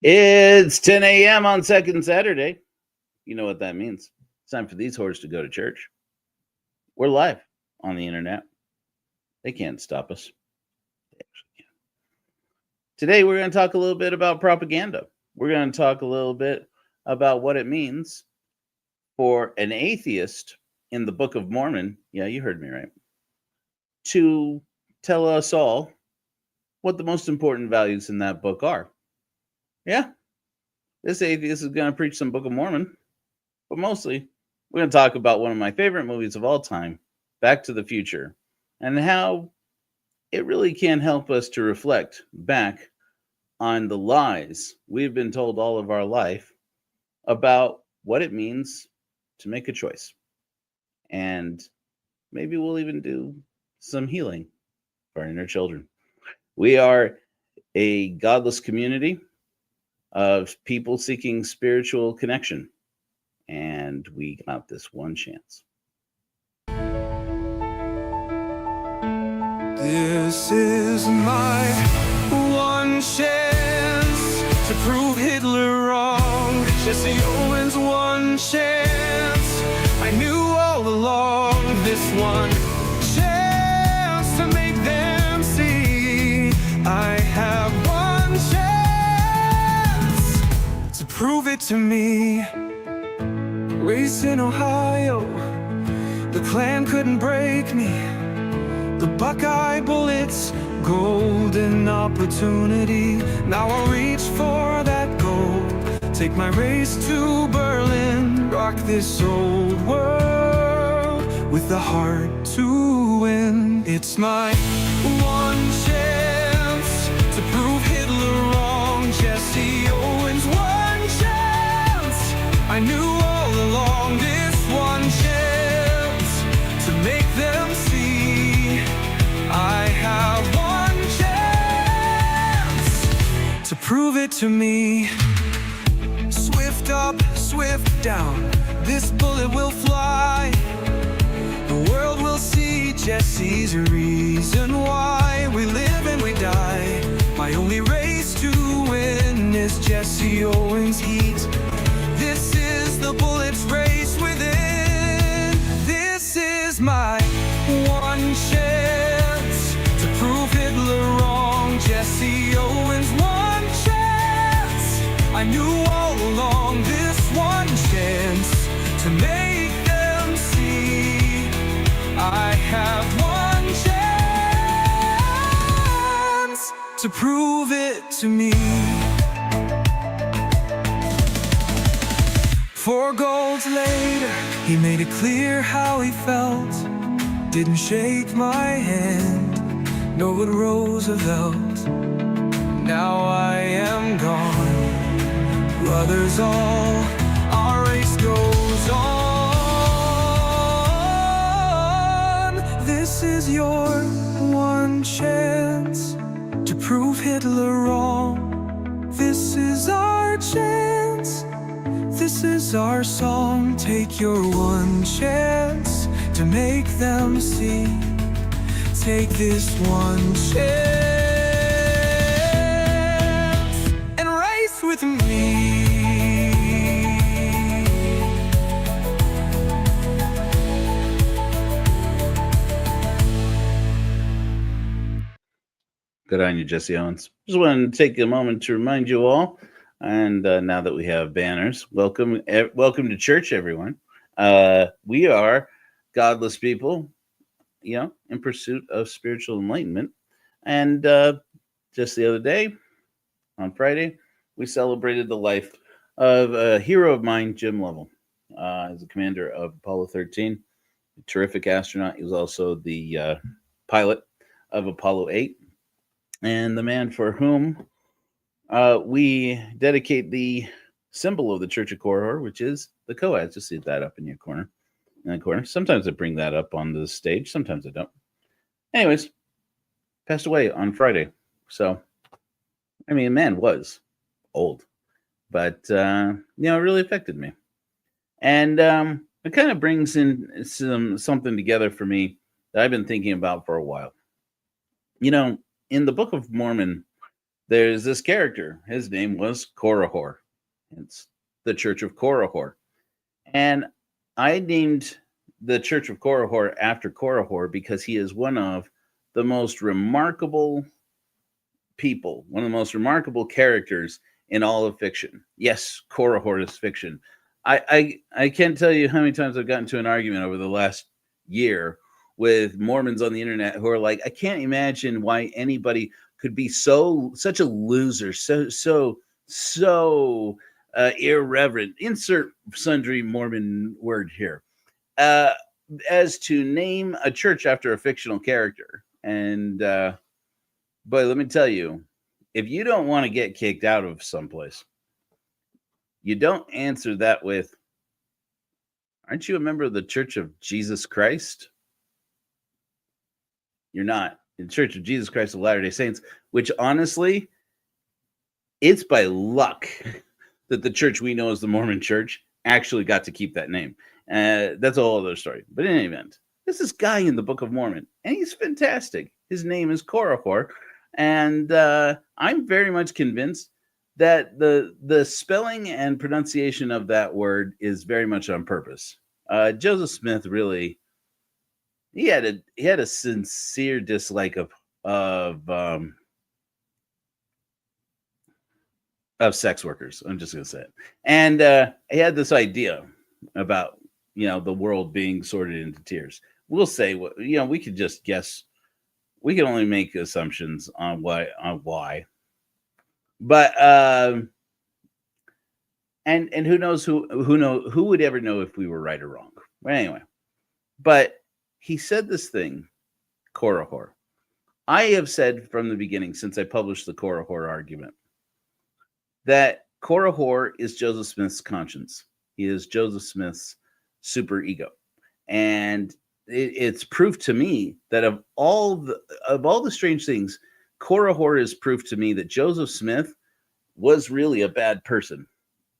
It's 10 a.m. on Second Saturday. You know what that means. It's time for these whores to go to church. We're live on the internet. They can't stop us. They actually can. Today, we're going to talk a little bit about propaganda. We're going to talk a little bit about what it means for an atheist in the Book of Mormon. Yeah, you heard me right. To tell us all what the most important values in that book are. Yeah, this atheist is going to preach some Book of Mormon, but mostly we're going to talk about one of my favorite movies of all time, Back to the Future, and how it really can help us to reflect back on the lies we've been told all of our life about what it means to make a choice. And maybe we'll even do some healing for our inner children. We are a godless community of people seeking spiritual connection, and we got this one chance. This is my one chance to prove Hitler wrong. Jesse Owens, one chance. I knew all along. This one chance to make them see. I have one chance to prove it to me. Raised in Ohio, the Klan couldn't break me. The Buckeye bullets, golden opportunity. Now I'll reach for that gold. Take my race to Berlin. Rock this old world with the heart to win. It's my one chance to prove Hitler wrong. Jesse Owens, one chance. I knew all along, this one chance to make them see. I have one chance to prove it to me. Swift up, swift down, this bullet will fly. The world will see Jesse's reason why we live and we die. My only race to win is Jesse Owens' heat. This is the bullet's race within. This is my one chance to prove Hitler wrong. Jesse Owens, one chance. I knew all along, this one chance to make them see. I have one chance to prove it to me. 4 golds later, he made it clear how he felt. Didn't shake my hand, nor would Roosevelt. Now I am gone, brothers all, our race goes on. This is your one chance to prove Hitler wrong. This is our chance, this is our song. Take your one chance to make them see. Take this one chance and race with me. Good on you, Jesse Owens. Just wanted to take a moment to remind you all, and now that we have banners, welcome to church, everyone. We are godless people, in pursuit of spiritual enlightenment. And just the other day, on Friday, we celebrated the life of a hero of mine, Jim Lovell. As the commander of Apollo 13, a terrific astronaut. He was also the pilot of Apollo 8, and the man for whom we dedicate the symbol of the Church of Korihor, which is the Coads. Just see that up in your corner. In that corner. Sometimes I bring that up on the stage. Sometimes I don't. Anyways, passed away on Friday. So, I mean, man was old, but it really affected me. And it kind of brings in something together for me that I've been thinking about for a while. In the Book of Mormon, There's this character. His name was Korihor. It's the Church of Korihor. And I named the Church of Korihor after Korihor because he is one of the most remarkable people, one of the most remarkable characters in all of fiction. Yes, Korihor is fiction. I can't tell you how many times I've gotten into an argument over the last year with Mormons on the internet who are like, I can't imagine why anybody could be such a loser, so irreverent. Insert sundry Mormon word here. As to name a church after a fictional character. And but let me tell you, if you don't want to get kicked out of someplace, you don't answer that with, aren't you a member of the Church of Jesus Christ? You're not. The Church of Jesus Christ of Latter-day Saints, which honestly, it's by luck that the church we know as the Mormon Church actually got to keep that name. That's a whole other story. But in any event, there's this guy in the Book of Mormon, and he's fantastic. His name is Korihor, and I'm very much convinced that the spelling and pronunciation of that word is very much on purpose. Joseph Smith really, he had a sincere dislike of sex workers. I'm just gonna say it, and he had this idea about the world being sorted into tiers. We'll say what we could just guess. We can only make assumptions on why. But and who knows who would ever know if we were right or wrong. But anyway, but he said this thing, Korihor. I have said from the beginning, since I published the Korihor argument, that Korihor is Joseph Smith's conscience. He is Joseph Smith's super ego, and it's proof to me that of all the strange things, Korihor is proof to me that Joseph Smith was really a bad person.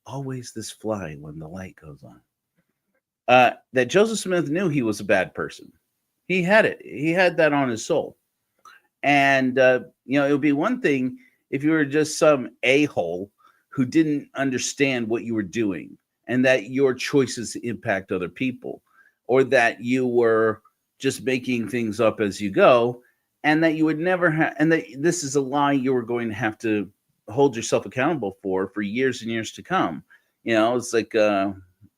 Always this fly when the light goes on. That Joseph Smith knew he was a bad person. He had it. He had that on his soul. And it would be one thing if you were just some a-hole who didn't understand what you were doing and that your choices impact other people, or that you were just making things up as you go, and that you would never have, and that this is a lie you were going to have to hold yourself accountable for years and years to come. It's like,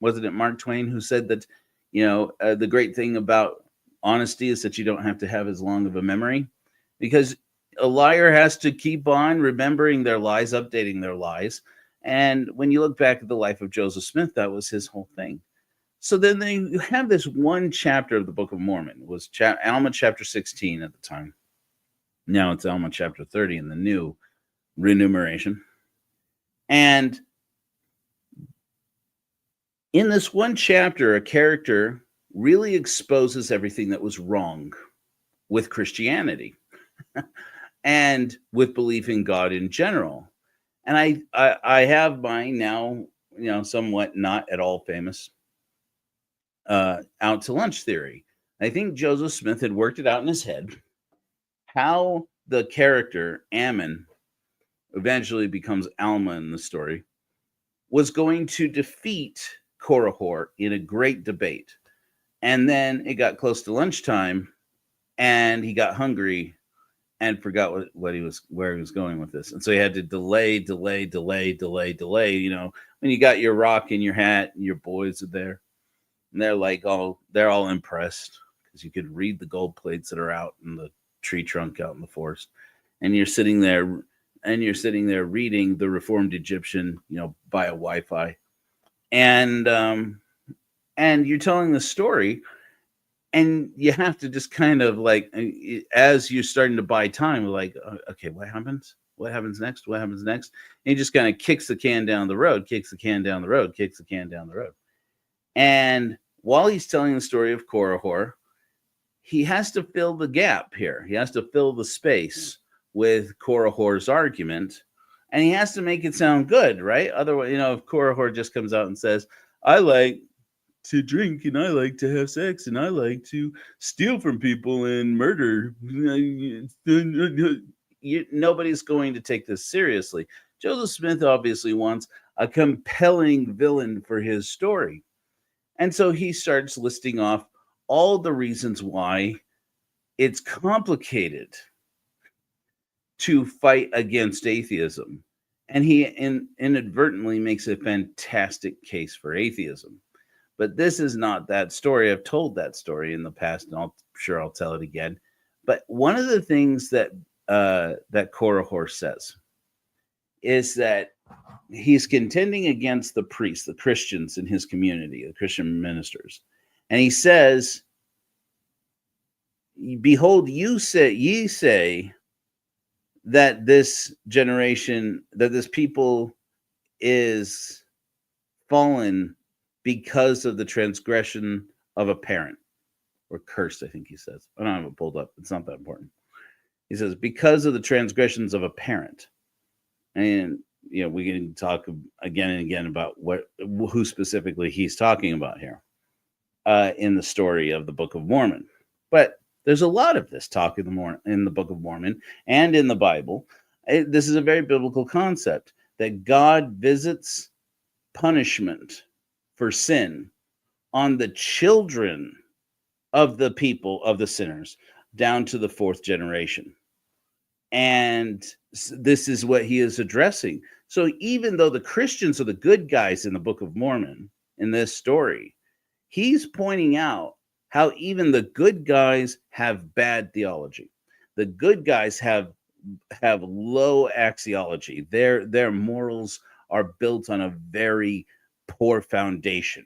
wasn't it Mark Twain who said that, the great thing about honesty is that you don't have to have as long of a memory, because a liar has to keep on remembering their lies, updating their lies. And when you look back at the life of Joseph Smith, that was his whole thing. So then you have this one chapter of the Book of Mormon. It was Alma chapter 16 at the time. Now it's Alma chapter 30 in the new renumeration. And in this one chapter, a character really exposes everything that was wrong with Christianity and with belief in God in general. And I have mine now, somewhat not at all famous, out to lunch theory. I think Joseph Smith had worked it out in his head how the character Ammon eventually becomes Alma in the story was going to defeat Korihor in a great debate. And then it got close to lunchtime and he got hungry and forgot where he was going with this. And so he had to delay. When you got your rock in your hat and your boys are there, and they're all impressed because you could read the gold plates that are out in the tree trunk out in the forest. And you're sitting there reading the Reformed Egyptian, via Wi-Fi. And you're telling the story, and you have to just kind of like, as you're starting to buy time, like, okay, what happens? What happens next? What happens next? And he just kind of kicks the can down the road. And while he's telling the story of Korihor, he has to fill the gap here. He has to fill the space with Korihor's argument, and he has to make it sound good, right? Otherwise, if Korihor just comes out and says, I like to drink and I like to have sex and I like to steal from people and murder, nobody's going to take this seriously. Joseph Smith obviously wants a compelling villain for his story. And so he starts listing off all the reasons why it's complicated to fight against atheism. And he inadvertently makes a fantastic case for atheism. But this is not that story. I've told that story in the past, and I'm sure I'll tell it again. But one of the things that that Korihor says is that he's contending against the priests, the Christians in his community, the Christian ministers. And he says, behold, ye say that this generation, that this people is fallen because of the transgression of a parent, or cursed, I think he says. I don't have it pulled up. It's not that important. He says, because of the transgressions of a parent. And, we can talk again and again about who specifically he's talking about here in the story of the Book of Mormon. But there's a lot of this talk in the Book of Mormon and in the Bible. This is a very biblical concept that God visits punishment for sin on the children of the people, of the sinners, down to the fourth generation. And this is what he is addressing. So even though the Christians are the good guys in the Book of Mormon, in this story, he's pointing out how even the good guys have bad theology. The good guys have low axiology. Their morals are built on a very poor foundation.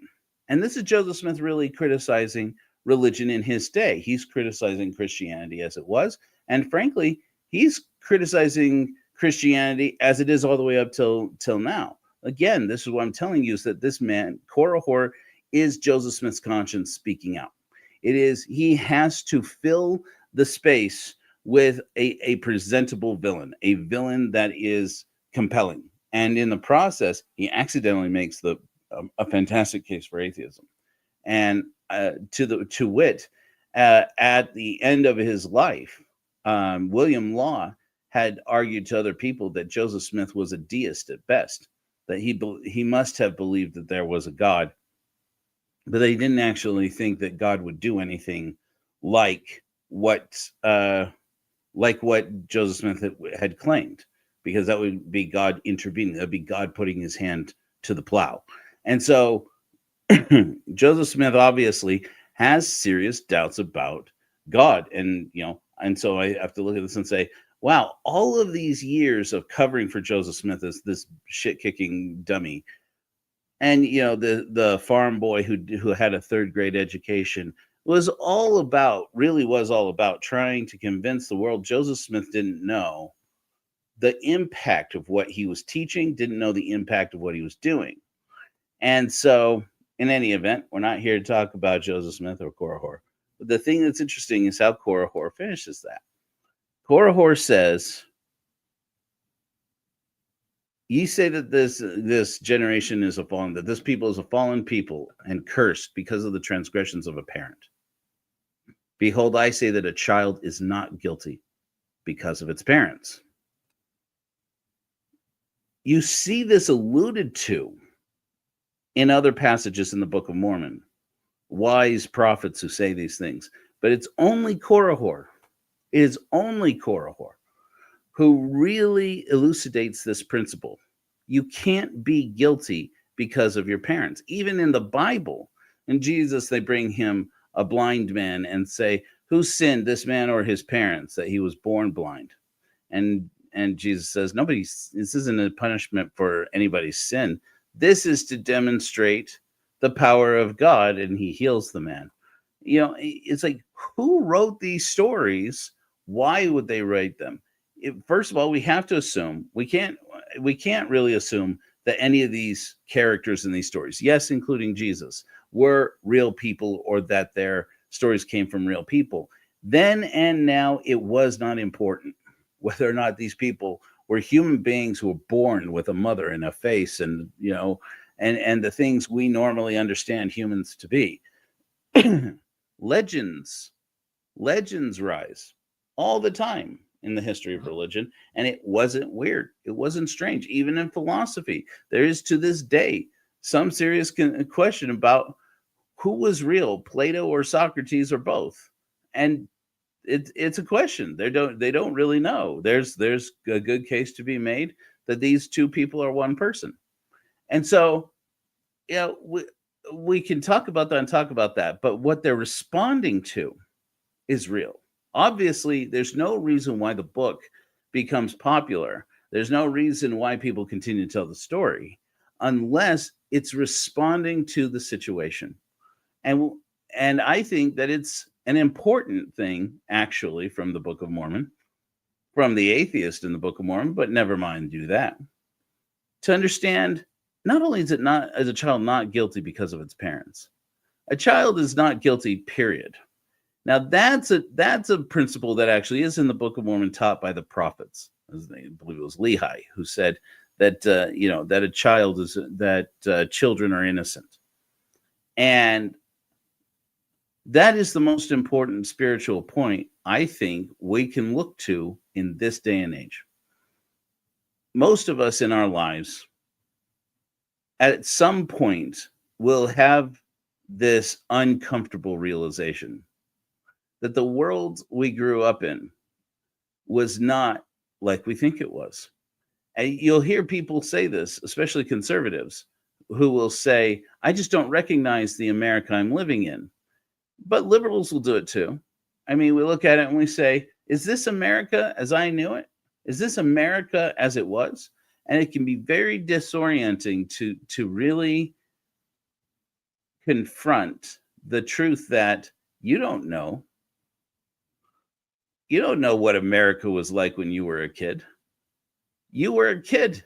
And this is Joseph Smith really criticizing religion in his day. He's criticizing Christianity as it was. And frankly, he's criticizing Christianity as it is all the way up till now. Again, this is what I'm telling you, is that this man, Korihor, is Joseph Smith's conscience speaking out. He has to fill the space with a presentable villain, a villain that is compelling. And in the process, he accidentally makes a fantastic case for atheism. And to wit, at the end of his life, William Law had argued to other people that Joseph Smith was a deist at best, that he must have believed that there was a God, but they didn't actually think that God would do anything like what Joseph Smith had claimed, because that would be God intervening. That would be God putting his hand to the plow. And so Joseph Smith obviously has serious doubts about God. And so I have to look at this and say, wow, all of these years of covering for Joseph Smith as this shit-kicking dummy, and the farm boy who had a third grade education, was all about trying to convince the world Joseph Smith didn't know the impact of what he was teaching, didn't know the impact of what he was doing. And so, in any event, we're not here to talk about Joseph Smith or Korihor. But the thing that's interesting is how Korihor finishes that. Korihor says, ye say that this generation is a fallen, that this people is a fallen people and cursed because of the transgressions of a parent. Behold, I say that a child is not guilty because of its parents. You see this alluded to in other passages in the Book of Mormon, wise prophets who say these things, but it's only Korihor. It is only Korihor who really elucidates this principle. You can't be guilty because of your parents. Even in the Bible, in Jesus, they bring him a blind man and say, who sinned, this man or his parents, that he was born blind? And Jesus says, this isn't a punishment for anybody's sin. This is to demonstrate the power of God, and he heals the man. It's like, who wrote these stories? Why would they write them? First of all, we have to assume, we can't really assume that any of these characters in these stories, yes, including Jesus, were real people, or that their stories came from real people. Then and now, it was not important whether or not these people were human beings who were born with a mother and a face, and and the things we normally understand humans to be. Legends rise all the time in the history of religion, and it wasn't weird. It wasn't strange. Even in philosophy, there is to this day some serious question about who was real, Plato or Socrates or both. And it's a question. They don't really know. There's a good case to be made that these two people are one person. And so, we can talk about that and talk about that, but what they're responding to is real. Obviously, there's no reason why the book becomes popular. There's no reason why people continue to tell the story unless it's responding to the situation. And and I think that it's an important thing actually from the Book of Mormon, from the atheist in the Book of Mormon, but never mind do that. To understand not only is it not as a child not guilty because of its parents. A child is not guilty, period. Now that's a principle that actually is in the Book of Mormon taught by the prophets. I believe it was Lehi who said that that a child is that children are innocent, and that is the most important spiritual point I think we can look to in this day and age. Most of us in our lives, at some point, will have this uncomfortable realization that the world we grew up in was not like we think it was. And you'll hear people say this, especially conservatives, who will say, I just don't recognize the America I'm living in. But liberals will do it too. I mean, we look at it and we say, is this America as I knew it? Is this America as it was? And it can be very disorienting to really confront the truth that you don't know. You don't know what America was like when you were a kid. You were a kid.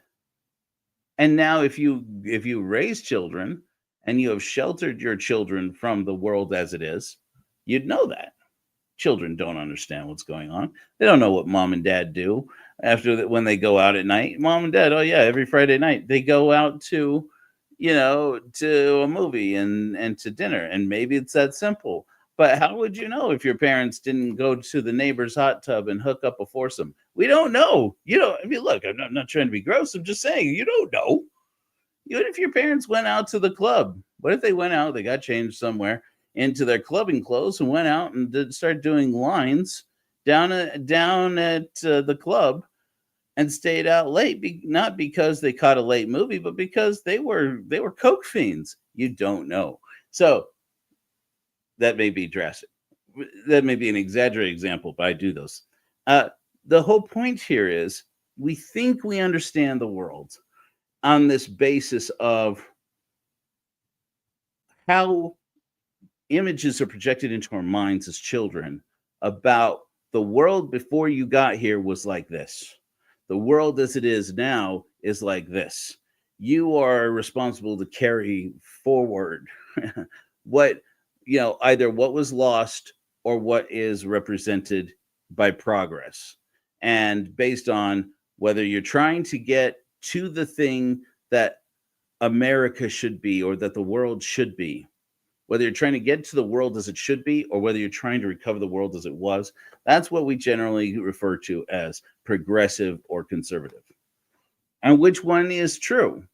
And now if you raise children and you have sheltered your children from the world as it is, you'd know that. Children don't understand what's going on. They don't know what mom and dad do when they go out at night. Mom and dad, oh yeah, every Friday night they go out to to a movie and to dinner, and maybe it's that simple. But how would you know if your parents didn't go to the neighbor's hot tub and hook up a foursome? We don't know. I mean, look, I'm not trying to be gross. I'm just saying, you don't know. Even if your parents went out to the club, what if they went out, they got changed somewhere into their clubbing clothes and went out and started doing lines down at the club and stayed out late, not because they caught a late movie, but because they were coke fiends. You don't know. So that may be drastic. That may be an exaggerated example, but I do those. The whole point here is we think we understand the world on this basis of how images are projected into our minds as children about the world before you got here was like this. The world as it is now is like this. You are responsible to carry forward what, either what was lost or what is represented by progress. And based on whether you're trying to get to the thing that America should be or that the world should be, whether you're trying to get to the world as it should be or whether you're trying to recover the world as it was, that's what we generally refer to as progressive or conservative. And which one is true?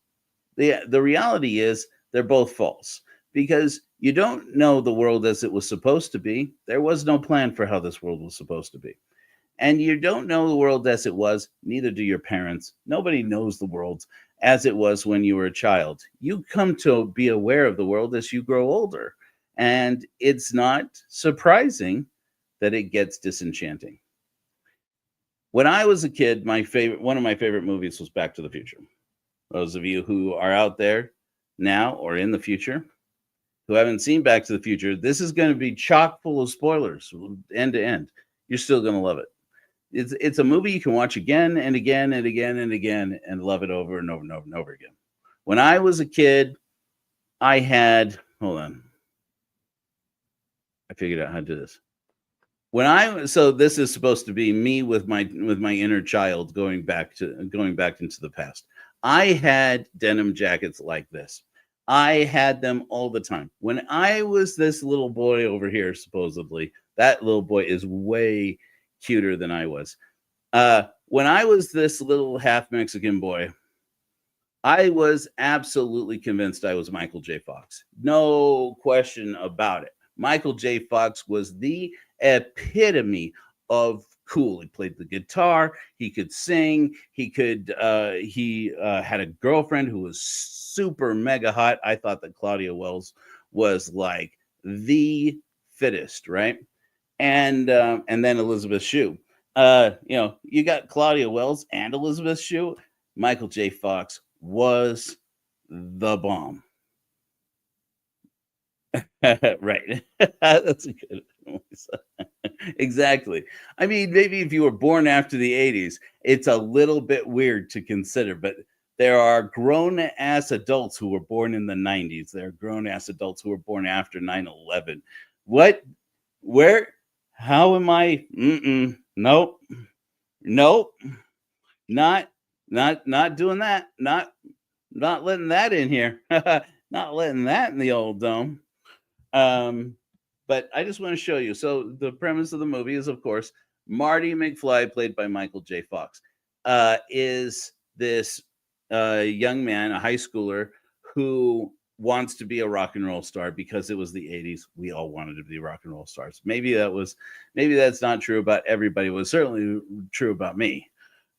The reality is they're both false, because you don't know the world as it was supposed to be. There was no plan for how this world was supposed to be. And you don't know the world as it was, neither do your parents. Nobody knows the world as it was when you were a child. You come to be aware of the world as you grow older. And it's not surprising that it gets disenchanting. When I was a kid, one of my favorite movies was Back to the Future. Those of you who are out there now or in the future who haven't seen Back to the Future, this is going to be chock full of spoilers, end to end. You're still going to love it. It's a movie you can watch again and again and again and again and love it over and over and over and over again. When I was a kid, I figured out how to do this. So this is supposed to be me with my inner child going back into the past. I had denim jackets like this. I had them all the time. When I was this little boy over here, supposedly, that little boy is way cuter than I was. When I was this little half Mexican boy, I was absolutely convinced I was Michael J. Fox. No question about it. Michael J. Fox was the epitome of cool. He played the guitar, he could sing, he had a girlfriend who was super mega hot. I thought that Claudia Wells was like the fittest, right? And then Elizabeth Shue. You got Claudia Wells and Elizabeth Shue. Michael J. Fox was the bomb. Right. That's a good voice. Exactly. I mean, maybe if you were born after the 80s, it's a little bit weird to consider, but there are grown ass adults who were born in the 90s. There are grown ass adults who were born after 9/11. What? Where? How am I? Nope. Nope. Not doing that. Not letting that in here. Not letting that in the old dome. But I just want to show you. So the premise of the movie is, of course, Marty McFly, played by Michael J. Fox, is this young man, a high schooler, who wants to be a rock and roll star because it was the 80s. We all wanted to be rock and roll stars. Maybe that's not true about everybody. It was certainly true about me.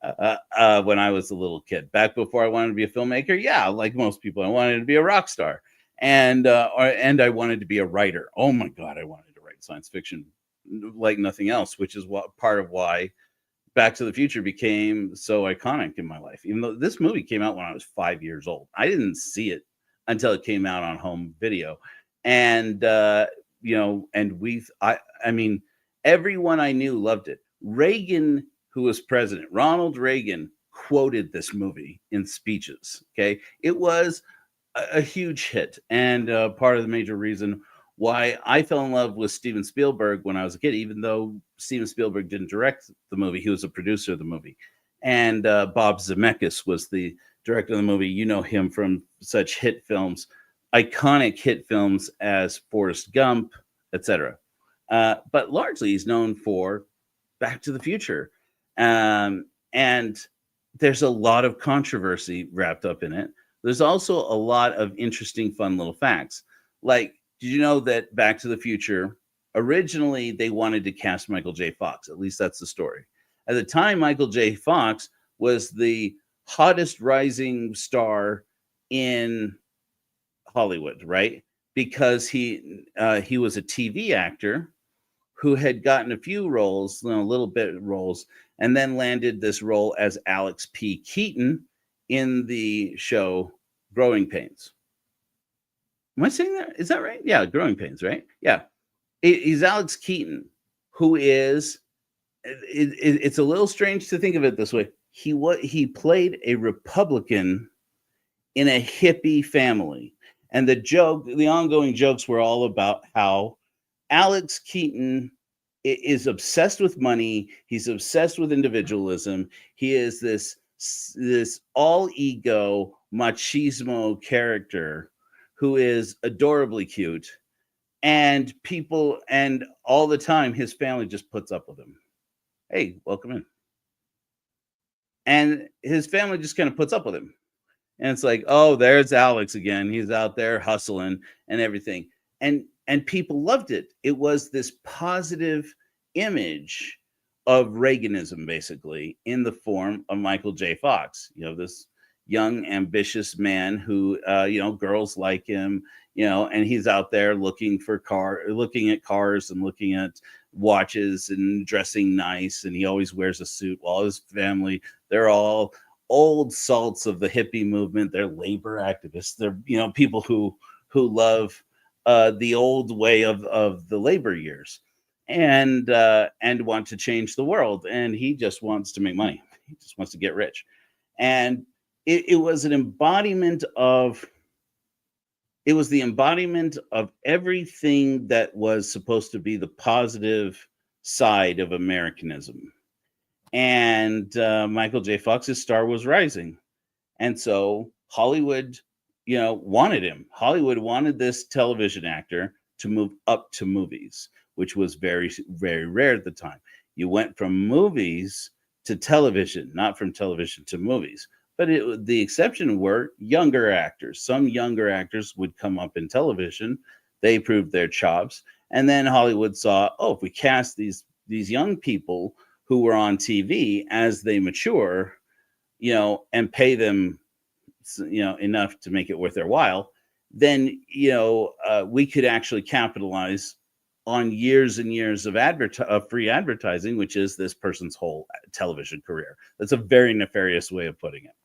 When I was a little kid, back before I wanted to be a filmmaker, yeah, like most people, I wanted to be a rock star, and I wanted to be a writer. Oh my God, I wanted to write science fiction like nothing else, which is what part of why Back to the Future became so iconic in my life. Even though this movie came out when I was 5 years old, I didn't see it until it came out on home video, and I mean, everyone I knew loved it. Reagan, who was president, Ronald Reagan, quoted this movie in speeches. Okay. It was a huge hit, and part of the major reason why I fell in love with Steven Spielberg when I was a kid, even though Steven Spielberg didn't direct the movie, he was a producer of the movie. And Bob Zemeckis was the director of the movie. You know him from such hit films, iconic hit films as Forrest Gump, etc. But largely he's known for Back to the Future. And there's a lot of controversy wrapped up in it. There's also a lot of interesting, fun little facts. Like, did you know that Back to the Future, originally they wanted to cast Michael J. Fox? At least that's the story. At the time, Michael J. Fox was the hottest rising star in Hollywood, right? Because he was a TV actor who had gotten a few roles, little bit roles, and then landed this role as Alex P. Keaton in the show Growing Pains. Am I saying that? Is that right? Yeah, Growing Pains, right? Yeah. He's Alex Keaton, who is, it's a little strange to think of it this way. He played a Republican in a hippie family. And the ongoing jokes were all about how Alex Keaton is obsessed with money. He's obsessed with individualism. He is this all ego machismo character who is adorably cute, and all the time his family just puts up with him. Hey, welcome in. And his family just kind of puts up with him. And it's like, oh, there's Alex again. He's out there hustling and everything. And people loved it. It was this positive image of Reaganism, basically, in the form of Michael J. Fox. This young, ambitious man who, girls like him, and he's out there looking at cars and looking at watches and dressing nice. And he always wears a suit while his family, they're all old salts of the hippie movement. They're labor activists. They're, people who love the old way of the labor years, and want to change the world. And he just wants to make money. He just wants to get rich. And it was the embodiment of everything that was supposed to be the positive side of Americanism. And Michael J. Fox's star was rising. And so Hollywood, wanted him. Hollywood wanted this television actor to move up to movies, which was very, very rare at the time. You went from movies to television, not from television to movies. But the exception were younger actors. Some younger actors would come up in television. They proved their chops. And then Hollywood saw, oh, if we cast these young people who were on TV as they mature, and pay them, enough to make it worth their while, then, we could actually capitalize on years and years of free advertising, which is this person's whole television career. That's a very nefarious way of putting it.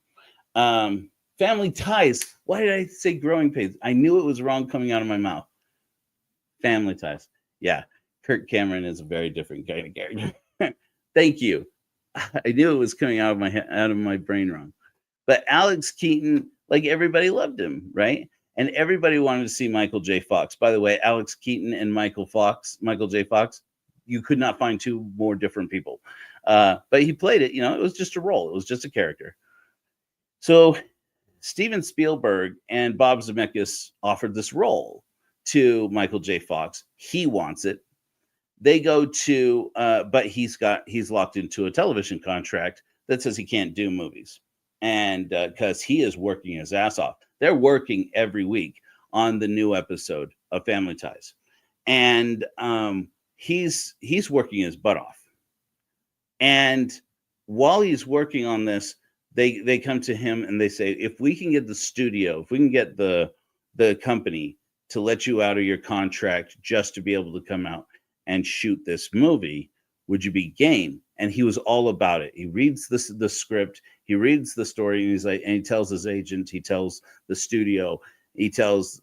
Family Ties. Why did I say Growing Pains? I knew it was wrong coming out of my mouth. Family Ties. Yeah, Kirk Cameron is a very different kind of character. Thank you. I knew it was coming out of my brain wrong. But Alex Keaton, like, everybody loved him, right? And everybody wanted to see Michael J. Fox. By the way, Alex Keaton and Michael J. Fox, you could not find two more different people. But he played it, it was just a role. It was just a character. So Steven Spielberg and Bob Zemeckis offered this role to Michael J. Fox. He wants it. They go to, but he's locked into a television contract that says he can't do movies. And because he is working his ass off. They're working every week on the new episode of Family Ties. And he's working his butt off. And while he's working on this, they come to him and they say, if we can get the studio, if we can get the company to let you out of your contract just to be able to come out and shoot this movie, would you be game? And he was all about it. He reads the script, he reads the story, and he's like, and he tells his agent, he tells the studio, he tells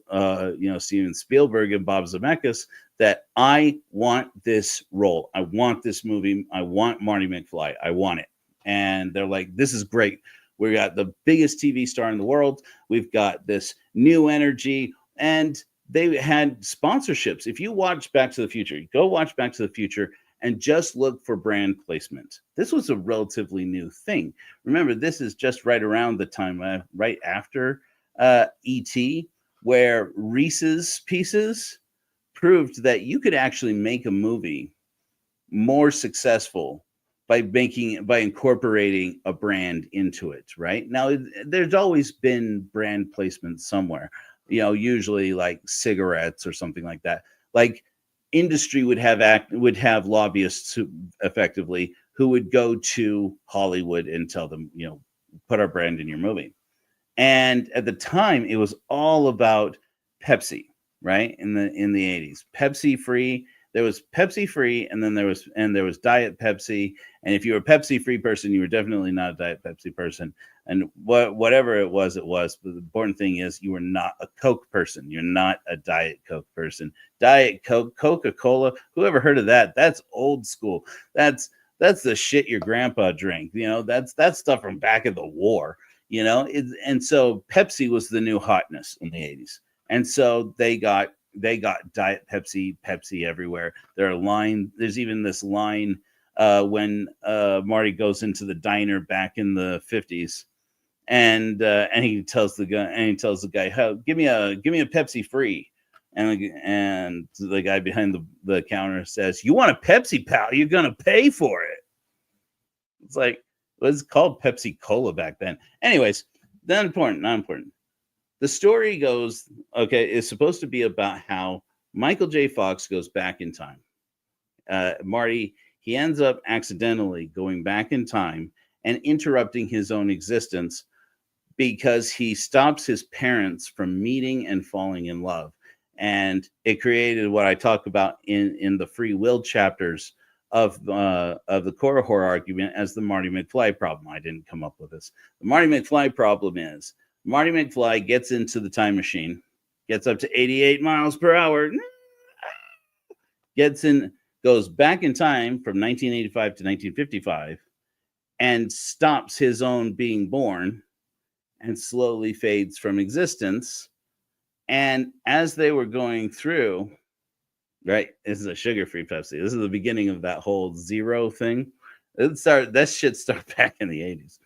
Steven Spielberg and Bob Zemeckis that I want this role, I want this movie, I want Marty McFly, I want it. And they're like, this is great. We got the biggest TV star in the world. We've got this new energy, and they had sponsorships. If you watch Back to the Future, go watch Back to the Future and just look for brand placement. This was a relatively new thing. Remember, this is just right around the time, right after E.T., where Reese's Pieces proved that you could actually make a movie more successful by incorporating a brand into it, right? Now, there's always been brand placement somewhere, usually like cigarettes or something like that. Like, industry would have lobbyists who effectively who would go to Hollywood and tell them, put our brand in your movie. And at the time, it was all about Pepsi, right? In the 80s, Pepsi free. There was Pepsi free, and then there was Diet Pepsi. And if you were a Pepsi free person, you were definitely not a Diet Pepsi person. And whatever it was. But the important thing is you were not a Coke person. You're not a Diet Coke person. Diet Coke, Coca-Cola. Whoever heard of that? That's old school. That's the shit your grandpa drank. That's stuff from back in the war. And so Pepsi was the new hotness in the 80s. And so they got Diet Pepsi everywhere. There's even this line when Marty goes into the diner back in the 50s, and he tells the guy, give me a Pepsi free. And the guy behind the counter says, you want a Pepsi, pal? You're gonna pay for it. It's like, it was called Pepsi Cola back then. Anyways, not important. The story goes, it's supposed to be about how Michael J. Fox goes back in time. Marty, he ends up accidentally going back in time and interrupting his own existence because he stops his parents from meeting and falling in love. And it created what I talk about in the free will chapters of the core horror argument as the Marty McFly problem. I didn't come up with this. The Marty McFly problem is Marty McFly gets into the time machine, gets up to 88 miles per hour, goes back in time from 1985 to 1955, and stops his own being born and slowly fades from existence. And as they were going through, right, this is a sugar-free Pepsi. This is the beginning of that whole zero thing. That shit started back in the 80s.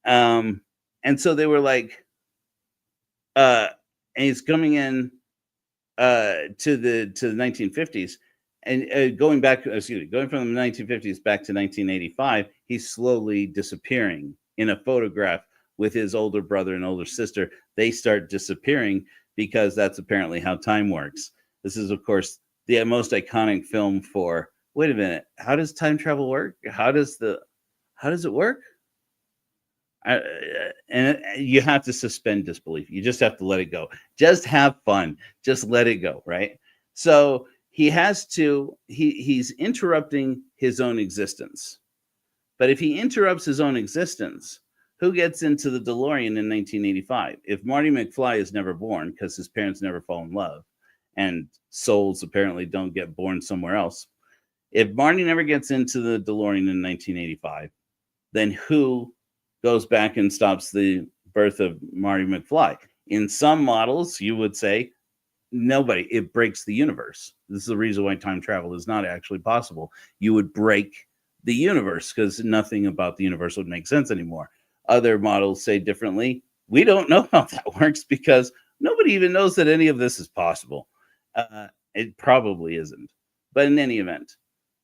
And so they were like, and he's coming in to the 1950s, And going back, going from the 1950s back to 1985, he's slowly disappearing in a photograph with his older brother and older sister. They start disappearing because that's apparently how time works. This is, of course, the most iconic film for. Wait a minute, how does time travel work? How does it work? And you have to suspend disbelief. You just have to let it go. Just have fun. Just let it go, right? So he's interrupting his own existence. But if he interrupts his own existence, who gets into the DeLorean in 1985? If Marty McFly is never born because his parents never fall in love, and souls apparently don't get born somewhere else. If Marty never gets into the DeLorean in 1985, then who goes back and stops the birth of Marty McFly? In some models, you would say nobody. It breaks the universe. This is the reason why time travel is not actually possible. You would break the universe because nothing about the universe would make sense anymore. Other models say differently. We don't know how that works because nobody even knows that any of this is possible. It probably isn't. But in any event,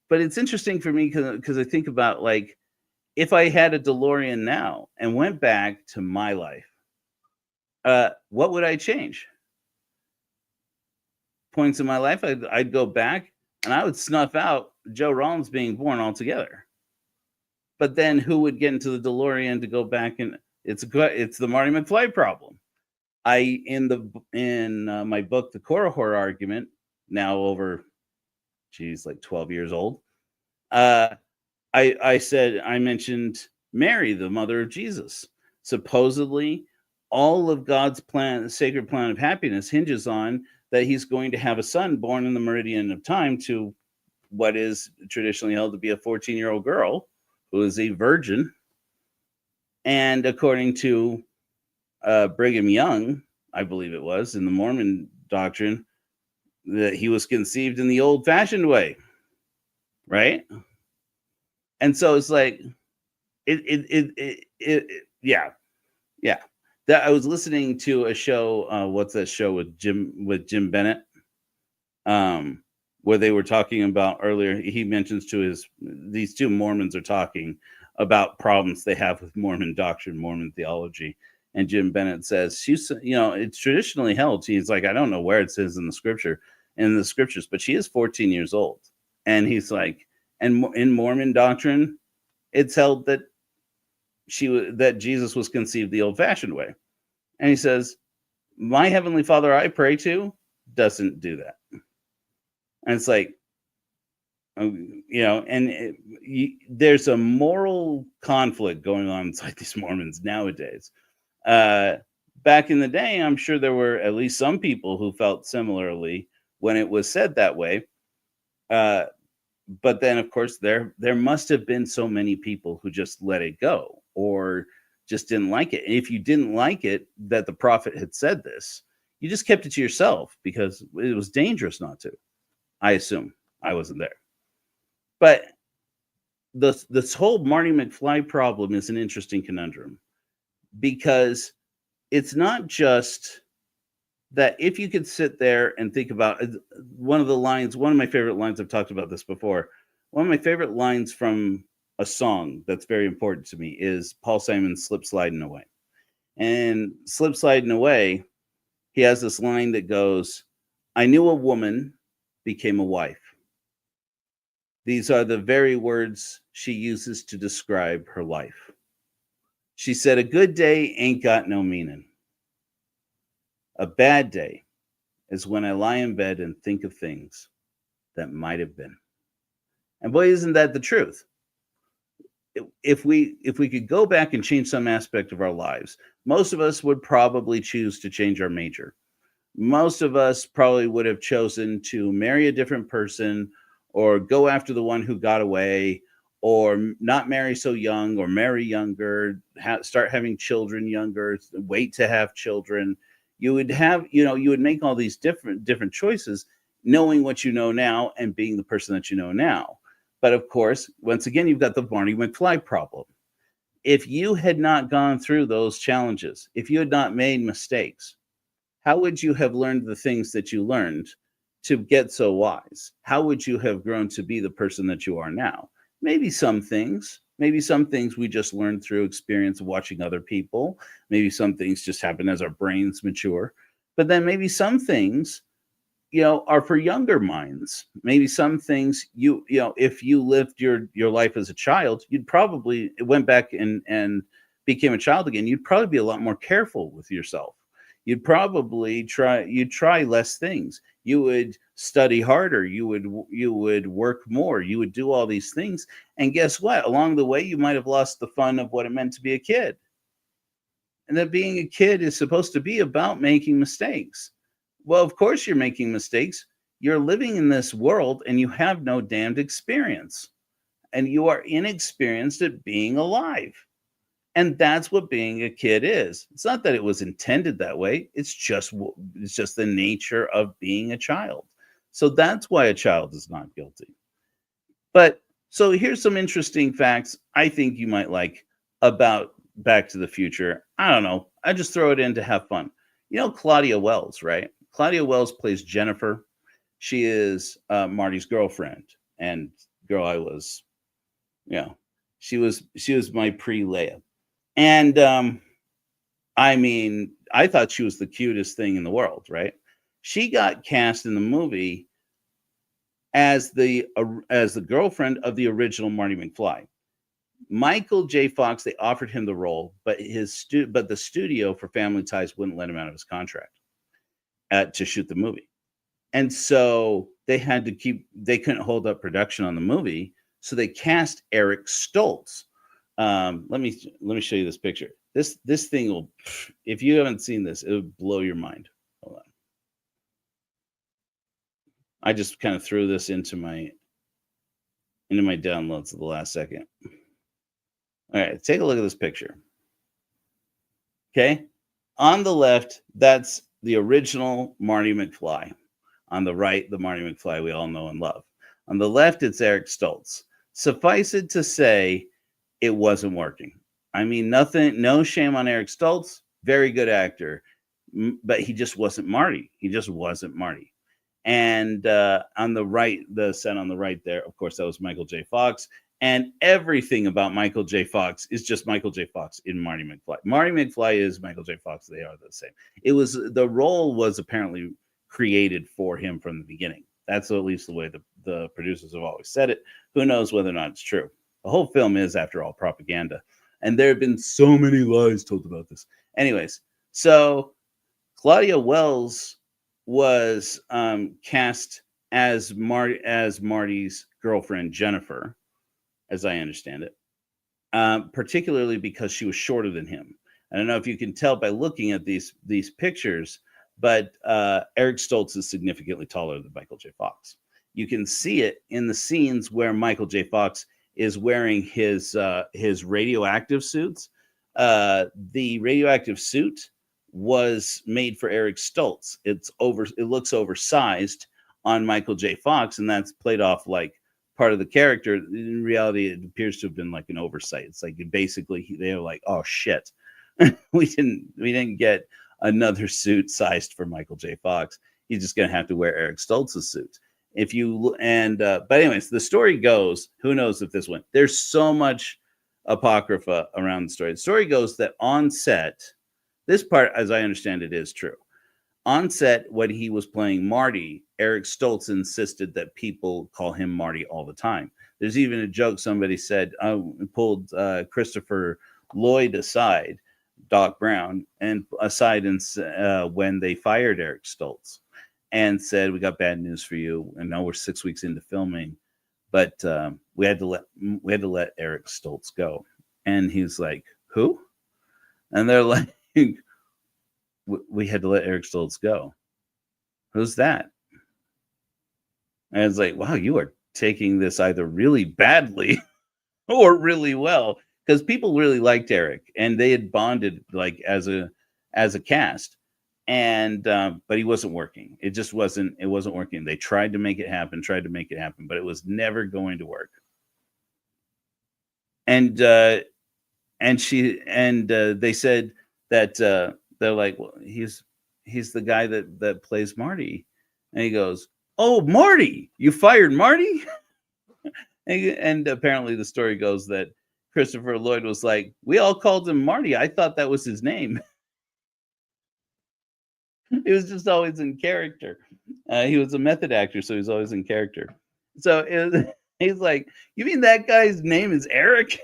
but it's interesting for me because I think about, like, if I had a DeLorean now and went back to my life, what would I change? Points in my life, I'd go back and I would snuff out Joe Rollins being born altogether. But then who would get into the DeLorean to go back? And it's the Marty McFly problem. In my book, The Korihor Argument, now over, like 12 years old, I mentioned Mary, the mother of Jesus. Supposedly, all of God's plan, the sacred plan of happiness, hinges on that he's going to have a son born in the meridian of time to what is traditionally held to be a 14-year-old girl who is a virgin. And according to Brigham Young, I believe it was, in the Mormon doctrine, that he was conceived in the old-fashioned way, right? And so it's like, yeah. That I was listening to a show. What's that show with Jim Bennett? Where they were talking about earlier. He mentions these two Mormons are talking about problems they have with Mormon doctrine, Mormon theology. And Jim Bennett says, it's traditionally held. He's like, I don't know where it says in the scriptures, but she is 14 years old. And he's like, and in Mormon doctrine, it's held that that Jesus was conceived the old-fashioned way. And he says, my heavenly Father I pray to doesn't do that. And it's like, there's a moral conflict going on inside these Mormons nowadays. Back in the day, I'm sure there were at least some people who felt similarly when it was said that way. But then, of course, there must have been so many people who just let it go or just didn't like it. And if you didn't like it that the prophet had said this, you just kept it to yourself because it was dangerous not to. I assume. I wasn't there. But this whole Marty McFly problem is an interesting conundrum because it's not just that. If you could sit there and think about one of my favorite lines, I've talked about this before. One of my favorite lines from a song that's very important to me is Paul Simon's Slip Sliding Away. And Slip Sliding Away, he has this line that goes, I knew a woman became a wife. These are the very words she uses to describe her life. She said, a good day ain't got no meaning. A bad day is when I lie in bed and think of things that might have been. And boy, isn't that the truth? If we could go back and change some aspect of our lives, most of us would probably choose to change our major. Most of us probably would have chosen to marry a different person or go after the one who got away, or not marry so young or marry younger, start having children younger, wait to have children. You would make all these different choices, knowing what you know now and being the person that you know now. But of course, once again, you've got the Marty McFly problem. If you had not gone through those challenges, if you had not made mistakes, how would you have learned the things that you learned to get so wise? How would you have grown to be the person that you are now? Maybe some things we just learned through experience of watching other people. Maybe some things just happen as our brains mature. But then maybe some things, are for younger minds. Maybe some things if you lived your life as a child, you'd probably went back and became a child again. You'd probably be a lot more careful with yourself. You'd try less things. You would study harder. You would work more. You would do all these things. And guess what? Along the way, you might have lost the fun of what it meant to be a kid. And that being a kid is supposed to be about making mistakes. Well, of course you're making mistakes. You're living in this world and you have no damned experience. And you are inexperienced at being alive. And that's what being a kid is. It's not that it was intended that way. It's just the nature of being a child. So that's why a child is not guilty. But so here's some interesting facts I think you might like about Back to the Future. I don't know. I just throw it in to have fun. Claudia Wells, right? Claudia Wells plays Jennifer. She is Marty's girlfriend. And girl, she was my pre-Leia. And I thought she was the cutest thing in the world, right? She got cast in the movie as the girlfriend of the original Marty McFly. Michael J. Fox, they offered him the role, but the studio for family ties wouldn't let him out of his contract to shoot the movie. And so they couldn't hold up production on the movie. So they cast Eric Stoltz. Let me show you this picture. This thing will, if you haven't seen this, it would blow your mind. Hold on. I just kind of threw this into my downloads at the last second. All right, take a look at this picture. Okay, on the left, that's the original Marty McFly. On the right, the Marty McFly we all know and love. On the left, it's Eric Stoltz. Suffice it to say, it wasn't working. No shame on Eric Stoltz. Very good actor. But he just wasn't Marty. And on the right, the set on the right there, of course, that was Michael J. Fox. And everything about Michael J. Fox is just Michael J. Fox in Marty McFly. Marty McFly is Michael J. Fox. They are the same. The role was apparently created for him from the beginning. That's at least the way the producers have always said it. Who knows whether or not it's true? The whole film is, after all, propaganda. And there have been so many lies told about this. Anyways, so Claudia Wells was cast as Marty's girlfriend, Jennifer, as I understand it, particularly because she was shorter than him. I don't know if you can tell by looking at these pictures, but Eric Stoltz is significantly taller than Michael J. Fox. You can see it in the scenes where Michael J. Fox is wearing his radioactive suits. The radioactive suit was made for Eric Stoltz. It looks oversized on Michael J. Fox, and that's played off like part of the character. In reality, it appears to have been like an oversight. It's like basically they were like, "Oh shit, we didn't get another suit sized for Michael J. Fox. He's just gonna have to wear Eric Stoltz's suit." But anyways, the story goes, who knows if this went, there's so much apocrypha around the story. The story goes that on set, this part, as I understand it, is true. On set, when he was playing Marty, Eric Stoltz insisted that people call him Marty all the time. There's even a joke somebody said, pulled Christopher Lloyd aside, Doc Brown, and aside when they fired Eric Stoltz, and said, "We got bad news for you. And now we're 6 weeks into filming, but we had to let Eric Stoltz go." And he's like, "Who?" And they're like, "We had to let Eric Stoltz go. Who's that?" And it's like, wow, you are taking this either really badly or really well, because people really liked Eric and they had bonded like as a cast. And but he wasn't working. It wasn't working. They tried to make it happen, but it was never going to work. And they said that they're like, "Well, he's the guy that plays Marty." And he goes, Oh, Marty, you fired Marty? And apparently the story goes that Christopher Lloyd was like, we all called him Marty. I thought that was his name. He was just always in character. He was a method actor, so he was always in character. So he's like, you mean that guy's name is Eric?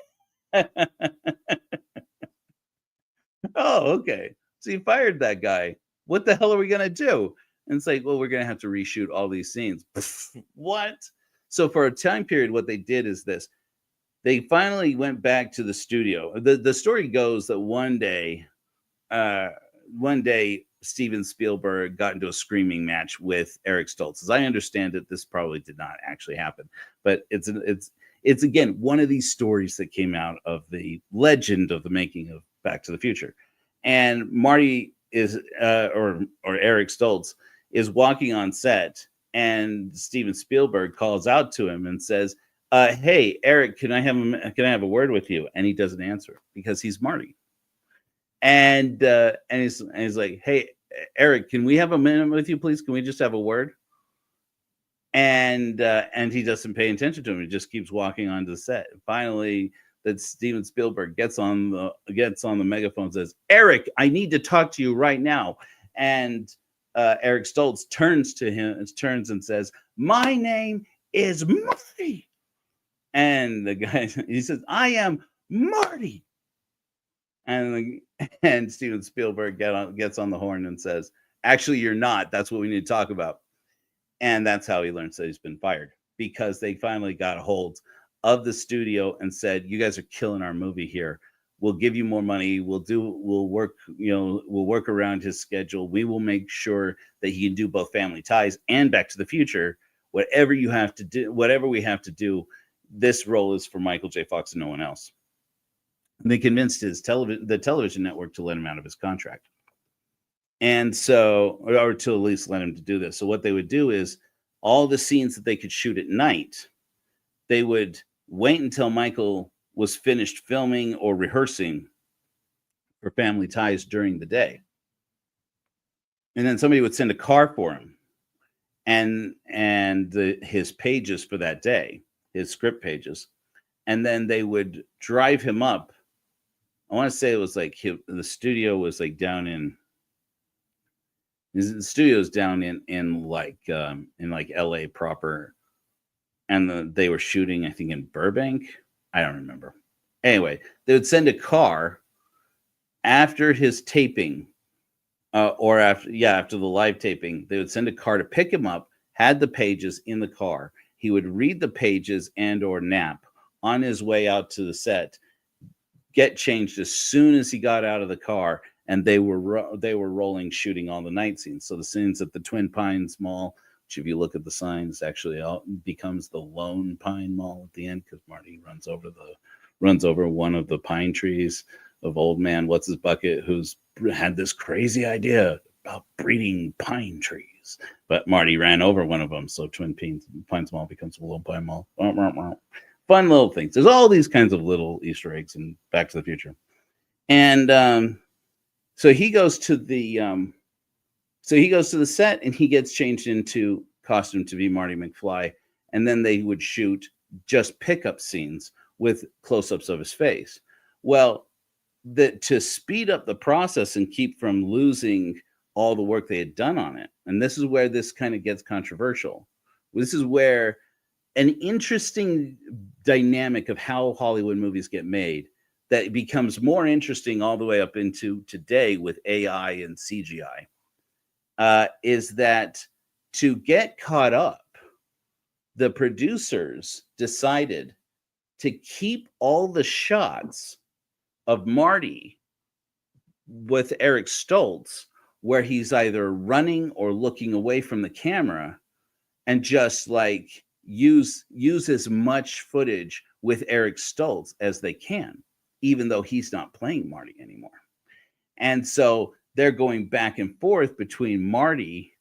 Oh, okay. So you fired that guy. What the hell are we gonna do? And it's like, well, we're gonna have to reshoot all these scenes. What? So for a time period, what they did is this. They finally went back to the studio. The story goes that uh, one day Steven Spielberg got into a screaming match with Eric Stoltz. As I understand it, this probably did not actually happen, but it's again one of these stories that came out of the legend of the making of Back to the Future. And Marty is or Eric Stoltz is walking on set, and Steven Spielberg calls out to him and says, "Hey, Eric, can I have a word with you?" And he doesn't answer because he's Marty. And he's like, "Hey, Eric, can we have a minute with you, please? Can we just have a word?" And he doesn't pay attention to him. He just keeps walking onto the set. And finally, that Steven Spielberg gets on the megaphone and says, "Eric, I need to talk to you right now." And Eric Stoltz turns and says, "My name is Marty." And the guy, he says, "I am Marty." And Steven Spielberg gets on the horn and says, "Actually, you're not. That's what we need to talk about." And that's how he learns that he's been fired, because they finally got a hold of the studio and said, "You guys are killing our movie here. We'll give you more money. We'll work around his schedule. We will make sure that he can do both Family Ties and Back to the Future. Whatever we have to do, this role is for Michael J. Fox and no one else." And they convinced the television network to let him out of his contract. And so, or to at least let him to do this. So what they would do is all the scenes that they could shoot at night, they would wait until Michael was finished filming or rehearsing for Family Ties during the day. And then somebody would send a car for him and his pages for that day, his script pages. And then they would drive him up. I want to say it was like the studio was like down in the studio's down in like LA proper, and they were shooting, I think, in Burbank. I don't remember. Anyway, they would send a car after his taping, or after the live taping. They would send a car to pick him up, had the pages in the car. He would read the pages and or nap on his way out to the set, get changed as soon as he got out of the car, and they were rolling, shooting all the night scenes. So the scenes at the Twin Pines Mall, which if you look at the signs, actually becomes the Lone Pine Mall at the end, because Marty runs over one of the pine trees of old man what's his bucket, who's had this crazy idea about breeding pine trees, but Marty ran over one of them, so Twin Pines Mall becomes a Lone Pine Mall. Fun little things. There's all these kinds of little Easter eggs in Back to the Future. And so he goes to the set, and he gets changed into costume to be Marty McFly, and then they would shoot just pickup scenes with close-ups of his face. Well, to speed up the process and keep from losing all the work they had done on it, and this is where this kind of gets controversial. This is where an interesting dynamic of how Hollywood movies get made that becomes more interesting all the way up into today with AI and CGI, is that to get caught up, the producers decided to keep all the shots of Marty with Eric Stoltz where he's either running or looking away from the camera, and just like use as much footage with Eric Stoltz as they can, even though he's not playing Marty anymore. And so they're going back and forth between Marty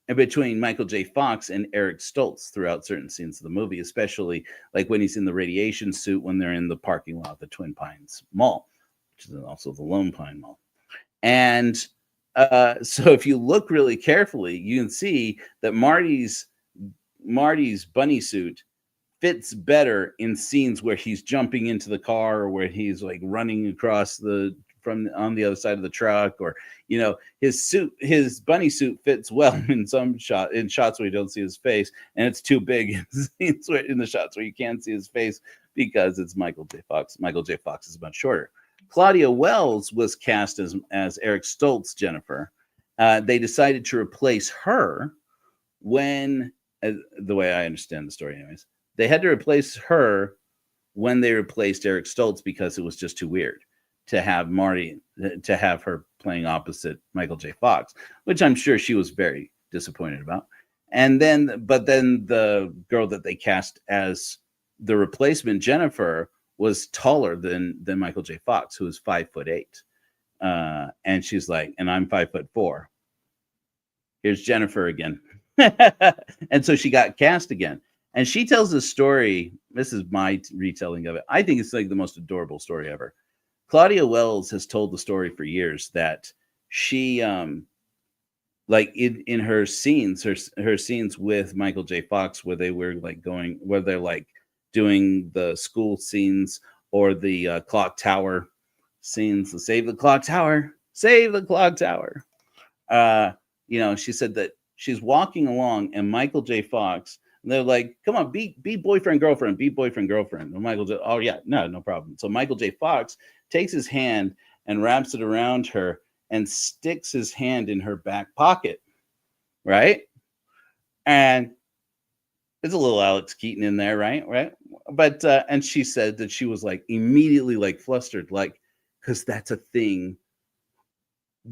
and between Michael J. Fox and Eric Stoltz throughout certain scenes of the movie, especially like when he's in the radiation suit when they're in the parking lot of the Twin Pines Mall, which is also the Lone Pine Mall. And so if you look really carefully, you can see that Marty's Marty's bunny suit fits better in scenes where he's jumping into the car or where he's like running across the from on the other side of the truck, or his bunny suit fits well in shots where you don't see his face, and it's too big in scenes in the shots where you can't see his face because it's Michael J. Fox. Michael J. Fox is much shorter. Claudia Wells was cast as Eric Stoltz Jennifer. They decided to replace her when, the way I understand the story, anyways, they had to replace her when they replaced Eric Stoltz because it was just too weird to have her playing opposite Michael J. Fox, which I'm sure she was very disappointed about. But then the girl that they cast as the replacement Jennifer was taller than Michael J. Fox, who was 5'8". And she's like, and I'm 5'4". Here's Jennifer again. And so she got cast again. And she tells this story. This is my retelling of it. I think it's like the most adorable story ever. Claudia Wells has told the story for years that she, like in her scenes, her scenes with Michael J. Fox, where they were like where they're like doing the school scenes or the clock tower scenes, the save the clock tower. She said that she's walking along and Michael J. Fox, and they're like, come on, be boyfriend, girlfriend, be boyfriend, girlfriend. And Michael J. Oh yeah, no problem. So Michael J. Fox takes his hand and wraps it around her and sticks his hand in her back pocket. Right. And it's a little Alex Keaton in there, right? But and she said that she was like immediately like flustered, like, because that's a thing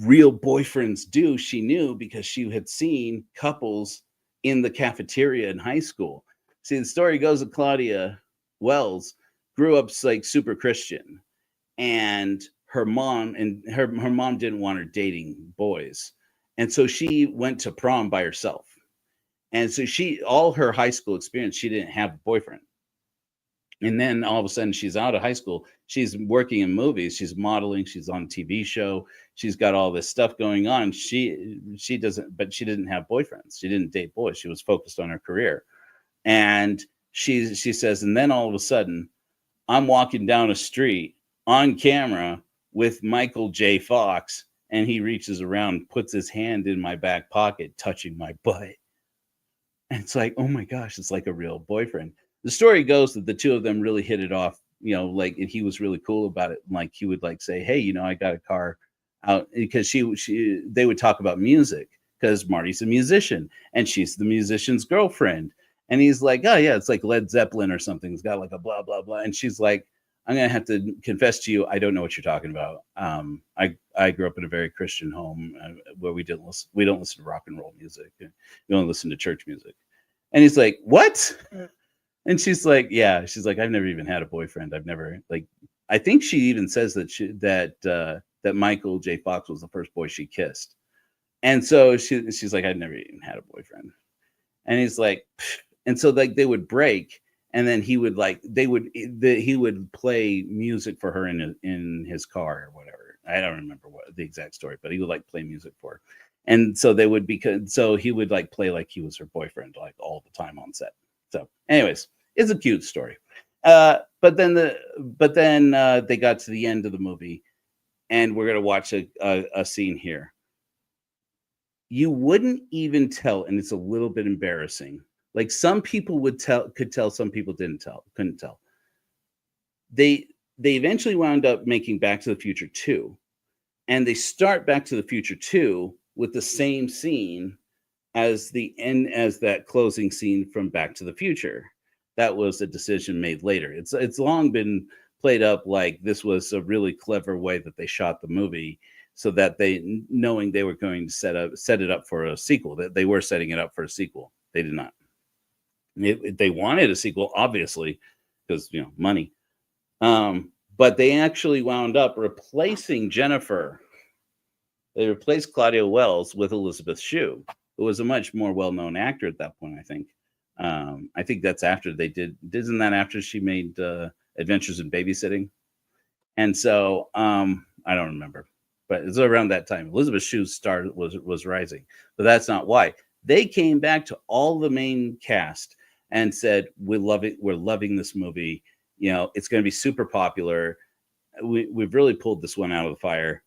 real boyfriends do. She knew because she had seen couples in the cafeteria in high school. See, the story goes that Claudia Wells grew up like super Christian, and her mom didn't want her dating boys, and so she went to prom by herself. And so all her high school experience, she didn't have a boyfriend. And then all of a sudden she's out of high school. She's working in movies. She's modeling. She's on a TV show. She's got all this stuff going on. She didn't have boyfriends. She didn't date boys. She was focused on her career. And she says, and then all of a sudden I'm walking down a street on camera with Michael J. Fox, and he reaches around, puts his hand in my back pocket, touching my butt. And it's like, oh my gosh, it's like a real boyfriend. The story goes that the two of them really hit it off, like, and he was really cool about it. Like he would like say, hey, I got a car out, because they would talk about music because Marty's a musician and she's the musician's girlfriend. And he's like, oh yeah, it's like Led Zeppelin or something. It's got like a blah, blah, blah. And she's like, I'm going to have to confess to you, I don't know what you're talking about. I grew up in a very Christian home where we don't listen to rock and roll music. We don't listen to church music. And he's like, what? And she's like, yeah. She's like, I've never even had a boyfriend. I've never, like, I think she even says that that Michael J. Fox was the first boy she kissed. And so she's like, I've never even had a boyfriend. And he's like, pfft. And so like they would break, and then he would he would play music for her in his car or whatever. I don't remember what the exact story, but he would like play music for her. And so he would like play like he was her boyfriend like all the time on set. So anyways, it's a cute story. But then they got to the end of the movie, and we're gonna watch a scene here. You wouldn't even tell, and it's a little bit embarrassing. Like some people could tell, some people couldn't tell. They eventually wound up making Back to the Future 2, and they start Back to the Future 2 with the same scene as that closing scene from Back to the Future. That was a decision made later. It's long been played up like this was a really clever way that they shot the movie, so that knowing they were going to set it up for a sequel, that they were setting it up for a sequel. They did not. They wanted a sequel, obviously, because money. But they actually wound up replacing Jennifer. They replaced Claudia Wells with Elizabeth Shue, who was a much more well-known actor at that point, I think. I think that's after they did. Isn't that after she made Adventures in Babysitting? And so I don't remember, but it's around that time. Elizabeth Shue's star was rising, but that's not why. They came back to all the main cast and said, "We love it. We're loving this movie. You know, it's going to be super popular. We've really pulled this one out of the fire.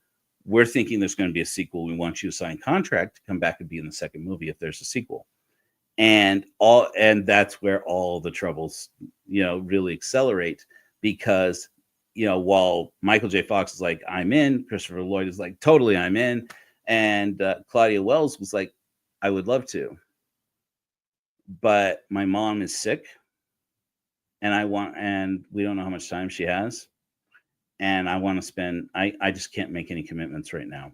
We're thinking there's going to be a sequel. We want you to sign a contract to come back and be in the second movie if there's a sequel." And that's where all the troubles, you know, really accelerate, because, you know, while Michael J. Fox is like, "I'm in," Christopher Lloyd is like, "Totally, I'm in," and Claudia Wells was like, "I would love to, but my mom is sick, and we don't know how much time she has, and I want to spend. I just can't make any commitments right now.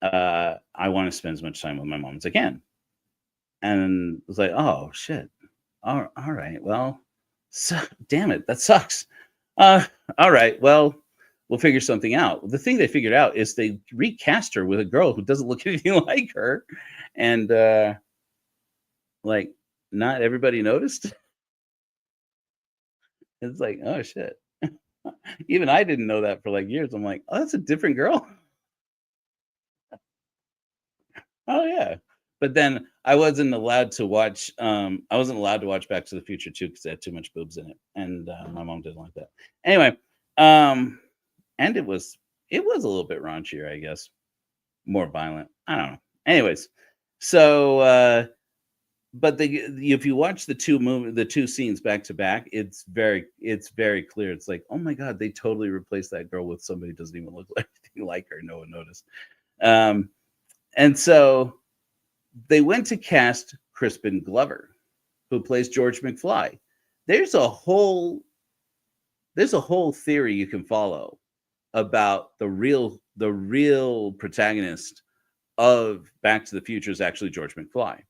I want to spend as much time with my mom as I can." And it was like, "Oh shit, all right, well, damn it, that sucks. All right, well, we'll figure something out." The thing they figured out is they recast her with a girl who doesn't look anything like her, and like, not everybody noticed. It's like, oh shit. Even I didn't know that for like years. I'm like, "Oh, that's a different girl." Oh yeah. But then I wasn't allowed to watch Back to the Future 2 because it had too much boobs in it. And my mom didn't like that. Anyway, and it was a little bit raunchier, I guess. More violent. I don't know. Anyways, so but if you watch the two scenes back to back, it's very clear. It's like, oh my god, they totally replaced that girl with somebody who doesn't even look anything like her. No one noticed. And so they went to cast Crispin Glover, who plays George McFly. There's a whole theory you can follow about the real protagonist of Back to the Future is actually George McFly.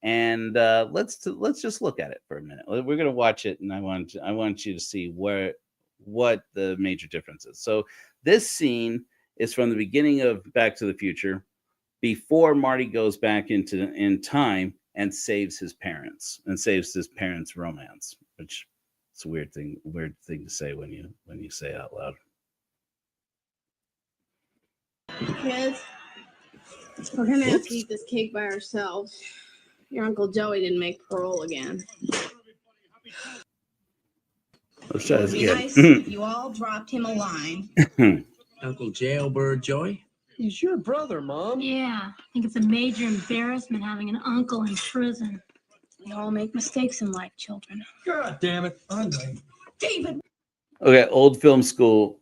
And let's just look at it for a minute. We're going to watch it, and I want you to see what the major difference is. So this scene is from the beginning of Back to the Future, before Marty goes back in time and saves his parents romance, which is a weird thing to say when you say it out loud. Kids, we're gonna have to eat this cake by ourselves. Your Uncle Joey didn't make parole again. Let's try this It'd be again. nice if you all dropped him a line. Uncle Jailbird Joey? He's your brother, Mom. Yeah, I think it's a major embarrassment having an uncle in prison. We all make mistakes in life, children. God damn it. I'm late. David! Okay, old film school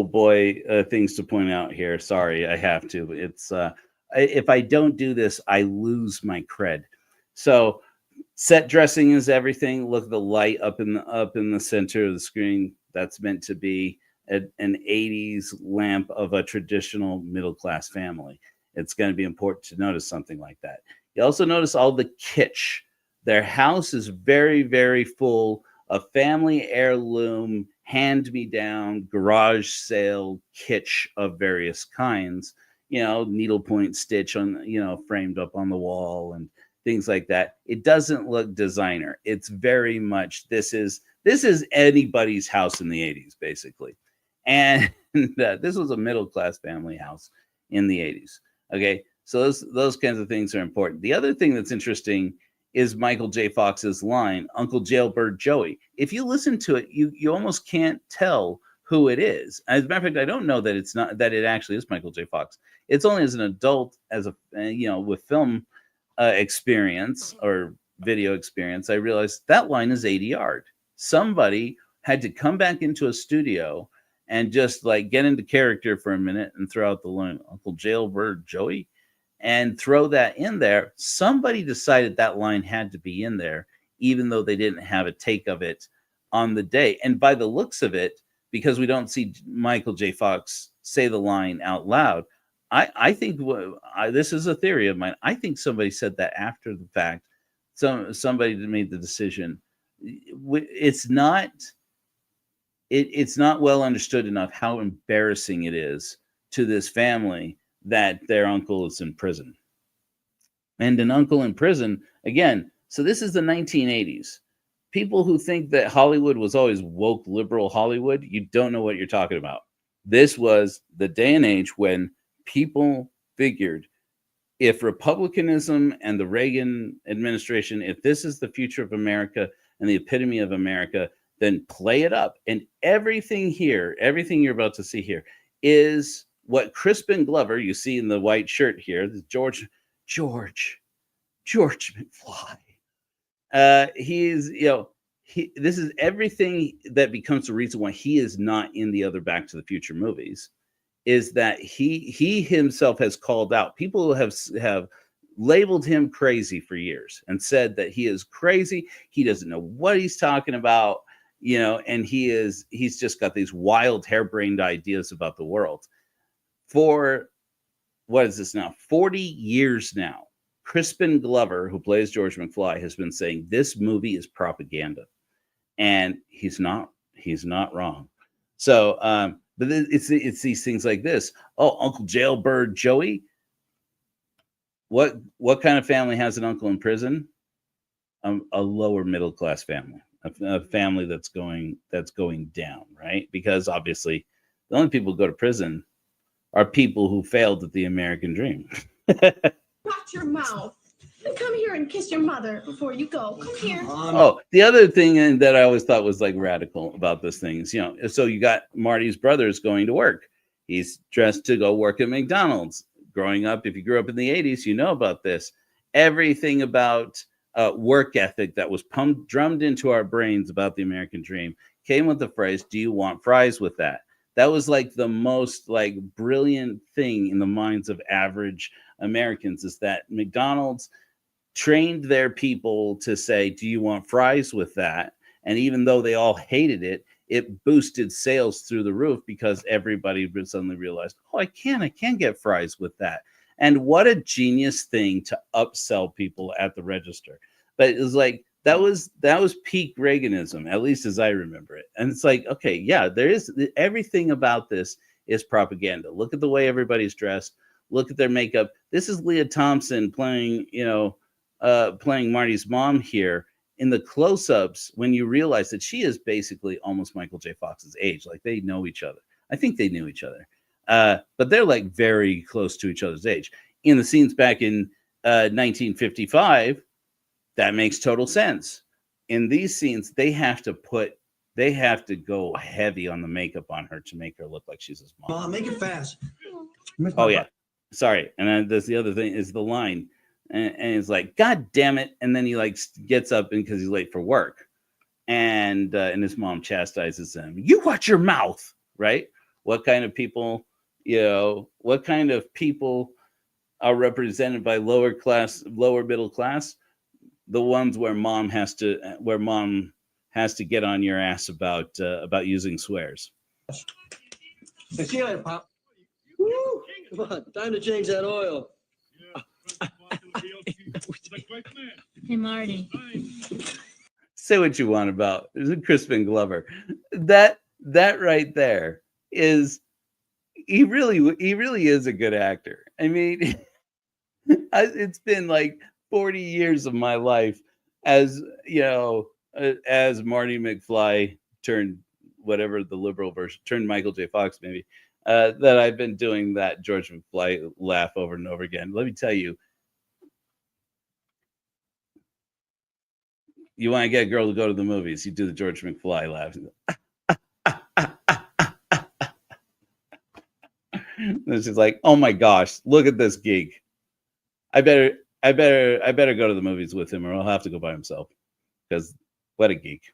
boy things to point out here. Sorry, I have to. It's if I don't do this, I lose my cred. So set dressing is everything. Look at the light up in the center of the screen. That's meant to be an 80s lamp of a traditional middle-class family. It's going to be important to notice something like that. You also notice all the kitsch. Their house is very, very full of family heirloom, hand-me-down, garage sale kitsch of various kinds. You know, needlepoint stitch on, you know, framed up on the wall and things like that. It doesn't look designer. It's very much, this is anybody's house in the 80s, basically. And this was a middle-class family house in the 80s. Okay, so those kinds of things are important. The other thing that's interesting is Michael J. Fox's line, "Uncle Jailbird Joey." If you listen to it, you almost can't tell who it is. As a matter of fact, I don't know that it actually is Michael J. Fox. It's only as an adult, as a with film experience or video experience, I realized that line is ADR'd. Somebody had to come back into a studio and just like get into character for a minute and throw out the line, "Uncle Jailbird Joey," and throw that in there. Somebody decided that line had to be in there, even though they didn't have a take of it on the day. And by the looks of it, because we don't see Michael J. Fox say the line out loud, I think this is a theory of mine. I think somebody said that after the fact. Somebody made the decision. It's not well understood enough how embarrassing it is to this family that their uncle is in prison. And an uncle in prison, again, so this is the 1980s. People who think that Hollywood was always woke, liberal Hollywood, you don't know what you're talking about. This was the day and age when people figured if republicanism and the Reagan administration, if this is the future of America and the epitome of America, then play it up. And everything here, everything you're about to see here is what Crispin Glover, you see in the white shirt here, George McFly. He's, this is everything that becomes the reason why he is not in the other Back to the Future movies, is that he himself has called out. People have labeled him crazy for years and said that he is crazy. He doesn't know what he's talking about, and he's just got these wild harebrained ideas about the world. For what is this now? 40 years now. Crispin Glover, who plays George McFly, has been saying this movie is propaganda, and he's not wrong. So, but it's these things like this. Oh, Uncle Jailbird Joey. What kind of family has an uncle in prison? A lower middle class family, a family that's going down, right? Because obviously, the only people who go to prison are people who failed at the American dream. Watch your mouth. And come here and kiss your mother before you go. Come here. Oh, the other thing that I always thought was like radical about this thing is, so you got Marty's brothers going to work. He's dressed to go work at McDonald's. Growing up, if you grew up in the 80s, you know about this. Everything about work ethic that was drummed into our brains about the American dream came with the phrase, "Do you want fries with that?" That was like the most like brilliant thing in the minds of average Americans, is that McDonald's trained their people to say, "Do you want fries with that?" And even though they all hated it, it boosted sales through the roof because everybody suddenly realized, "Oh, I can get fries with that." And what a genius thing to upsell people at the register. But it was like, that was peak Reaganism, at least as I remember it. And it's like, okay, yeah, there is everything about this is propaganda. Look at the way everybody's dressed. Look at their makeup. This is Leah Thompson playing Marty's mom here. In the close-ups, when you realize that she is basically almost Michael J. Fox's age, like they know each other. I think they knew each other, but they're like very close to each other's age. In the scenes back in 1955, that makes total sense. In these scenes, they have to go heavy on the makeup on her to make her look like she's his mom. Mom, make it fast. Oh yeah, sorry. And then there's the other thing is the line. And he's like, "God damn it!" And then he like gets up because he's late for work, and his mom chastises him. "You watch your mouth!" Right? What kind of people? What kind of people are represented by lower middle class? The ones where mom has to get on your ass about using swears. Hey, see you later, Pop. Woo! Come on, time to change that oil. Hey, Marty. Say what you want about Crispin Glover. That right there is, he really is a good actor. I mean, it's been like 40 years of my life as Marty McFly turned whatever the liberal version, turned Michael J. Fox maybe, that I've been doing that George McFly laugh over and over again. Let me tell you, you want to get a girl to go to the movies, you do the George McFly laugh. It's just like, oh my gosh, look at this geek. I better go to the movies with him, or I'll have to go by himself, because what a geek.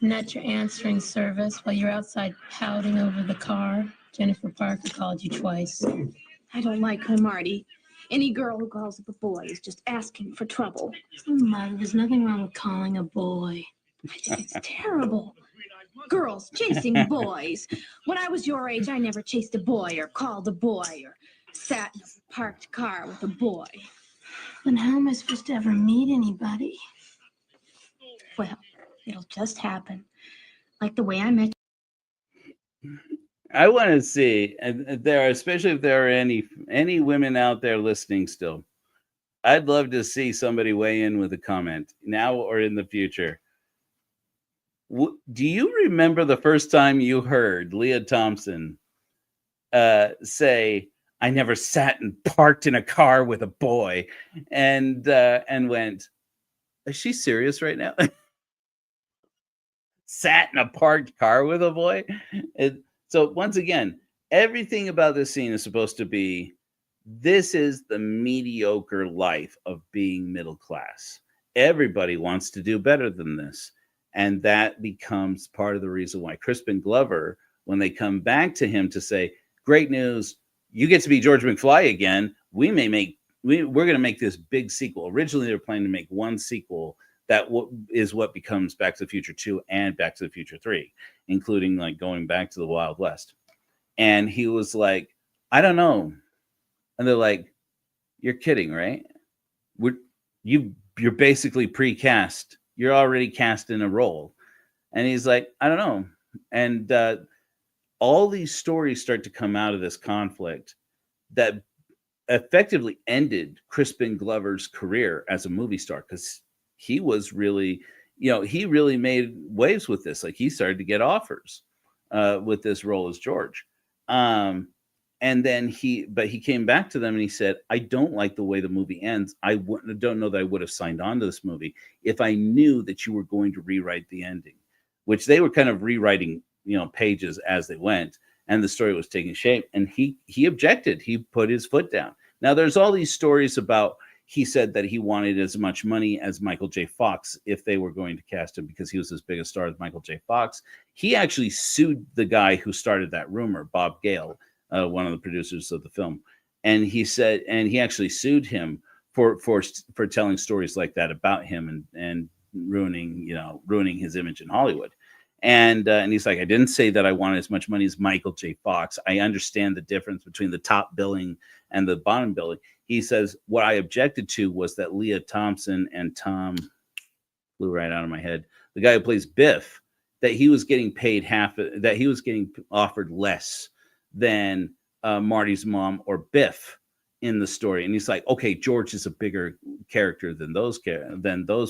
I'm at your answering service while you're outside pouting over the car. Jennifer Parker called you twice. I don't like her, Marty. Any girl who calls up a boy is just asking for trouble. Oh, Marty, there's nothing wrong with calling a boy. I think it's terrible. Girls chasing boys. When I was your age, I never chased a boy or called a boy or sat in a parked car with a boy. Then how am I supposed to ever meet anybody? Well, it'll just happen. Like the way I met you. I want to see, and especially if there are any women out there listening still, I'd love to see somebody weigh in with a comment now or in the future. Do you remember the first time you heard Leah Thompson say, I never sat and parked in a car with a boy, and went, is she serious right now? Sat in a parked car with a boy. So once again, everything about this scene is supposed to be, this is the mediocre life of being middle class. Everybody wants to do better than this. And that becomes part of the reason why Crispin Glover, when they come back to him to say, great news, you get to be George McFly again. We're going to make this big sequel. Originally, they were planning to make one sequel that is what becomes Back to the Future 2 and Back to the Future 3, including like going back to the Wild West. And he was like, I don't know. And they're like, you're kidding, right? You're basically pre-cast. You're already cast in a role. And he's like, I don't know. And all these stories start to come out of this conflict that effectively ended Crispin Glover's career as a movie star, because he was really, he really made waves with this. Like, he started to get offers with this role as George. And then he came back to them and he said, I don't like the way the movie ends. I don't know that I would have signed on to this movie if I knew that you were going to rewrite the ending, which they were kind of rewriting, pages as they went, and the story was taking shape. And he objected. He put his foot down. Now, there's all these stories about, he said that he wanted as much money as Michael J. Fox if they were going to cast him, because he was as big a star as Michael J. Fox. He actually sued the guy who started that rumor, Bob Gale, one of the producers of the film. And he said, and he actually sued him for telling stories like that about him and ruining his image in Hollywood. And he's like, I didn't say that I wanted as much money as Michael J. Fox. I understand the difference between the top billing and the bottom billing. He says, what I objected to was that Leah Thompson and Tom, flew right out of my head, the guy who plays Biff, that he was getting paid that he was getting offered less than Marty's mom or Biff in the story. And he's like, okay, George is a bigger character than those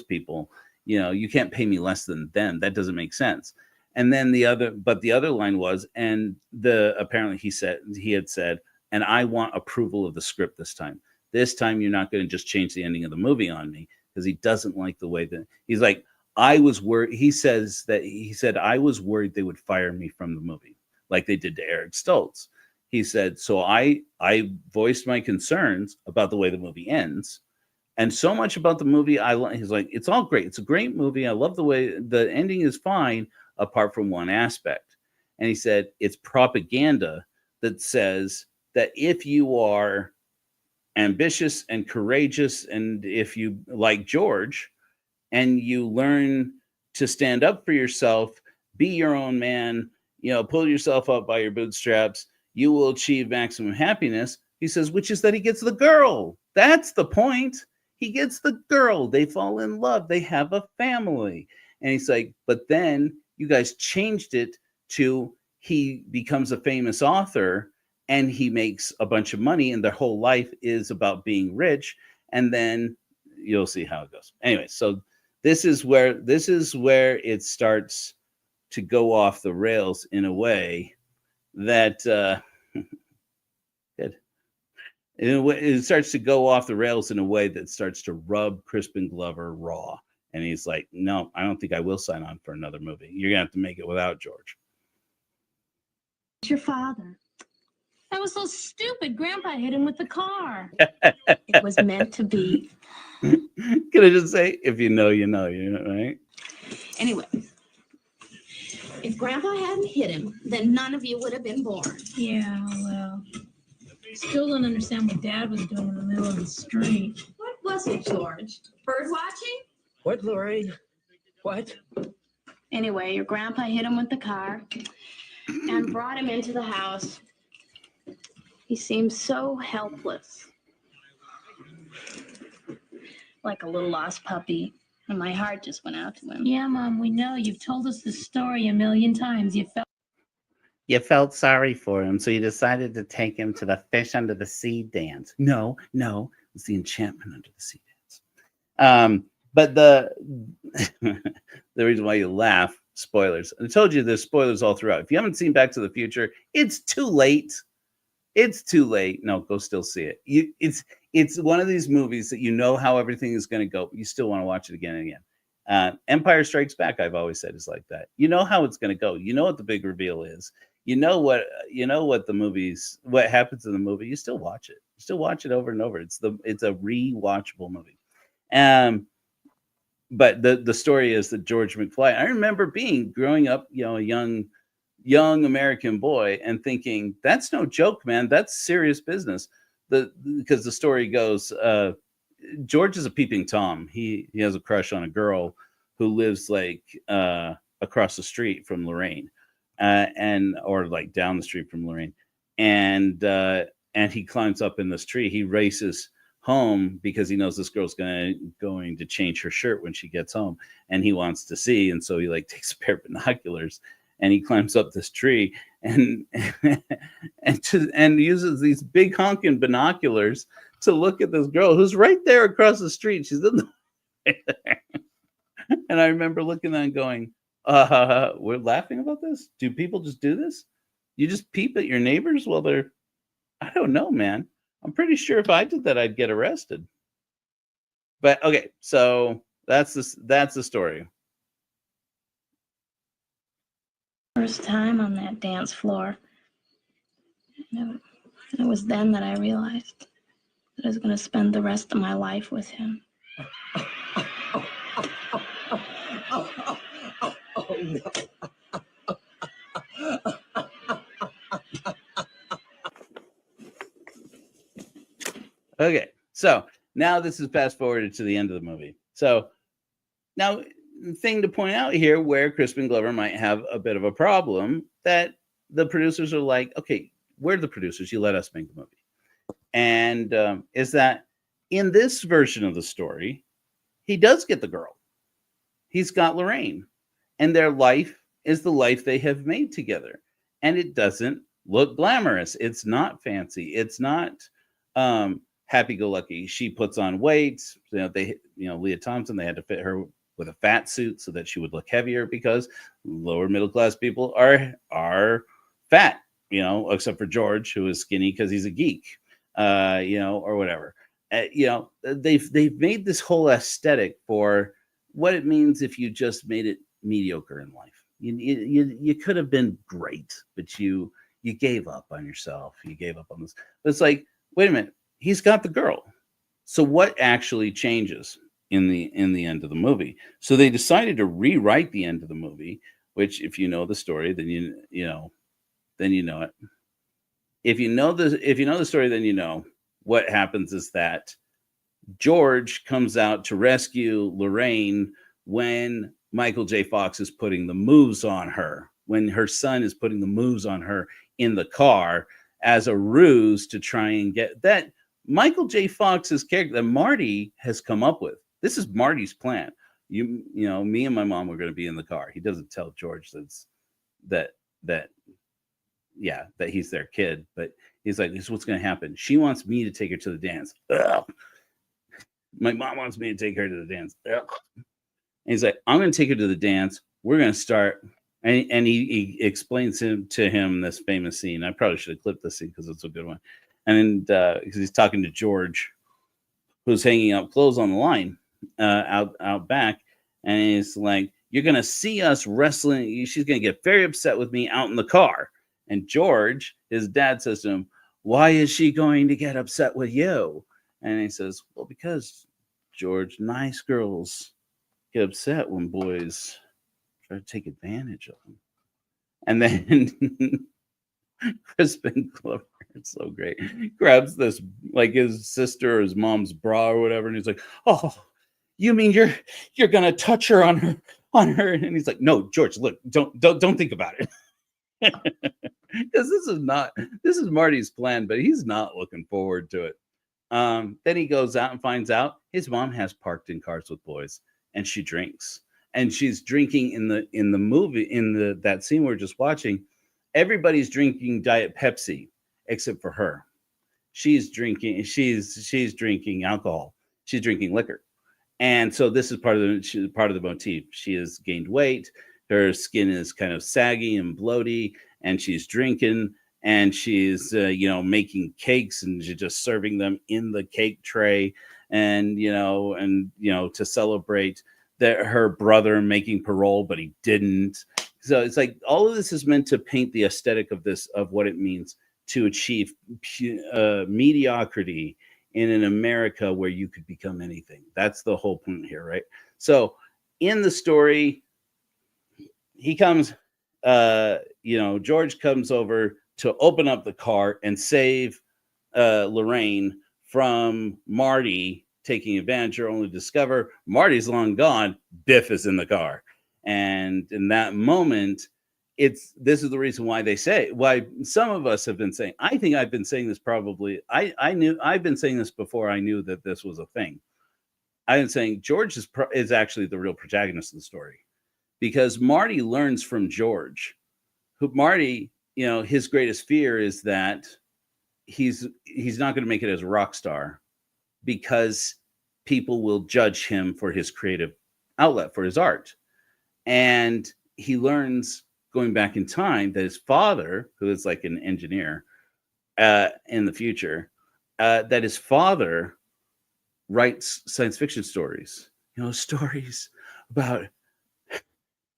people. You can't pay me less than them. That doesn't make sense. And then the other line was, and apparently he had said, and I want approval of the script this time. This time you're not going to just change the ending of the movie on me, because he doesn't like the way that he's like, I was worried. He said, I was worried they would fire me from the movie, like they did to Eric Stoltz. He said, so I voiced my concerns about the way the movie ends. And so much about the movie, he's like, it's all great. It's a great movie. I love the way the ending is fine, apart from one aspect. And he said, it's propaganda that says that if you are ambitious and courageous, and if you, like George, and you learn to stand up for yourself, be your own man, pull yourself up by your bootstraps, you will achieve maximum happiness. He says, which is that he gets the girl. That's the point. He gets the girl. They fall in love. They have a family. And he's like, but then you guys changed it to he becomes a famous author and he makes a bunch of money and their whole life is about being rich. And then you'll see how it goes. Anyway, so this is where it starts to go off the rails in a way that good. It starts to go off the rails in a way that starts to rub Crispin Glover raw. And he's like, no, I don't think I will sign on for another movie. You're going to have to make it without George. It's your father. That was so stupid. Grandpa hit him with the car. It was meant to be. Can I just say, if you know, right? Anyway, if Grandpa hadn't hit him, then none of you would have been born. Yeah, well, still don't understand what Dad was doing in the middle of the street. What was it, George? Bird watching? What, Lorraine? What? Anyway, your grandpa hit him with the car and brought him into the house. He seemed so helpless, like a little lost puppy, and my heart just went out to him. Yeah, Mom, we know. You've told us this story a million times. You felt sorry for him, so you decided to take him to the fish under the sea dance. No, it's the enchantment under the sea dance. But the reason why you laugh, spoilers. I told you there's spoilers all throughout. If you haven't seen Back to the Future, it's too late. It's too late. No, go still see it. It's one of these movies that you know how everything is going to go, but you still want to watch it again and again. Empire Strikes Back, I've always said, is like that. You know how it's going to go. You know what the big reveal is. You know what what happens in the movie. You still watch it. You still watch it over and over. It's a rewatchable movie. But the story is that George McFly. I remember growing up, a young American boy, and thinking, that's no joke, man. That's serious business. Because the story goes, George is a peeping Tom. He has a crush on a girl who lives like across the street from Lorraine, or like down the street from Lorraine, and he climbs up in this tree. He races home because he knows this girl's going to change her shirt when she gets home, and he wants to see. And so he like takes a pair of binoculars and he climbs up this tree and uses these big honking binoculars to look at this girl who's right there across the street. She's in the right there. And I remember looking at that and going, we're laughing about this? Do people just do this? You just peep at your neighbors while they're, I don't know, man. I'm pretty sure if I did that, I'd get arrested. But okay, so that's the story. First time on that dance floor. It was then that I realized that I was going to spend the rest of my life with him. Oh no. Okay, so now this is fast forwarded to the end of the movie. So now, the thing to point out here where Crispin Glover might have a bit of a problem, that the producers are like, okay, we're the producers, you let us make the movie. And is that in this version of the story, he does get the girl. He's got Lorraine, and their life is the life they have made together. And it doesn't look glamorous. It's not fancy. It's not happy-go-lucky. She puts on weight. Leah Thompson, they had to fit her with a fat suit so that she would look heavier, because lower middle class people are fat, except for George, who is skinny because he's a geek, or whatever. They've made this whole aesthetic for what it means if you just made it mediocre in life. You could have been great, but you gave up on yourself. You gave up on this. But it's like, wait a minute, he's got the girl. So what actually changes in the end of the movie? So they decided to rewrite the end of the movie, which, if you know the story, then you know it. If you know the story, then you know what happens is that George comes out to rescue Lorraine when Michael J. Fox is putting the moves on her, when her son is putting the moves on her in the car as a ruse to try and get that Michael J. Fox's character that Marty has come up with. This is Marty's plan. Me and my mom were going to be in the car. He doesn't tell George that he's their kid, but he's like, this is what's going to happen. She wants me to take her to the dance. Ugh. My mom wants me to take her to the dance. Ugh. And he's like, I'm going to take her to the dance. We're going to start. And he explains to him this famous scene. I probably should have clipped this scene because it's a good one. And because he's talking to George, who's hanging out clothes on the line out back. And he's like, you're going to see us wrestling. She's going to get very upset with me out in the car. And George, his dad, says to him, why is she going to get upset with you? And he says, well, because, George, nice girls get upset when boys try to take advantage of them. And then Crispin Glover, it's so great, grabs this, like his sister or his mom's bra or whatever, and he's like, oh, you mean you're gonna touch her on her? And he's like, no, George, look, don't think about it. Because this is Marty's plan, but he's not looking forward to it. Then he goes out and finds out his mom has parked in cars with boys, and she drinks. And she's drinking in the movie, that scene we're just watching. Everybody's drinking Diet Pepsi except for her. She's drinking alcohol. She's drinking liquor. And so this is part of the motif. She has gained weight. Her skin is kind of saggy and bloaty, and she's drinking. and she's making cakes and she's just serving them in the cake tray, and to celebrate that her brother making parole, but he didn't. So it's like all of this is meant to paint the aesthetic of what it means to achieve mediocrity in an America where you could become anything. That's the whole point here, right? So in the story, he comes, George comes over to open up the car and save Lorraine from Marty taking advantage, or only discover Marty's long gone. Biff is in the car. And in that moment, this is the reason why why some of us have been saying, I think I've been saying this probably, I've been saying this before I knew that this was a thing. I've been saying George is actually the real protagonist of the story, because Marty learns from George. Marty, his greatest fear is that he's not going to make it as a rock star, because people will judge him for his creative outlet, for his art. And he learns, going back in time, that his father, who is like an engineer in the future, that his father writes science fiction stories, stories about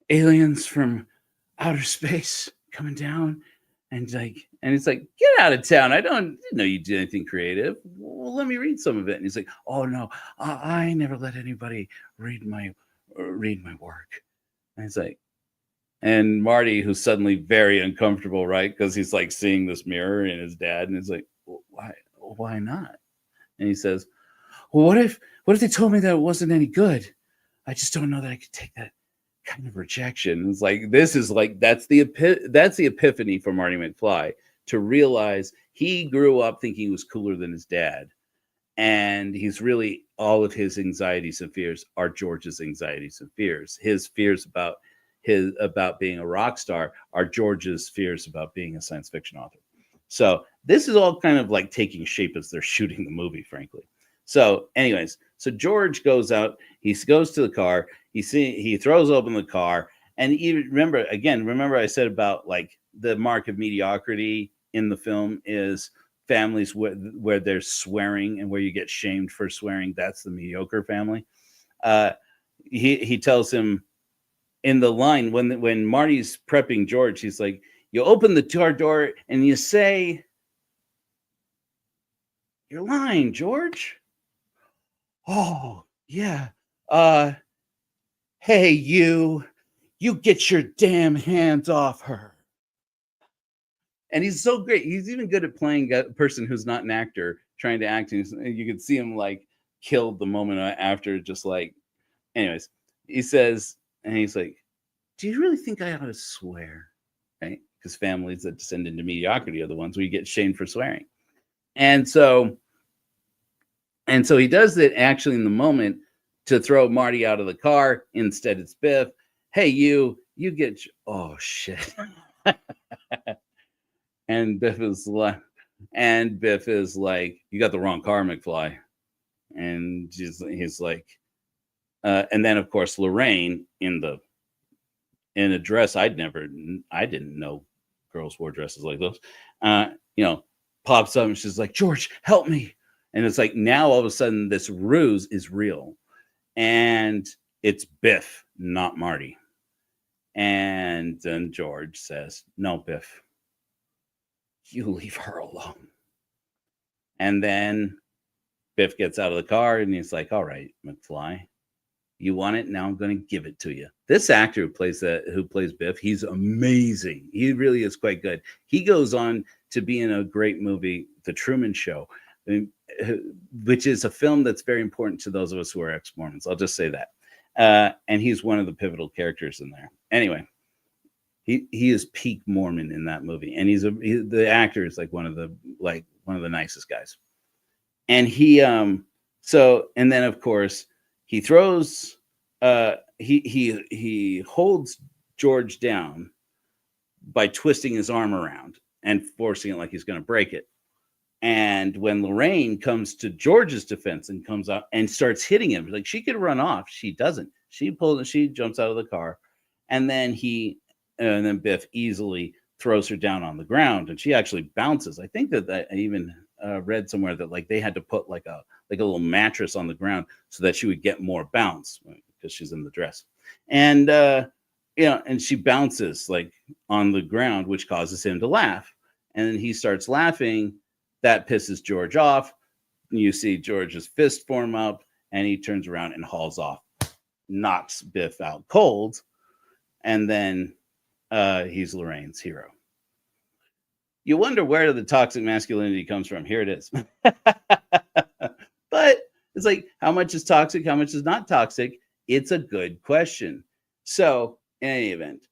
aliens from outer space coming down, and it's like, get out of town. I didn't know you did anything creative. Well, let me read some of it. And he's like, oh no, I never let anybody read my work. And it's like, and Marty, who's suddenly very uncomfortable, right? Because he's like seeing this mirror in his dad, and it's like, well, why not? And he says, well, what if they told me that it wasn't any good? I just don't know that I could take that kind of rejection. It's like, this is like, that's the epiphany for Marty McFly, to realize he grew up thinking he was cooler than his dad. And he's really, all of his anxieties and fears are George's anxieties and fears. His fears about being a rock star are George's fears about being a science fiction author. So this is all kind of like taking shape as they're shooting the movie, frankly. So anyways, so George goes out, he goes to the car, he throws open the car, and even remember I said about like the mark of mediocrity in the film is families where there's swearing and where you get shamed for swearing. That's the mediocre family. He tells him in the line, when Marty's prepping George, he's like, you open the car door and you say, you're lying, George. Oh, yeah. Hey, you get your damn hands off her. And he's so great. He's even good at playing a person who's not an actor, trying to act. And you can see him like killed the moment after, just like, anyways, he says, and he's like, do you really think I ought to swear? Right? Because families that descend into mediocrity are the ones where you get shamed for swearing. And so he does it actually in the moment to throw Marty out of the car. Instead, it's Biff. Hey, you get, oh shit. And Biff is like, you got the wrong car, McFly. And he's like, and then of course Lorraine in a dress I didn't know girls wore dresses like those. Pops up and she's like, George, help me. And it's like, now all of a sudden this ruse is real, and it's Biff, not Marty. And then George says, no, Biff, you leave her alone. And then Biff gets out of the car and he's like, all right, McFly, you want it? Now I'm going to give it to you. This actor who plays Biff, he's amazing. He really is quite good. He goes on to be in a great movie, The Truman Show, which is a film that's very important to those of us who are ex-Mormons. I'll just say that. And he's one of the pivotal characters in there. Anyway, he is peak Mormon in that movie, and the actor is like one of the nicest guys. And and then of course he throws he holds George down by twisting his arm around and forcing it like he's going to break it. And when Lorraine comes to George's defense and comes out and starts hitting him, like she could run off, she doesn't. She jumps out of the car, and then Biff easily throws her down on the ground, and she actually bounces. I think that I even read somewhere that like they had to put like a little mattress on the ground so that she would get more bounce because she's in the dress. And and she bounces like on the ground, which causes him to laugh. And then he starts laughing. That pisses George off. You see George's fist form up, and he turns around and hauls off, knocks Biff out cold, and then he's Lorraine's hero. You wonder where the toxic masculinity comes from. Here it is. But it's like, how much is toxic? How much is not toxic? It's a good question. So, in any event,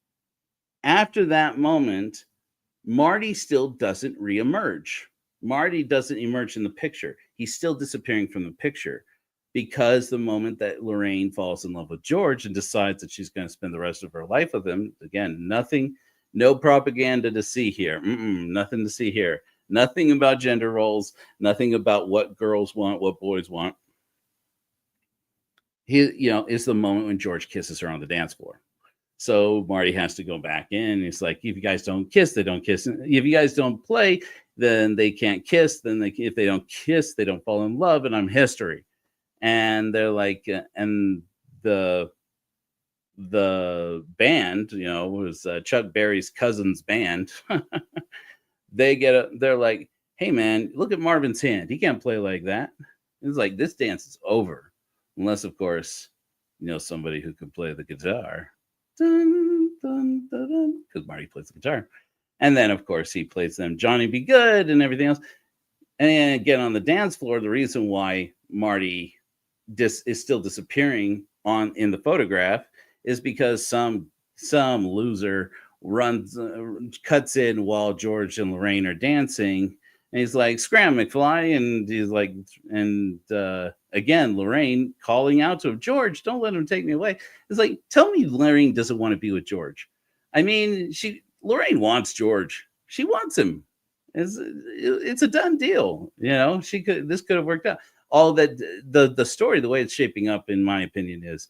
after that moment, Marty still doesn't reemerge. Marty doesn't emerge in the picture. He's still disappearing from the picture because the moment that Lorraine falls in love with George and decides that she's going to spend the rest of her life with him, again, nothing, no propaganda to see here. Nothing to see here. Nothing about gender roles. Nothing about what girls want, what boys want. Is the moment when George kisses her on the dance floor. So Marty has to go back in. It's like, if you guys don't kiss, they don't kiss. If you guys don't play, then they can't kiss. Then if they don't kiss, they don't fall in love. And I'm history. And they're like, and the band, was Chuck Berry's cousin's band. They're like, hey man, look at Marvin's hand. He can't play like that. It's like, this dance is over. Unless, of course, somebody who can play the guitar. Dun, dun, dun, dun, because Marty plays the guitar. And then, of course, he plays them Johnny Be Good and everything else. And again, on the dance floor, the reason why Marty is still disappearing in the photograph is because some loser cuts in while George and Lorraine are dancing. And he's like, scram, McFly. And he's like, again, Lorraine calling out to him, George, don't let him take me away. It's like, tell me Lorraine doesn't want to be with George. I mean, Lorraine wants George. She wants him. It's a done deal. This could have worked out. All that the story, the way it's shaping up, in my opinion, is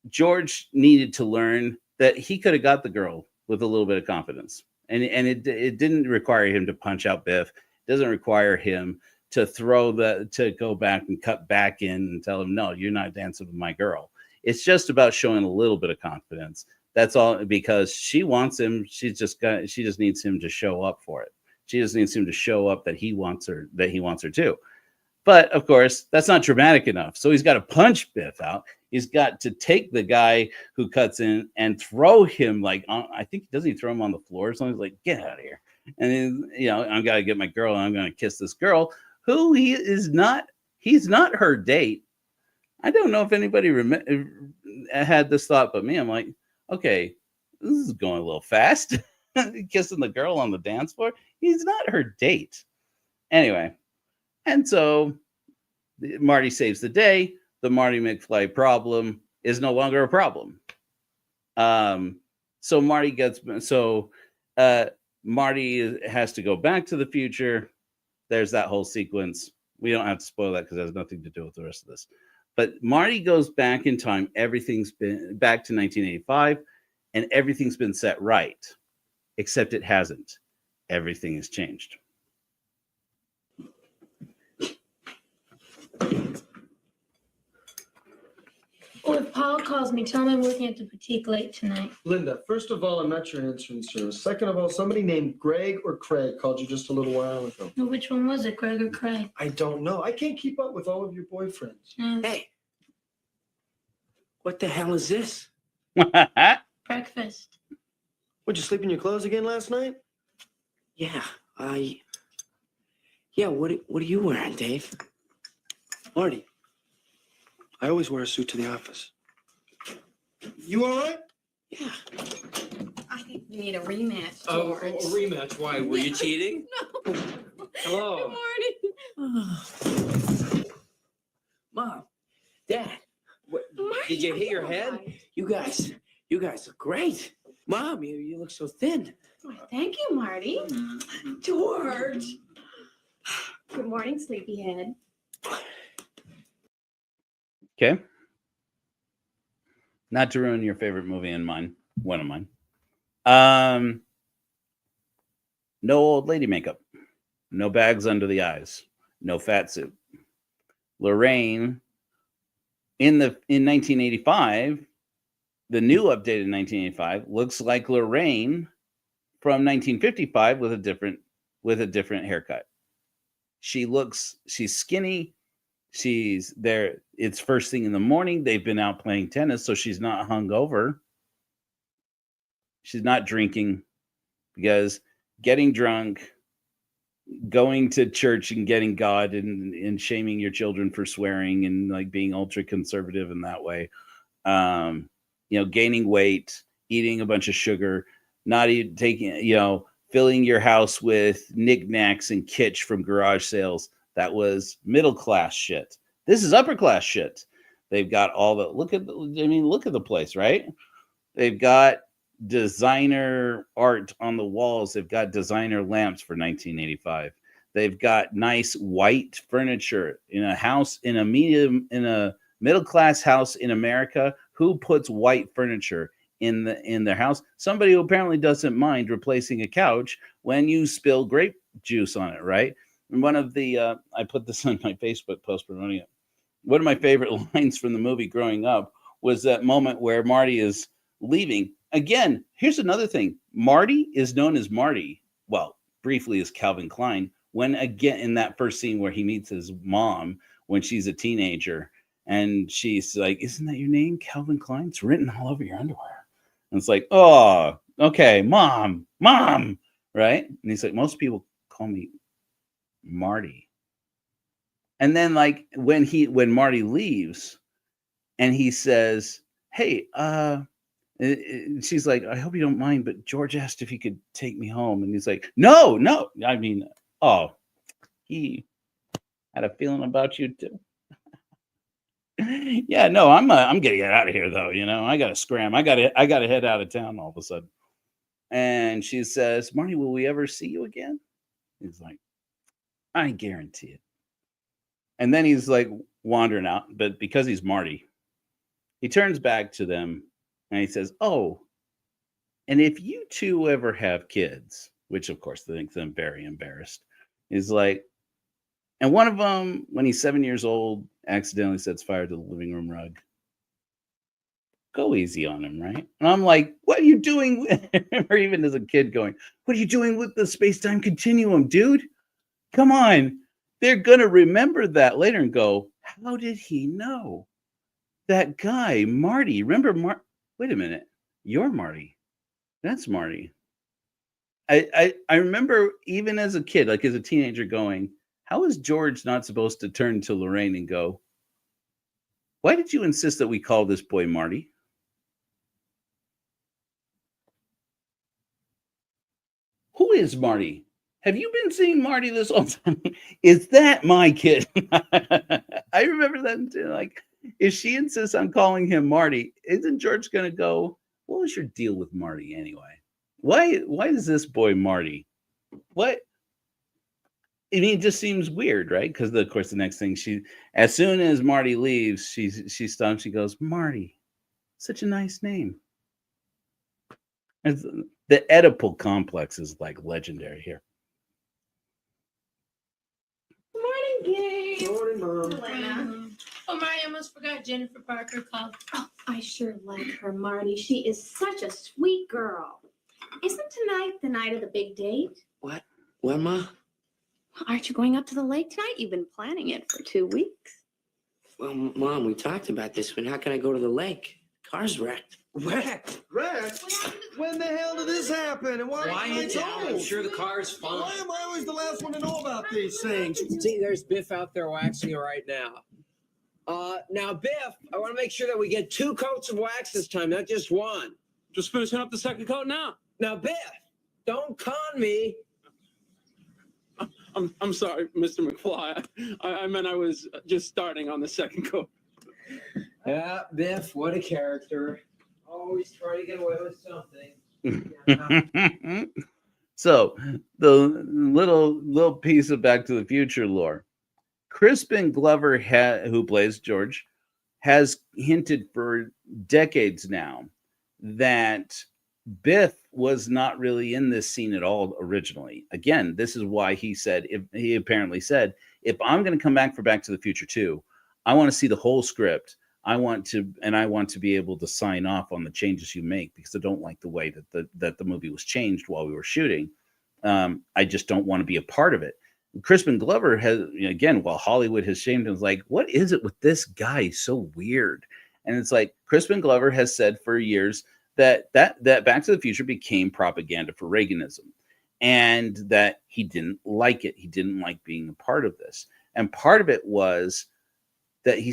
George needed to learn that he could have got the girl with a little bit of confidence. And it didn't require him to punch out Biff. It doesn't require him to go back and cut back in and tell him, no, you're not dancing with my girl. It's just about showing a little bit of confidence. That's all, because she wants him. She just needs him to show up for it. She just needs him to show up that he wants her too. But of course, that's not dramatic enough. So he's got to punch Biff out. He's got to take the guy who cuts in and throw him I think doesn't he throw him on the floor or something? He's like, get out of here. And then, I'm got to get my girl and I'm going to kiss this girl who he's not her date. I don't know if anybody had this thought but me. I'm like, okay, this is going a little fast. Kissing the girl on the dance floor. He's not her date. Anyway. And so Marty saves the day. The Marty McFly problem is no longer a problem. So Marty has to go back to the future. There's that whole sequence. We don't have to spoil that because it has nothing to do with the rest of this. But Marty goes back in time. Everything's been back to 1985, and everything's been set right, except it hasn't. Everything has changed. Well, if Paul calls me, tell him I'm working at the boutique late tonight. Linda, first of all, I'm not your answering service. Second of all, somebody named Greg or Craig called you just a little while ago. Well, which one was it, Greg or Craig? I don't know. I can't keep up with all of your boyfriends. Hey, what the hell is this? Breakfast. Would you sleep in your clothes again last night? Yeah, what are you wearing, Dave? Marty, I always wear a suit to the office. You all right? Yeah. I think we need a rematch, Oh, George. a rematch. Why? Were you cheating? No. Hello. Good morning. Mom, Dad, did you hit your head? You guys look great. Mom, you look so thin. Why, thank you, Marty. George. Good morning, sleepyhead. Okay. Not to ruin your favorite movie and mine, one of mine. No old lady makeup. No bags under the eyes. No fat suit. Lorraine in 1985, the new updated 1985 looks like Lorraine from 1955 with a different haircut. She's skinny. She's there. It's first thing in the morning. They've been out playing tennis, so she's not hungover. She's not drinking, because getting drunk, going to church and getting God and shaming your children for swearing and like being ultra conservative in that way, gaining weight, eating a bunch of sugar, not even taking, filling your house with knickknacks and kitsch from garage sales. That was middle class shit. This is upper class shit. They've got all the look at the place, right? They've got designer art on the walls. They've got designer lamps for 1985. They've got nice white furniture in a house in a middle class house in America. Who puts white furniture in their house? Somebody who apparently doesn't mind replacing a couch when you spill grape juice on it, right? And one of the I put this on my Facebook post promoting it. One of my favorite lines from the movie growing up was that moment where Marty is leaving. Again, here's another thing. Marty is known as Marty, well, briefly as Calvin Klein, when again in that first scene where he meets his mom when she's a teenager, and she's like, "Isn't that your name, Calvin Klein? It's written all over your underwear." And it's like, "Oh, okay, mom, right?" And he's like, "Most people call me Marty." And then like when Marty leaves and he says, "Hey, she's like, I hope you don't mind, but George asked if he could take me home." And he's like, no. I mean, he had a feeling about you too. Yeah, no, I'm gonna get out of here though. I gotta scram. I gotta head out of town all of a sudden. And she says, "Marty, will we ever see you again?" He's like, "I guarantee it." And then he's like wandering out, but because he's Marty, he turns back to them and he says, "Oh, and if you two ever have kids," which of course makes them very embarrassed, is like, and one of them, when he's 7 years old, accidentally sets fire to the living room rug. Go easy on him, right? And I'm like, what are you doing? Or even as a kid going, what are you doing with the space-time continuum, dude? Come on. They're going to remember that later and go, how did he know? That guy, Marty. Remember, wait a minute. You're Marty. That's Marty. I remember even as a kid, like as a teenager going, how is George not supposed to turn to Lorraine and go, why did you insist that we call this boy Marty? Who is Marty? Have you been seeing Marty this whole time? Is that my kid? I remember that too. Like, if she insists on calling him Marty, isn't George going to go, what was your deal with Marty anyway? Why is this boy Marty? What? I mean, it just seems weird, right? Because of course, the next thing as soon as Marty leaves, she stops. She goes, "Marty, such a nice name." And the Oedipal complex is like legendary here. Morning, Gabe. Morning, Mom. Elena. Oh, Marty, I almost forgot Jennifer Parker called. Oh, I sure like her, Marty. She is such a sweet girl. Isn't tonight the night of the big date? What? What, Ma? Aren't you going up to the lake tonight? You've been planning it for 2 weeks. Well, Mom, we talked about this, but how can I go to the lake? Car's wrecked. Wrecked? When the hell did this happen? And why am I I'm told? sure the car's fine. Why am I always the last one to know about these things? See, there's Biff out there waxing it right now. Now, Biff, I want to make sure that we get 2 coats of wax this time, not just 1. Just finishing up the second coat now. Now, Biff, don't con me. I'm sorry, Mr. McFly. I meant I was just starting on the second coat. Yeah, Biff, what a character. Always trying to get away with something. So the little piece of Back to the Future lore. Crispin Glover, who plays George, has hinted for decades now that Biff was not really in this scene at all originally. Again, this is why he apparently said, if I'm going to come back for Back to the Future 2, I want to see the whole script. I want to be able to sign off on the changes you make, because I don't like the way that the movie was changed while we were shooting. I just don't want to be a part of it. Crispin Glover has, again, while Hollywood has shamed him, is like, what is it with this guy? He's so weird. And it's like, Crispin Glover has said for years that Back to the Future became propaganda for Reaganism, and that he didn't like it. He didn't like being a part of this. And part of it was that he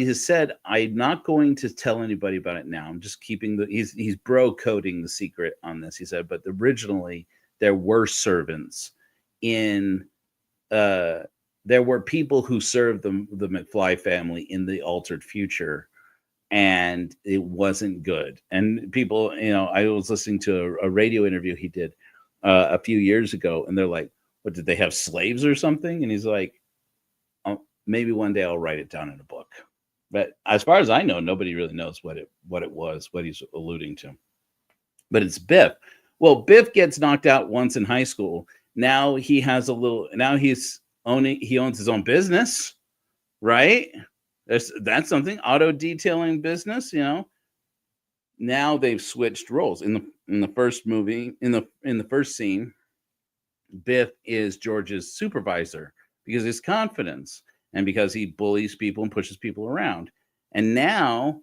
has said, I'm not going to tell anybody about it now. I'm just keeping he's bro-coding the secret on this. He said, but originally there were servants in, there were people who served the McFly family in the altered future, and it wasn't good. And people, I was listening to a radio interview he did a few years ago, and they're like, what, did they have slaves or something? And he's like, maybe one day I'll write it down in a book. But as far as I know, nobody really knows what it was, what he's alluding to. But it's Biff. Well, Biff gets knocked out once in high school. Now he owns his own business, right? That's something, auto detailing business, Now they've switched roles. In the first movie, in the first scene, Biff is George's supervisor because of his confidence and because he bullies people and pushes people around. And now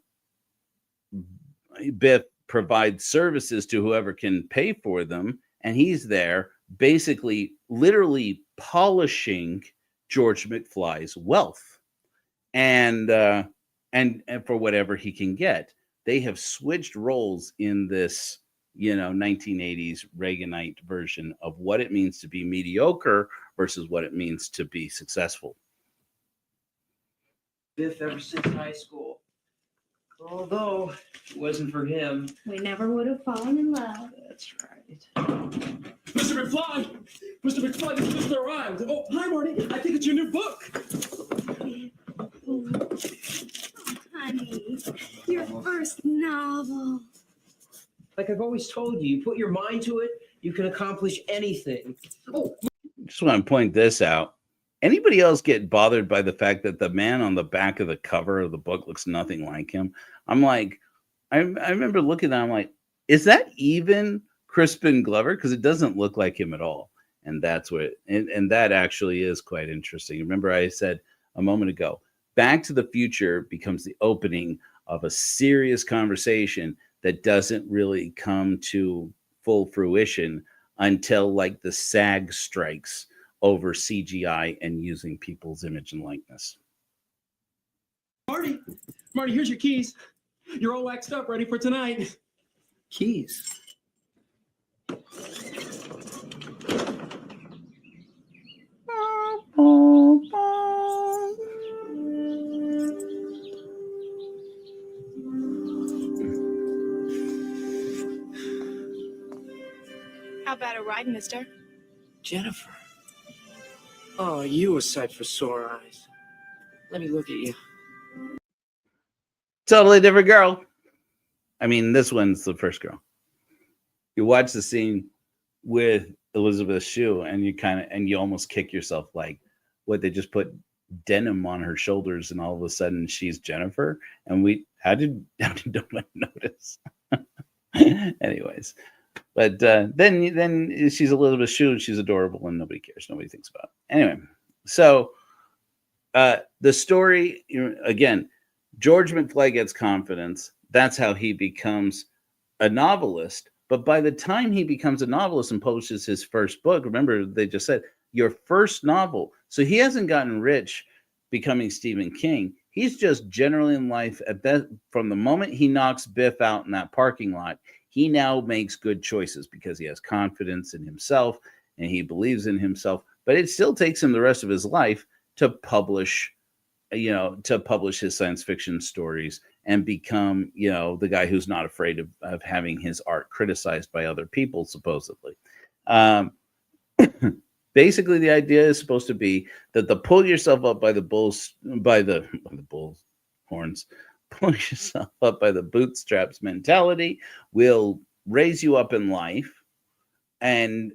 Biff provides services to whoever can pay for them, and he's there basically literally polishing George McFly's wealth and for whatever he can get. They have switched roles in this 1980s Reaganite version of what it means to be mediocre versus what it means to be successful. Biff ever since high school. Although it wasn't for him. We never would have fallen in love. That's right. Mr. McFly! Mr. McFly, this just arrived. Oh, hi, Marty. I think it's your new book. Honey, your first novel. Like I've always told you, you put your mind to it, you can accomplish anything. Oh, Just want to point this out. Anybody else get bothered by the fact that the man on the back of the cover of the book looks nothing like him? I'm like, I remember looking at him, I'm like, is that even Crispin Glover? Because it doesn't look like him at all. And that's what, and that actually is quite interesting. Remember I said a moment ago, Back to the Future becomes the opening of a serious conversation that doesn't really come to full fruition until like the SAG strikes over CGI and using people's image and likeness. Marty, here's your keys. You're all waxed up, ready for tonight. keys. How about a ride, mister? Jennifer. Oh, you a sight for sore eyes. Let me look at you. Totally different girl. I mean, this one's the first girl. You watch the scene with Elizabeth Shue and you almost kick yourself like, what, they just put denim on her shoulders and all of a sudden she's Jennifer? And how did no one notice? Anyways. But then she's Elizabeth Shue and she's adorable and nobody cares. Nobody thinks about it. Anyway, so the story, again, George McFly gets confidence. That's how he becomes a novelist. But by the time he becomes a novelist and publishes his first book, remember, they just said, your first novel. So he hasn't gotten rich becoming Stephen King. He's just generally in life, at that, from the moment he knocks Biff out in that parking lot, he now makes good choices because he has confidence in himself and he believes in himself. But it still takes him the rest of his life to publish his science fiction stories and become, the guy who's not afraid of having his art criticized by other people, supposedly. Basically, the idea is supposed to be that the pull yourself up by the bull's horns, pull yourself up by the bootstraps mentality will raise you up in life and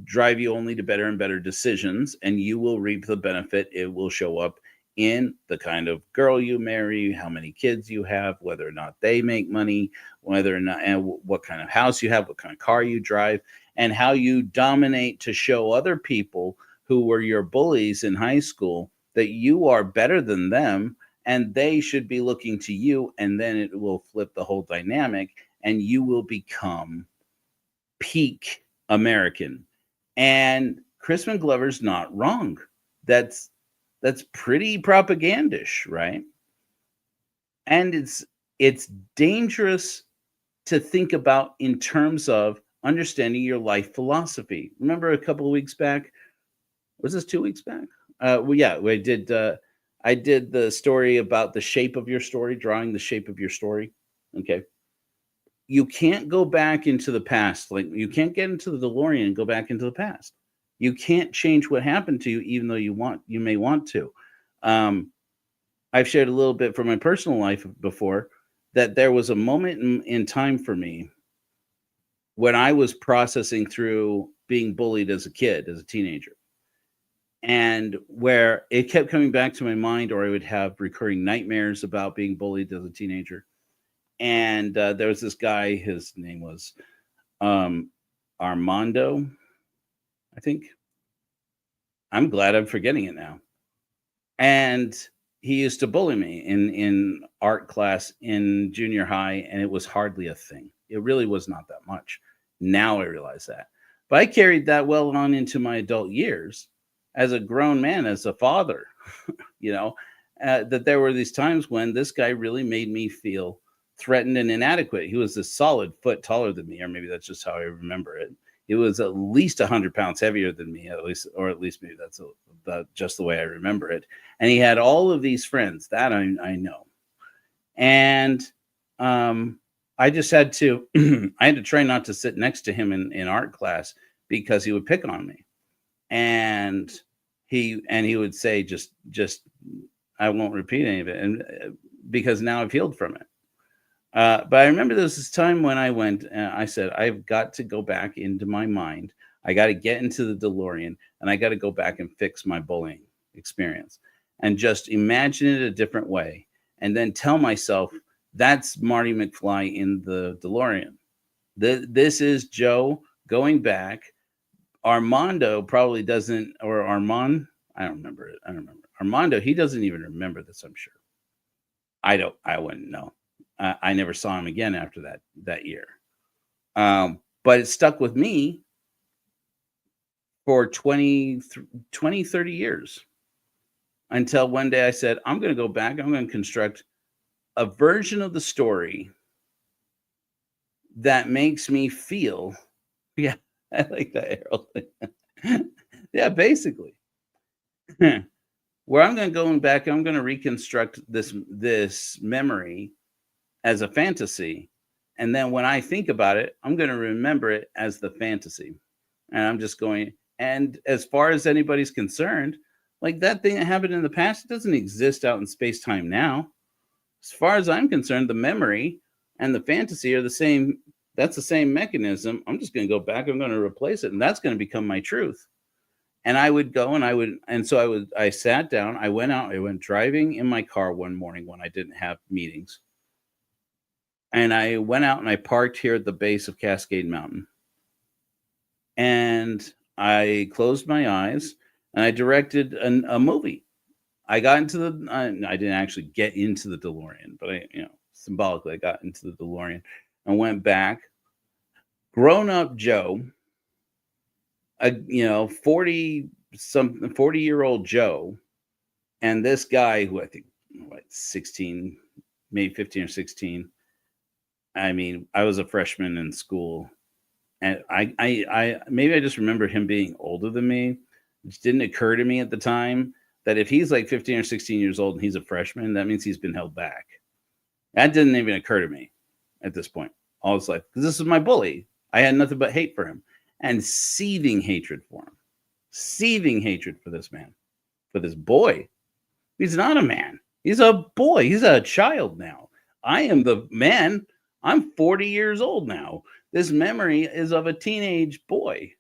drive you only to better and better decisions, and you will reap the benefit. It will show up in the kind of girl you marry, how many kids you have, whether or not they make money, whether or not, and what kind of house you have, what kind of car you drive, and how you dominate to show other people who were your bullies in high school that you are better than them and they should be looking to you. And then it will flip the whole dynamic and you will become peak American. And Crispin Glover's not wrong. That's pretty propagandish, right? And it's dangerous to think about in terms of understanding your life philosophy. Remember a couple of weeks back, was this 2 weeks back? Well, yeah, I did the story about the shape of your story, drawing the shape of your story. Okay. You can't go back into the past. Like you can't get into the DeLorean and go back into the past. You can't change what happened to you, even though you may want to. I've shared a little bit from my personal life before that there was a moment in time for me when I was processing through being bullied as a kid, as a teenager, and where it kept coming back to my mind, or I would have recurring nightmares about being bullied as a teenager. And there was this guy, his name was Armando, I think. I'm glad I'm forgetting it now. And he used to bully me in art class in junior high, and it was hardly a thing. It really was not that much. Now I realize that. But I carried that well on into my adult years as a grown man, as a father, that there were these times when this guy really made me feel threatened and inadequate. He was a solid foot taller than me, or maybe that's just how I remember it. He was at least 100 pounds heavier than me, at least maybe that's just the way I remember it. And he had all of these friends that I know. And I just had to, I had to try not to sit next to him in art class because he would pick on me. And he would say, just, I won't repeat any of it. And because now I've healed from it. But I remember there was this time when I went, I said, I've got to go back into my mind. I got to get into the DeLorean and I got to go back and fix my bullying experience and just imagine it a different way. And then tell myself that's Marty McFly in the DeLorean. This is Joe going back. Armando probably doesn't, or Armand, I don't remember it. Armando, he doesn't even remember this, I'm sure. I wouldn't know. I never saw him again after that year. But it stuck with me for 20, 30 years until one day I said, I'm going to go back. I'm going to construct a version of the story that makes me feel. Yeah, I like that, Harold. Yeah, basically. Where I'm going to go back, I'm going to reconstruct this memory as a fantasy. And then when I think about it, I'm going to remember it as the fantasy. And I'm just going, and as far as anybody's concerned, like that thing that happened in the past, it doesn't exist out in space-time now. As far as I'm concerned, the memory and the fantasy are the same. That's the same mechanism. I'm just going to go back. I'm going to replace it. And that's going to become my truth. And I would go and I sat down, I went out, I went driving in my car one morning when I didn't have meetings. And I went out and I parked here at the base of Cascade Mountain. And I closed my eyes and I directed a movie. I got into I didn't actually get into the DeLorean, but symbolically I got into the DeLorean and went back. Grown-up Joe, 40-year-old Joe, and this guy who I think 16, maybe 15 or 16. I mean, I was a freshman in school, and I maybe I just remember him being older than me. It didn't occur to me at the time that if he's like 15 or 16 years old and he's a freshman, that means he's been held back. That didn't even occur to me at this point. I was like, because this is my bully. I had nothing but hate for him and seething hatred for him. Seething hatred for this man, for this boy. He's not a man. He's a boy. He's a child now. I am the man. I'm 40 years old now. This memory is of a teenage boy.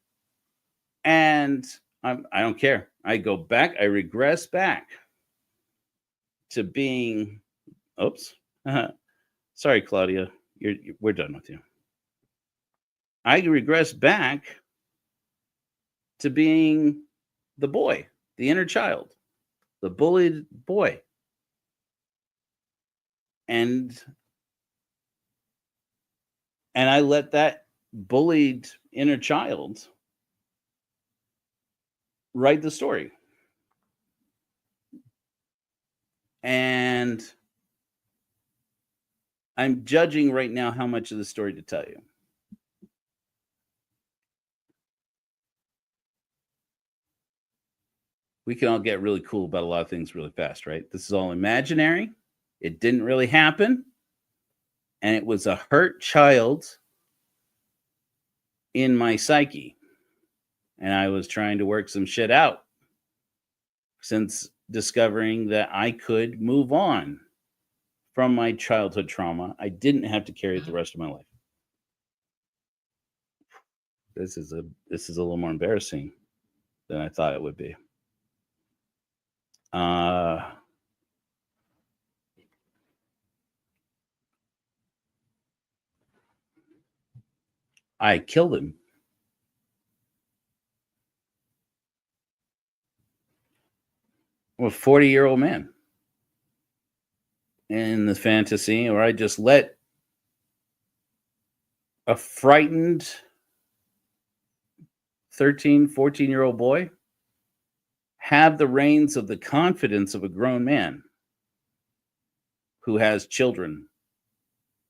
And I don't care. I go back, I regress back to being, oops. Sorry, Claudia. We're done with you. I regress back to being the boy, the inner child, the bullied boy. And I let that bullied inner child write the story. And I'm judging right now how much of the story to tell you. We can all get really cool about a lot of things really fast, right? This is all imaginary. It didn't really happen. And it was a hurt child in my psyche. And I was trying to work some shit out since discovering that I could move on from my childhood trauma. I didn't have to carry it the rest of my life. This is a little more embarrassing than I thought it would be. I killed him. I'm a 40-year-old man in the fantasy, or I just let a frightened 13, 14-year-old boy have the reins of the confidence of a grown man who has children,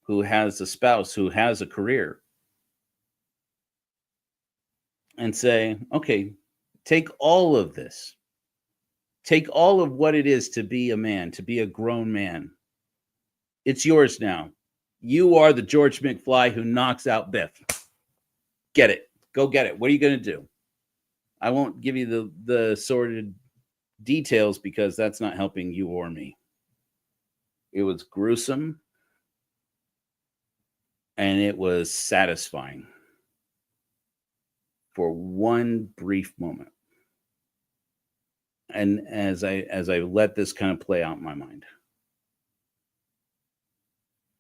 who has a spouse, who has a career, and say, okay, take all of this. Take all of what it is to be a man, to be a grown man. It's yours now. You are the George McFly who knocks out Biff. Get it. Go get it. What are you going to do? I won't give you the sordid details because that's not helping you or me. It was gruesome and it was satisfying for one brief moment. And as I let this kind of play out in my mind.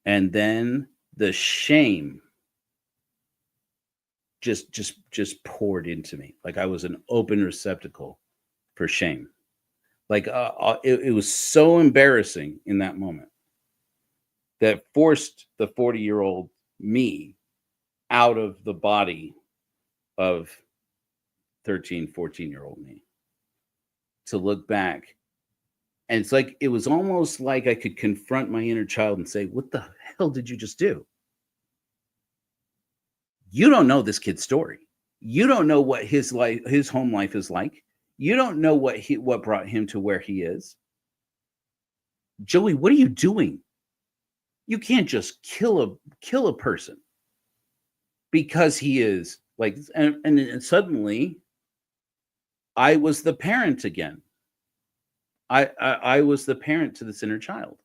And then the shame just poured into me. Like I was an open receptacle for shame. Like it was so embarrassing in that moment that forced the 40-year-old me out of the body of 13, 14-year-old me to look back. And it's like, it was almost like I could confront my inner child and say, what the hell did you just do? You don't know this kid's story. You don't know what his life, his home life is like. You don't know what brought him to where he is. Joey, what are you doing? You can't just kill a person because he is like, and suddenly I was the parent again. I was the parent to this inner child.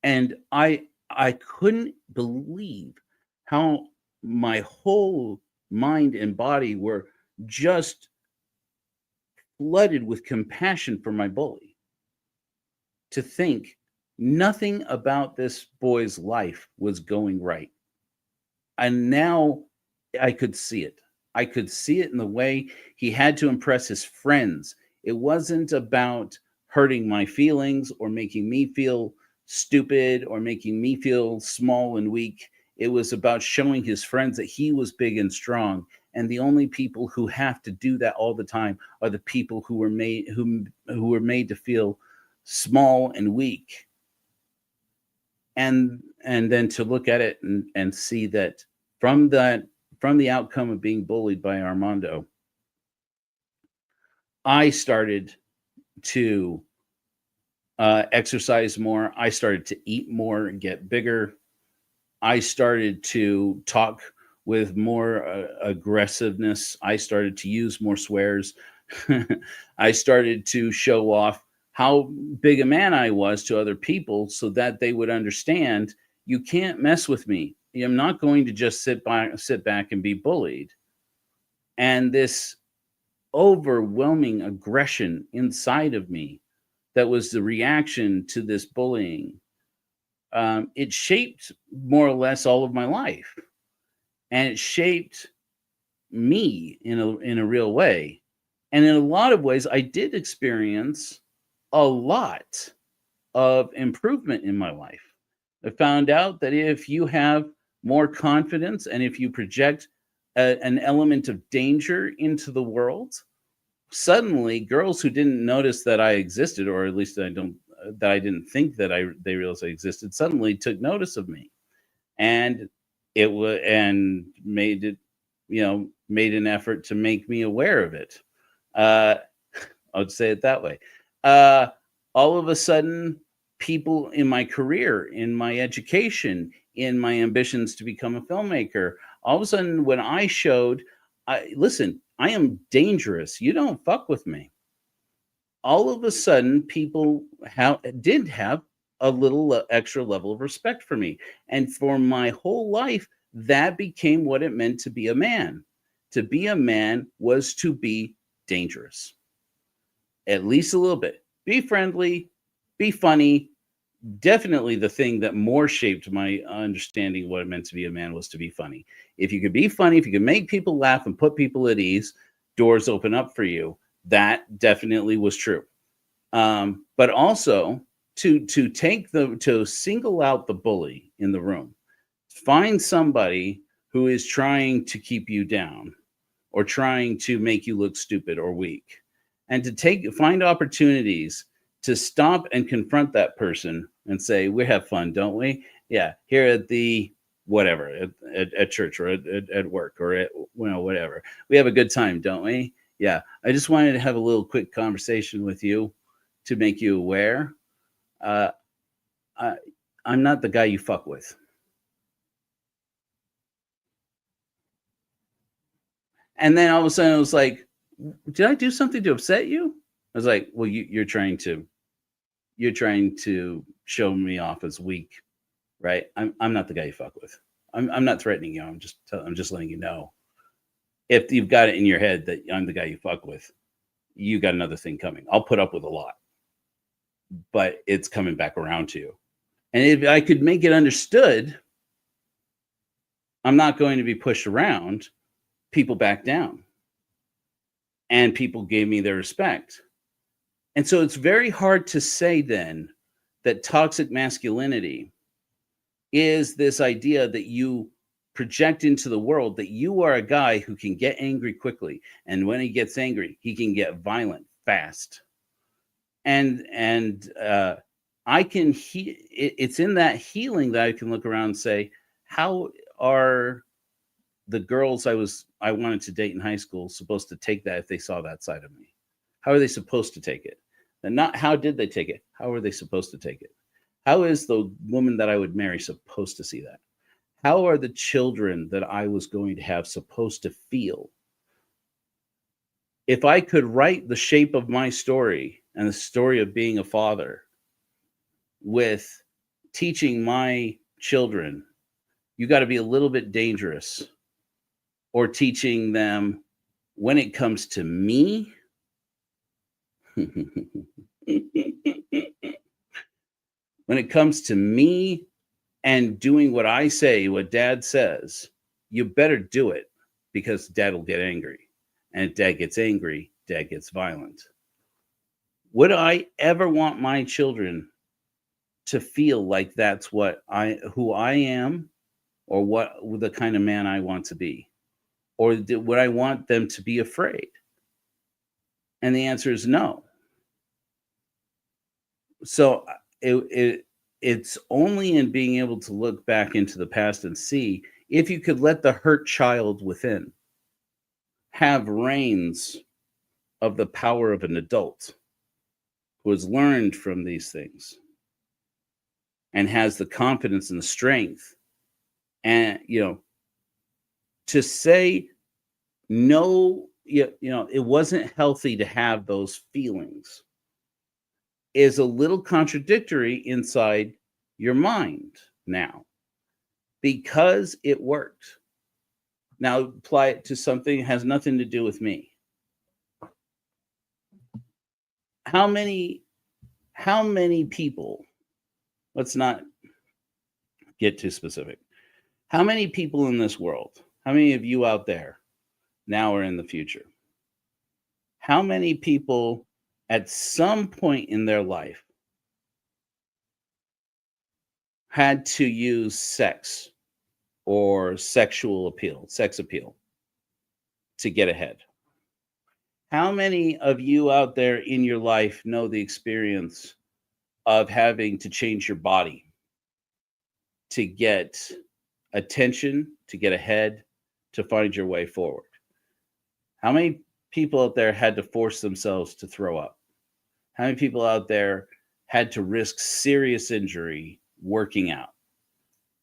And I couldn't believe how my whole mind and body were just flooded with compassion for my bully. To think nothing about this boy's life was going right. And now I could see it. I could see it in the way he had to impress his friends. It wasn't about hurting my feelings or making me feel stupid or making me feel small and weak. It was about showing his friends that he was big and strong. And the only people who have to do that all the time are the people who were made to feel small and weak. And then to look at it and see that from the outcome of being bullied by Armando, I started to exercise more. I started to eat more and get bigger. I started to talk with more aggressiveness. I started to use more swears. I started to show off how big a man I was to other people so that they would understand, you can't mess with me. I'm not going to just sit back and be bullied. And this overwhelming aggression inside of me that was the reaction to this bullying, it shaped more or less all of my life, and it shaped me in a real way. And in a lot of ways, I did experience a lot of improvement in my life. I found out that if you have more confidence and if you project an element of danger into the world, suddenly girls who didn't notice that I existed, or at least that I didn't think that they realized I existed, suddenly took notice of me, and it was and made it, made an effort to make me aware of it. I would say it that way. All of a sudden, people in my career, in my education, in my ambitions to become a filmmaker, all of a sudden, when I showed, listen, I am dangerous. You don't fuck with me. All of a sudden, people did have a little extra level of respect for me. And for my whole life, that became what it meant to be a man. To be a man was to be dangerous. At least a little bit. Be friendly, be funny. Definitely the thing that more shaped my understanding of what it meant to be a man was to be funny. If you could be funny, if you could make people laugh and put people at ease, doors open up for you. That definitely was true. But also to single out the bully in the room, find somebody who is trying to keep you down or trying to make you look stupid or weak, and to find opportunities to stop and confront that person and say, we have fun, don't we? Yeah, here at the whatever, at church or at work or at whatever. We have a good time, don't we? Yeah, I just wanted to have a little quick conversation with you to make you aware. I'm not the guy you fuck with. And then all of a sudden it was like, did I do something to upset you? I was like, well, you're trying to show me off as weak, right? I'm not the guy you fuck with. I'm not threatening you. I'm just letting you know. If you've got it in your head that I'm the guy you fuck with, you got another thing coming. I'll put up with a lot, but it's coming back around to you. And if I could make it understood, I'm not going to be pushed around. People back down, and people gave me their respect. And so it's very hard to say then that toxic masculinity is this idea that you project into the world that you are a guy who can get angry quickly, and when he gets angry, he can get violent fast. And I can it's in that healing that I can look around and say, how are the girls I wanted to date in high school supposed to take that if they saw that side of me? How are they supposed to take it? And not how did they take it? How are they supposed to take it? How is the woman that I would marry supposed to see that? How are the children that I was going to have supposed to feel? If I could write the shape of my story and the story of being a father with teaching my children, you got to be a little bit dangerous, or teaching them when it comes to me, when it comes to me and doing what I say, what dad says, you better do it, because dad will get angry. And if dad gets angry, dad gets violent. Would I ever want my children to feel like that's who I am, or what the kind of man I want to be? Or would I want them to be afraid? And the answer is no. So it's only in being able to look back into the past and see if you could let the hurt child within have reins of the power of an adult who has learned from these things and has the confidence and the strength, and to say no, it wasn't healthy to have those feelings, is a little contradictory inside your mind now. because it worked. Now apply it to something that has nothing to do with me. How many people, let's not get too specific. How many people in this world, how many of you out there now or in the future, how many people at some point in their life had to use sex or sexual appeal, sex appeal to get ahead? How many of you out there in your life know the experience of having to change your body to get attention, to get ahead, to find your way forward? How many people out there had to force themselves to throw up? How many people out there had to risk serious injury working out?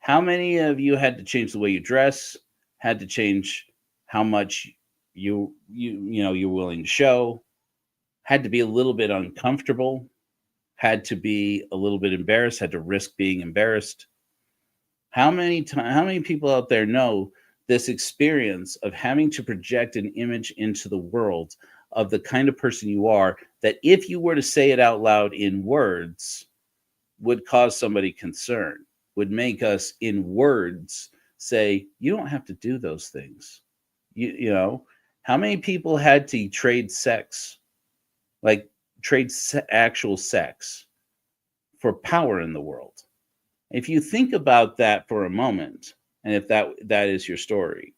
How many of you had to change the way you dress, had to change how much you're willing to show, had to be a little bit uncomfortable, had to be a little bit embarrassed, had to risk being embarrassed? How many people out there know this experience of having to project an image into the world of the kind of person you are, that if you were to say it out loud in words would cause somebody concern, would make us in words say, you don't have to do those things. You know, how many people had to trade sex, like actual sex, for power in the world? If you think about that for a moment, and if that is your story,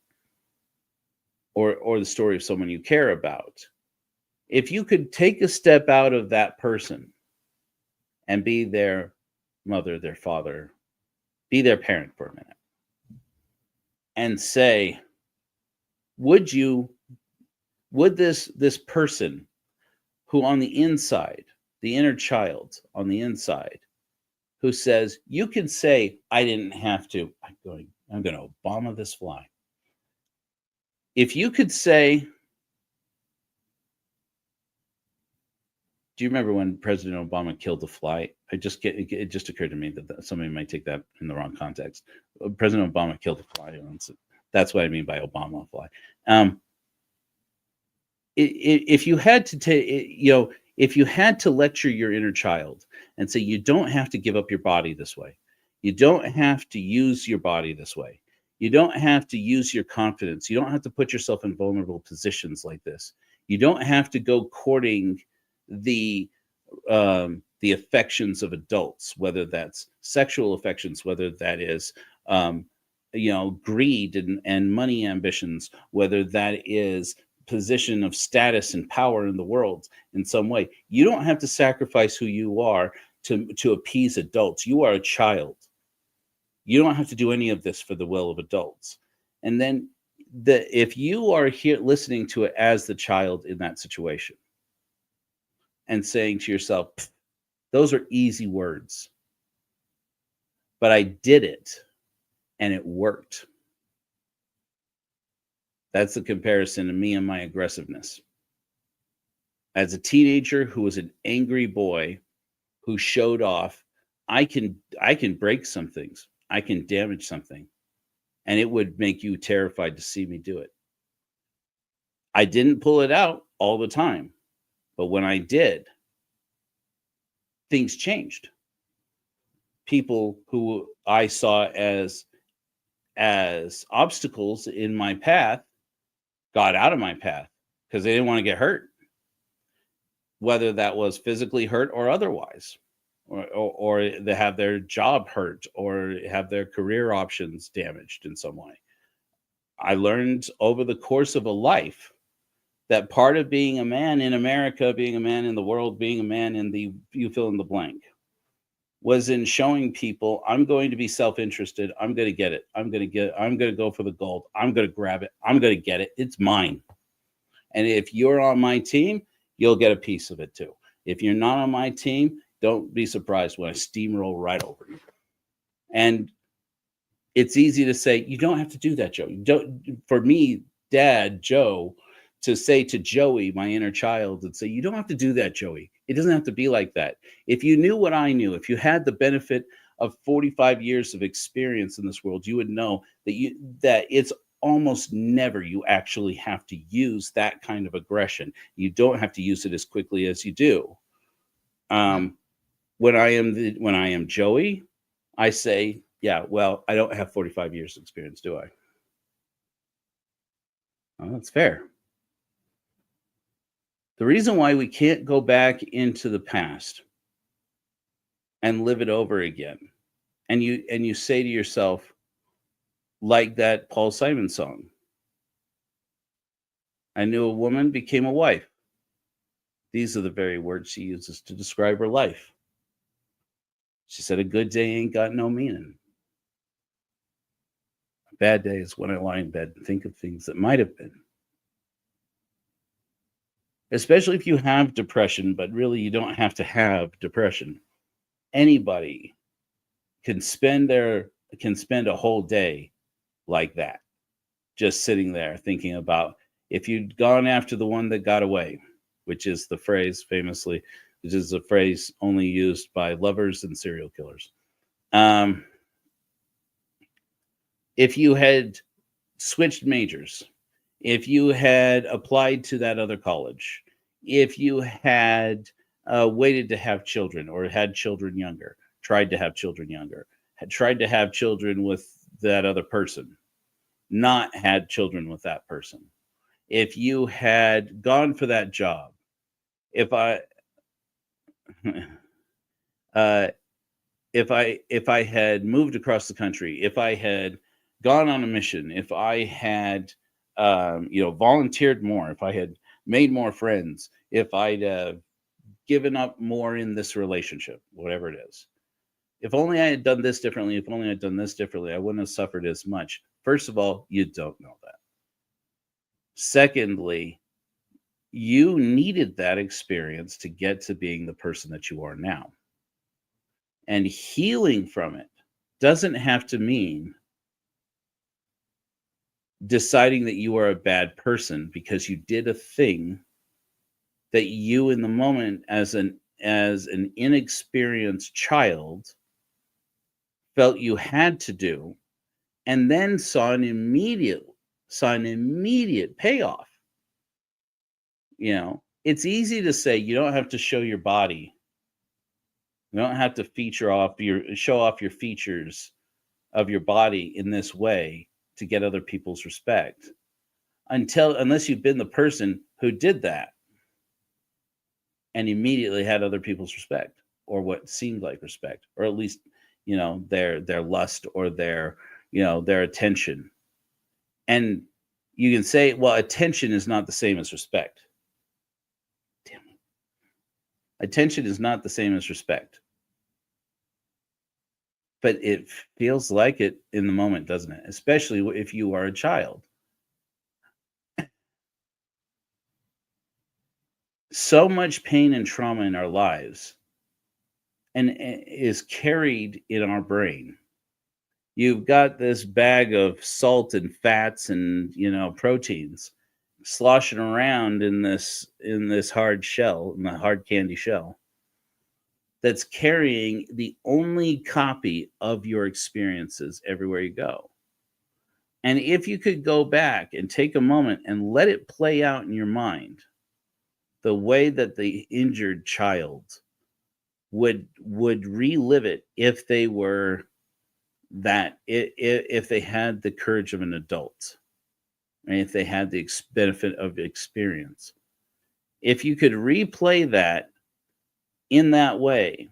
or the story of someone you care about, if you could take a step out of that person and be their mother, their father, be their parent for a minute, and say, would this person who on the inside, the inner child on the inside, who says, you can say, I didn't have to, I'm going to Obama this fly. If you could say, do you remember when President Obama killed the fly? It just occurred to me that somebody might take that in the wrong context. President Obama killed the fly. That's what I mean by Obama fly. If you had to if you had to lecture your inner child and say, you don't have to give up your body this way, you don't have to use your body this way, you don't have to use your confidence, you don't have to put yourself in vulnerable positions like this, you don't have to go courting the affections of adults, whether that's sexual affections, whether that is greed and money ambitions, whether that is position of status and power in the world in some way. You don't have to sacrifice who you are to appease adults. You are a child. You don't have to do any of this for the will of adults. And then if you are here listening to it as the child in that situation and saying to yourself, those are easy words, but I did it and it worked. That's the comparison to me and my aggressiveness. As a teenager who was an angry boy who showed off, I can break some things. I can damage something. And it would make you terrified to see me do it. I didn't pull it out all the time. But when I did, things changed. People who I saw as obstacles in my path got out of my path because they didn't want to get hurt, whether that was physically hurt or otherwise, or they have their job hurt or have their career options damaged in some way. I learned over the course of a life that part of being a man in America, being a man in the world, being a man in you fill in the blank, was in showing people, I'm going to be self-interested. I'm going to get it. I'm going to go for the gold. I'm going to grab it. I'm going to get it. It's mine. And if you're on my team, you'll get a piece of it too. If you're not on my team, don't be surprised when I steamroll right over you. And it's easy to say, you don't have to do that, Joe. For me, Dad, Joe, to say to Joey, my inner child, and say, you don't have to do that, Joey. It doesn't have to be like that. If you knew what I knew, if you had the benefit of 45 years of experience in this world, you would know that it's almost never you actually have to use that kind of aggression. You don't have to use it as quickly as you do. When I am Joey, I say, yeah, well, I don't have 45 years experience, do I? Well, that's fair. The reason why we can't go back into the past and live it over again, and you say to yourself, like that Paul Simon song, I knew a woman became a wife. These are the very words she uses to describe her life. She said, a good day ain't got no meaning. A bad day is when I lie in bed and think of things that might have been. Especially if you have depression, but really you don't have to have depression. Anybody can spend a whole day like that, just sitting there thinking about if you'd gone after the one that got away, which is the phrase famously, which is a phrase only used by lovers and serial killers. If you had switched majors, if you had applied to that other college, if you had waited to have children or had children younger, tried to have children younger, had tried to have children with that other person, not had children with that person, if you had gone for that job, if I had moved across the country, if I had gone on a mission, if I had volunteered more, if I had made more friends, if I'd given up more in this relationship, whatever it is, if only I had done this differently, if only I'd done this differently, I wouldn't have suffered as much. First of all, you don't know that. Secondly, you needed that experience to get to being the person that you are now. And healing from it doesn't have to mean deciding that you are a bad person because you did a thing that you in the moment as an inexperienced child felt you had to do, and then saw an immediate payoff. It's easy to say you don't have to show your body. You don't have to show off your features of your body in this way to get other people's respect. Unless you've been the person who did that and immediately had other people's respect, or what seemed like respect, or at least, their lust or their attention. And you can say, well, attention is not the same as respect. Damn it. Attention is not the same as respect. But it feels like it in the moment, doesn't it? Especially if you are a child. So much pain and trauma in our lives and is carried in our brain. You've got this bag of salt and fats and proteins sloshing around in this hard shell, in the hard candy shell, that's carrying the only copy of your experiences everywhere you go. And if you could go back and take a moment and let it play out in your mind, the way that the injured child would relive it if they were that, if they had the courage of an adult, and if they had the benefit of experience. If you could replay that in that way,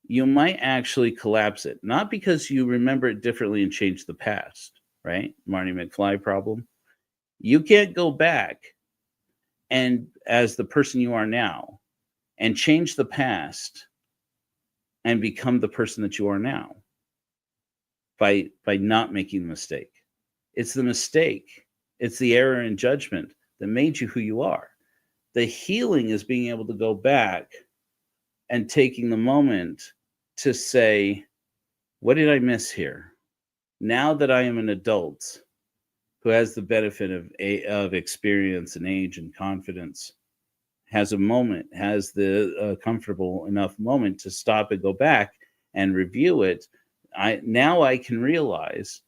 you might actually collapse it. Not because you remember it differently and change the past, right? Marty McFly problem. You can't go back and as the person you are now and change the past and become the person that you are now by not making the mistake. It's the mistake. It's the error in judgment that made you who you are. The healing is being able to go back and taking the moment to say, what did I miss here? Now that I am an adult who has the benefit of experience and age and confidence, has the comfortable enough moment to stop and go back and review it, I can realize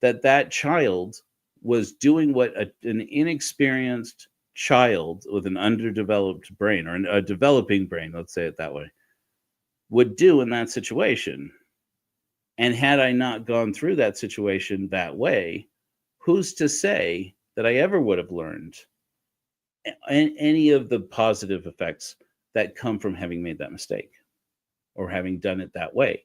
that that child was doing what an inexperienced child with an underdeveloped brain, or a developing brain, let's say it that way, would do in that situation. And had I not gone through that situation that way, who's to say that I ever would have learned any of the positive effects that come from having made that mistake or having done it that way?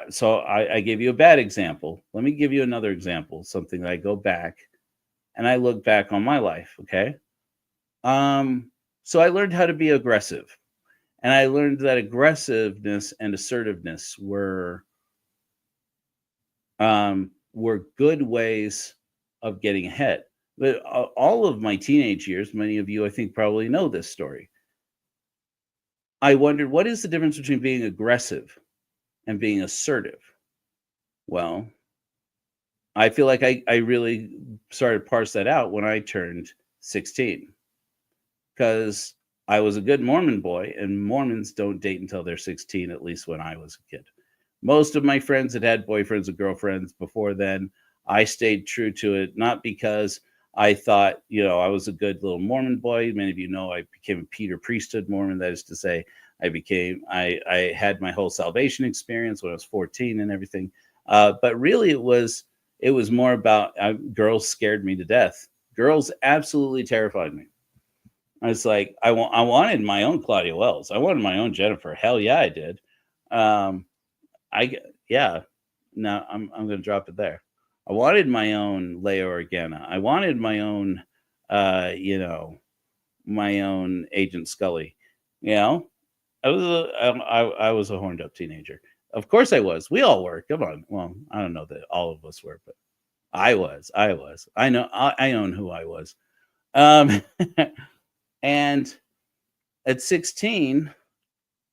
So I gave you a bad example. Let me give you another example, something that I go back and I look back on my life, okay? So I learned how to be aggressive. And I learned that aggressiveness and assertiveness were good ways of getting ahead. But all of my teenage years, many of you, I think, probably know this story. I wondered, what is the difference between being aggressive and being assertive? Well, I feel like I really started to parse that out when I turned 16, because I was a good Mormon boy, and Mormons don't date until they're 16, at least when I was a kid. Most of my friends had boyfriends and girlfriends before then. I stayed true to it, not because I thought, I was a good little Mormon boy. Many of you know I became a Peter Priesthood Mormon. That is to say, I had my whole salvation experience when I was 14 and everything. But really it was more about girls scared me to death. Girls absolutely terrified me. I was like, I wanted my own Claudia Wells. I wanted my own Jennifer. Hell yeah, I did. No, I'm going to drop it there. I wanted my own Leia Organa. I wanted my own, my own Agent Scully. I was a horned up teenager. Of course I was. We all were. Come on. Well, I don't know that all of us were, but I was. I know. I own who I was. And at 16,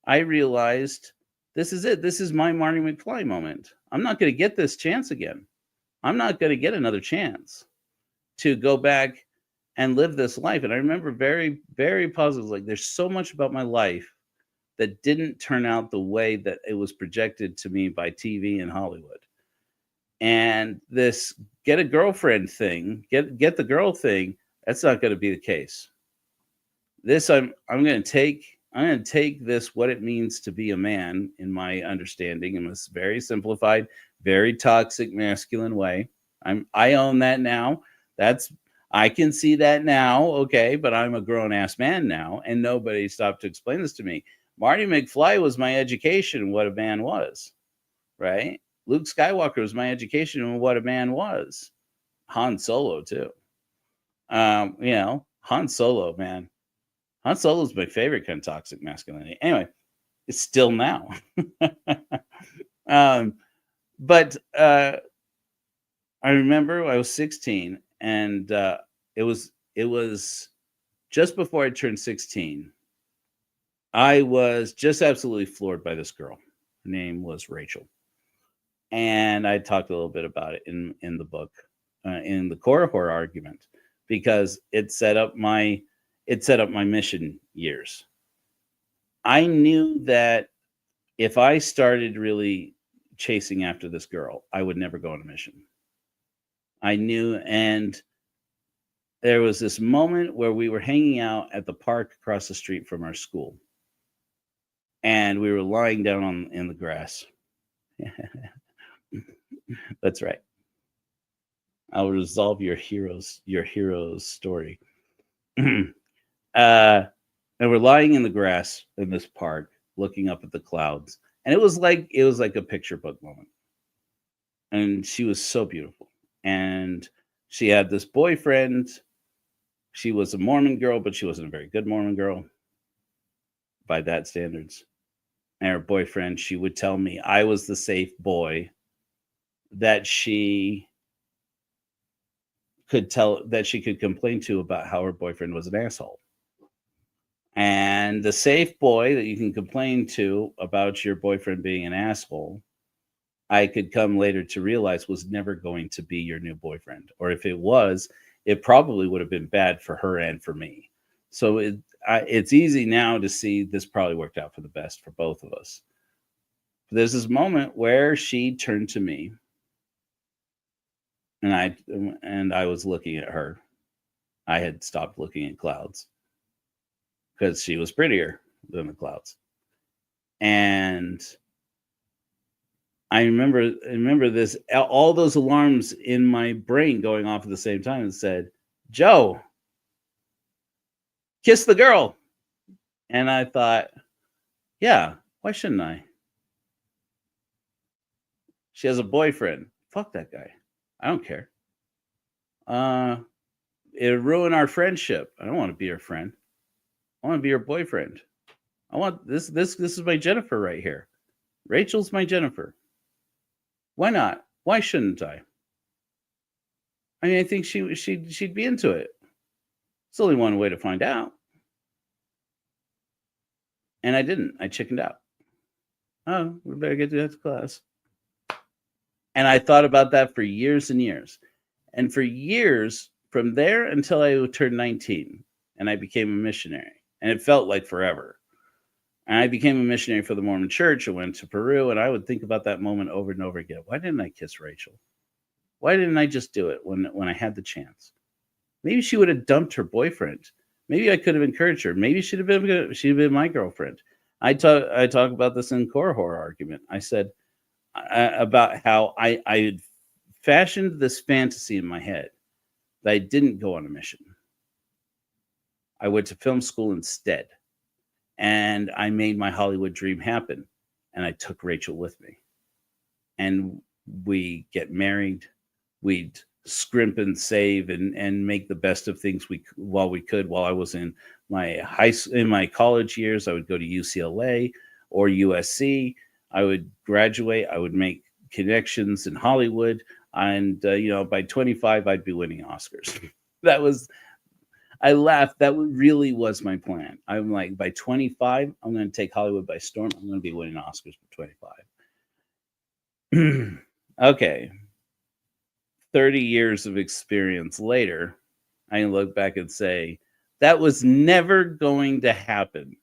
I realized this is it. This is my Marty McFly moment. I'm not going to get this chance again. I'm not going to get another chance to go back and live this life. And I remember very, very positive. Like, there's so much about my life that didn't turn out the way that it was projected to me by TV and Hollywood. And this get a girlfriend thing, get the girl thing, that's not going to be the case. This I'm going to take this, what it means to be a man, in my understanding, in this very simplified, very toxic masculine way. I own that now. I can see that now, okay, but I'm a grown ass man now, and nobody stopped to explain this to me. Marty McFly was my education in what a man was, right? Luke Skywalker was my education in what a man was. Han Solo too. Han Solo, man. Han Solo is my favorite kind of toxic masculinity. Anyway, it's still now. But I remember I was 16, and it was just before I turned 16. I was just absolutely floored by this girl. Her name was Rachel, and I talked a little bit about it in the book, in the core horror argument, because it set up my mission years. I knew that if I started really chasing after this girl, I would never go on a mission. I knew, and there was this moment where we were hanging out at the park across the street from our school, and we were lying down in the grass. That's right. I'll resolve your hero's story. And we're lying in the grass in this park, looking up at the clouds, and it was like a picture book moment. And she was so beautiful, and she had this boyfriend. She was a Mormon girl, but she wasn't a very good Mormon girl by that standards. And her boyfriend, she would tell me I was the safe boy that she could complain to about how her boyfriend was an asshole. And the safe boy that you can complain to about your boyfriend being an asshole, I could come later to realize was never going to be your new boyfriend. Or if it was, it probably would have been bad for her and for me. So it's easy now to see this probably worked out for the best for both of us. There's this moment where she turned to me, and I was looking at her. I had stopped looking at clouds because she was prettier than the clouds. And I remember this, all those alarms in my brain going off at the same time and said, Joe, kiss the girl. And I thought, yeah, why shouldn't I? She has a boyfriend. Fuck that guy. I don't care. It ruined our friendship. I don't want to be her friend. I want to be her boyfriend. I want this is my Jennifer right here. Rachel's my Jennifer. Why not? Why shouldn't I? I mean, I think she'd be into it. It's only one way to find out. And I didn't. I chickened out. Oh, we better get to class. And I thought about that for years and years. And for years, from there until I turned 19, and I became a missionary. And it felt like forever. And I became a missionary for the Mormon Church. I went to Peru, and I would think about that moment over and over again. Why didn't I kiss Rachel? Why didn't I just do it when I had the chance? Maybe she would have dumped her boyfriend. Maybe I could have encouraged her. Maybe she'd have been my girlfriend. I talk about this in Core Horror Argument. I said about how I had fashioned this fantasy in my head that I didn't go on a mission. I went to film school instead. And I made my Hollywood dream happen. And I took Rachel with me. And we get married. We'd scrimp and save and make the best of things while we could. While I was in my college years, I would go to UCLA or USC. I would graduate. I would make connections in Hollywood. And, by 25, I'd be winning Oscars. I laughed. That really was my plan. I'm like, by 25, I'm going to take Hollywood by storm. I'm going to be winning Oscars for 25. Okay. 30 years of experience later, I can look back and say, that was never going to happen.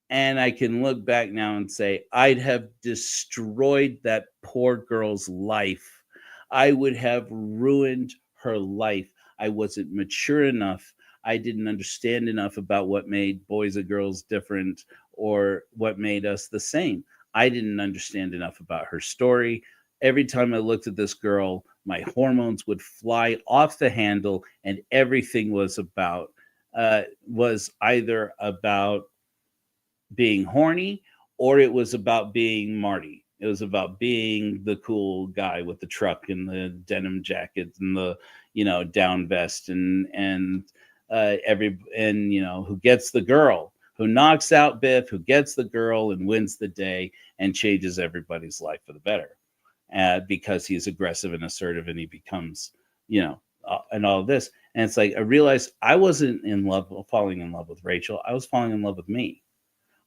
And I can look back now and say, I'd have destroyed that poor girl's life. I would have ruined her life. I wasn't mature enough. I didn't understand enough about what made boys and girls different or what made us the same. I didn't understand enough about her story. Every time I looked at this girl, my hormones would fly off the handle, and everything was either about being horny or it was about being Marty. It was about being the cool guy with the truck and the denim jacket and the, down vest and who gets the girl, who knocks out Biff, who gets the girl and wins the day and changes everybody's life for the better, because he's aggressive and assertive and he becomes, and all of this. And it's like, I realized I wasn't falling in love with Rachel. I was falling in love with me.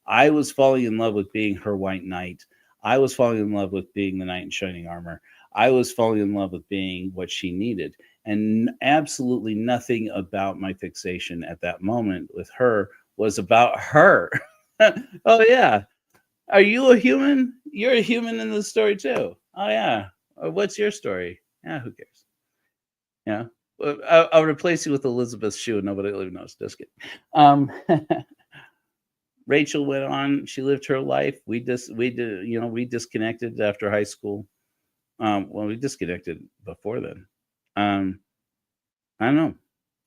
I was falling in love with being her white knight. I was falling in love with being the knight in shining armor. I was falling in love with being what she needed. And absolutely nothing about my fixation at that moment with her was about her. Oh, yeah. Are you a human? You're a human in the story, too. Oh, yeah. What's your story? Yeah, who cares? Yeah. I'll replace you with Elizabeth Shue. Nobody really knows. Just kidding. Rachel went on. She lived her life. We disconnected after high school. We disconnected before then. I don't know.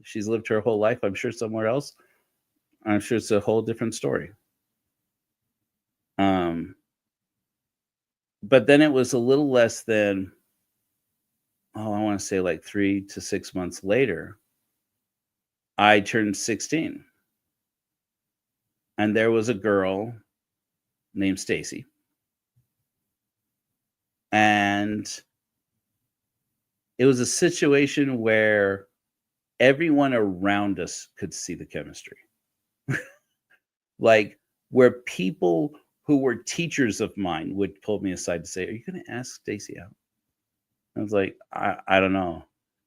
She's lived her whole life, I'm sure, somewhere else. I'm sure it's a whole different story. But then it was a little less than, I want to say like 3 to 6 months later, I turned 16. And there was a girl named Stacy. And it was a situation where everyone around us could see the chemistry. Like, where people who were teachers of mine would pull me aside to say, "Are you going to ask Stacy out?" I was like, I don't know.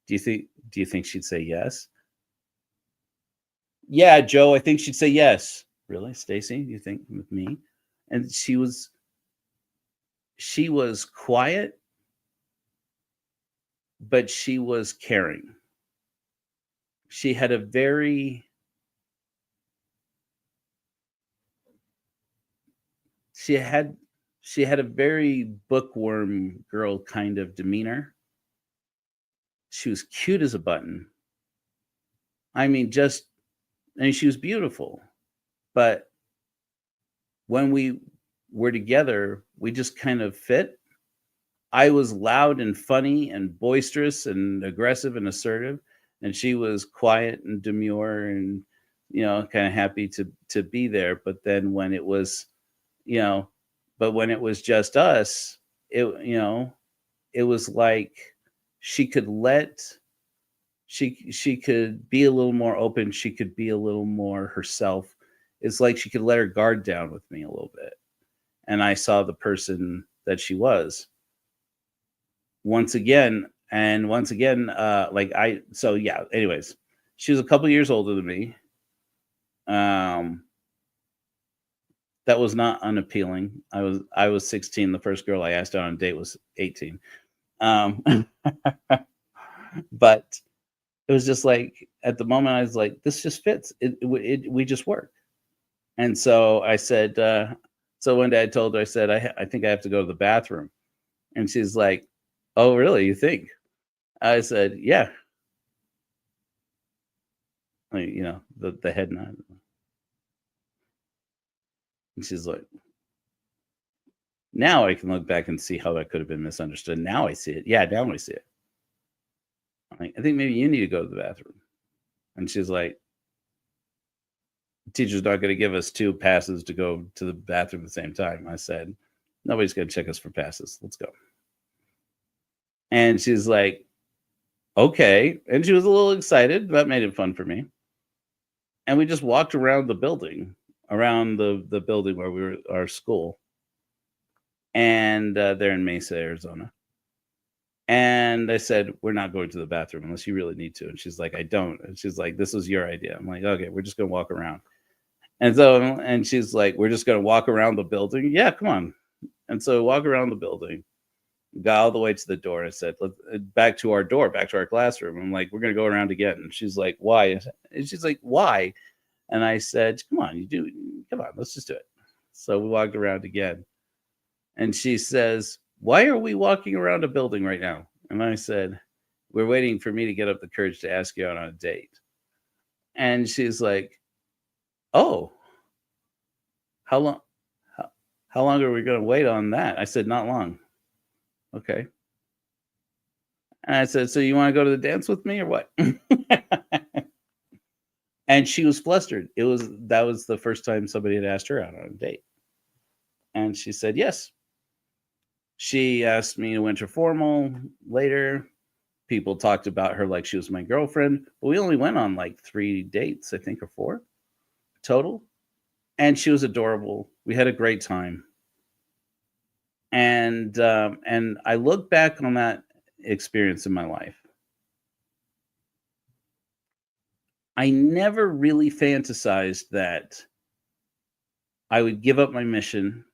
Do you think she'd say yes? yeah, Joe, I think she'd say yes. Really, Stacy? You think with me? And she was quiet, but she was caring. She had a very she had a very bookworm girl kind of demeanor. She was cute as a button. I mean, she was beautiful. But when we were together, we just kind of fit. I was loud and funny and boisterous and aggressive and assertive, and she was quiet and demure and kind of happy to be there. But then when it was, when it was just us, it was like she could she could be a little more open. She could be a little more herself. It's like she could let her guard down with me a little bit. And I saw the person that she was once again. And once again, anyways, she was a couple years older than me. That was not unappealing. I was 16. The first girl I asked out on a date was 18. But it was just like, at the moment I was like, this just fits. We just work. And so I said, so one day I told her, I said, I think I have to go to the bathroom. And she's like, oh, really? You think? I said, yeah. Like, the head nod. And she's like, now I can look back and see how that could have been misunderstood. Now I see it. Yeah, now I see it. I'm like, I think maybe you need to go to the bathroom. And she's like, teacher's not going to give us 2 passes to go to the bathroom at the same time. I said, nobody's going to check us for passes. Let's go. And she's like, okay. And she was a little excited. That made it fun for me. And we just walked around the building, the building where we were, our school. And they're in Mesa, Arizona. And I said, we're not going to the bathroom unless you really need to. And she's like, I don't. And she's like, this was your idea. I'm like, okay, we're just going to walk around. And she's like, we're just going to walk around the building. Yeah, come on. And so we walk around the building, got all the way to the door. I said, back to our door, back to our classroom. I'm like, we're going to go around again. And she's like, why? And she's like, why? And I said, come on, let's just do it. So we walked around again. And she says, why are we walking around a building right now? And I said, we're waiting for me to get up the courage to ask you out on a date. And she's like, oh, how long are we going to wait on that? I said, not long. Okay. And I said, so you want to go to the dance with me or what? And she was flustered. That was the first time somebody had asked her out on a date. And she said, yes. She asked me to enter formal later. People talked about her like she was my girlfriend. But we only went on like 3 dates, I think, or 4 total. And she was adorable. We had a great time. And I look back on that experience in my life. I never really fantasized that I would give up my mission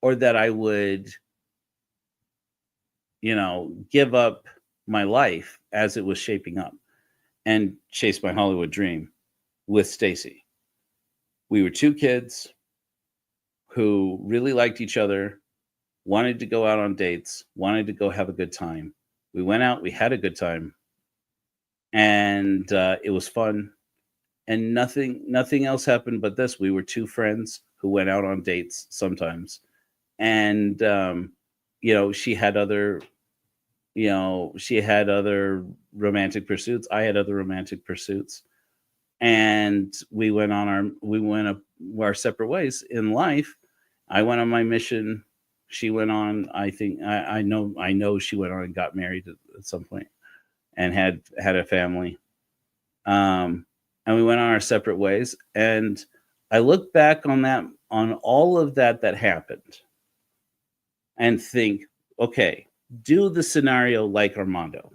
or that I would, give up my life as it was shaping up and chase my Hollywood dream with Stacy. We were 2 kids who really liked each other, wanted to go out on dates, wanted to go have a good time. We went out, we had a good time, and it was fun. And nothing else happened but this. We were 2 friends who went out on dates sometimes. And, she had other romantic pursuits. I had other romantic pursuits. And we went our separate ways in life. I went on my mission. She went on, I know she went on and got married at some point and had a family. And we went on our separate ways. And I look back on all of that happened and think, okay, do the scenario like Armando.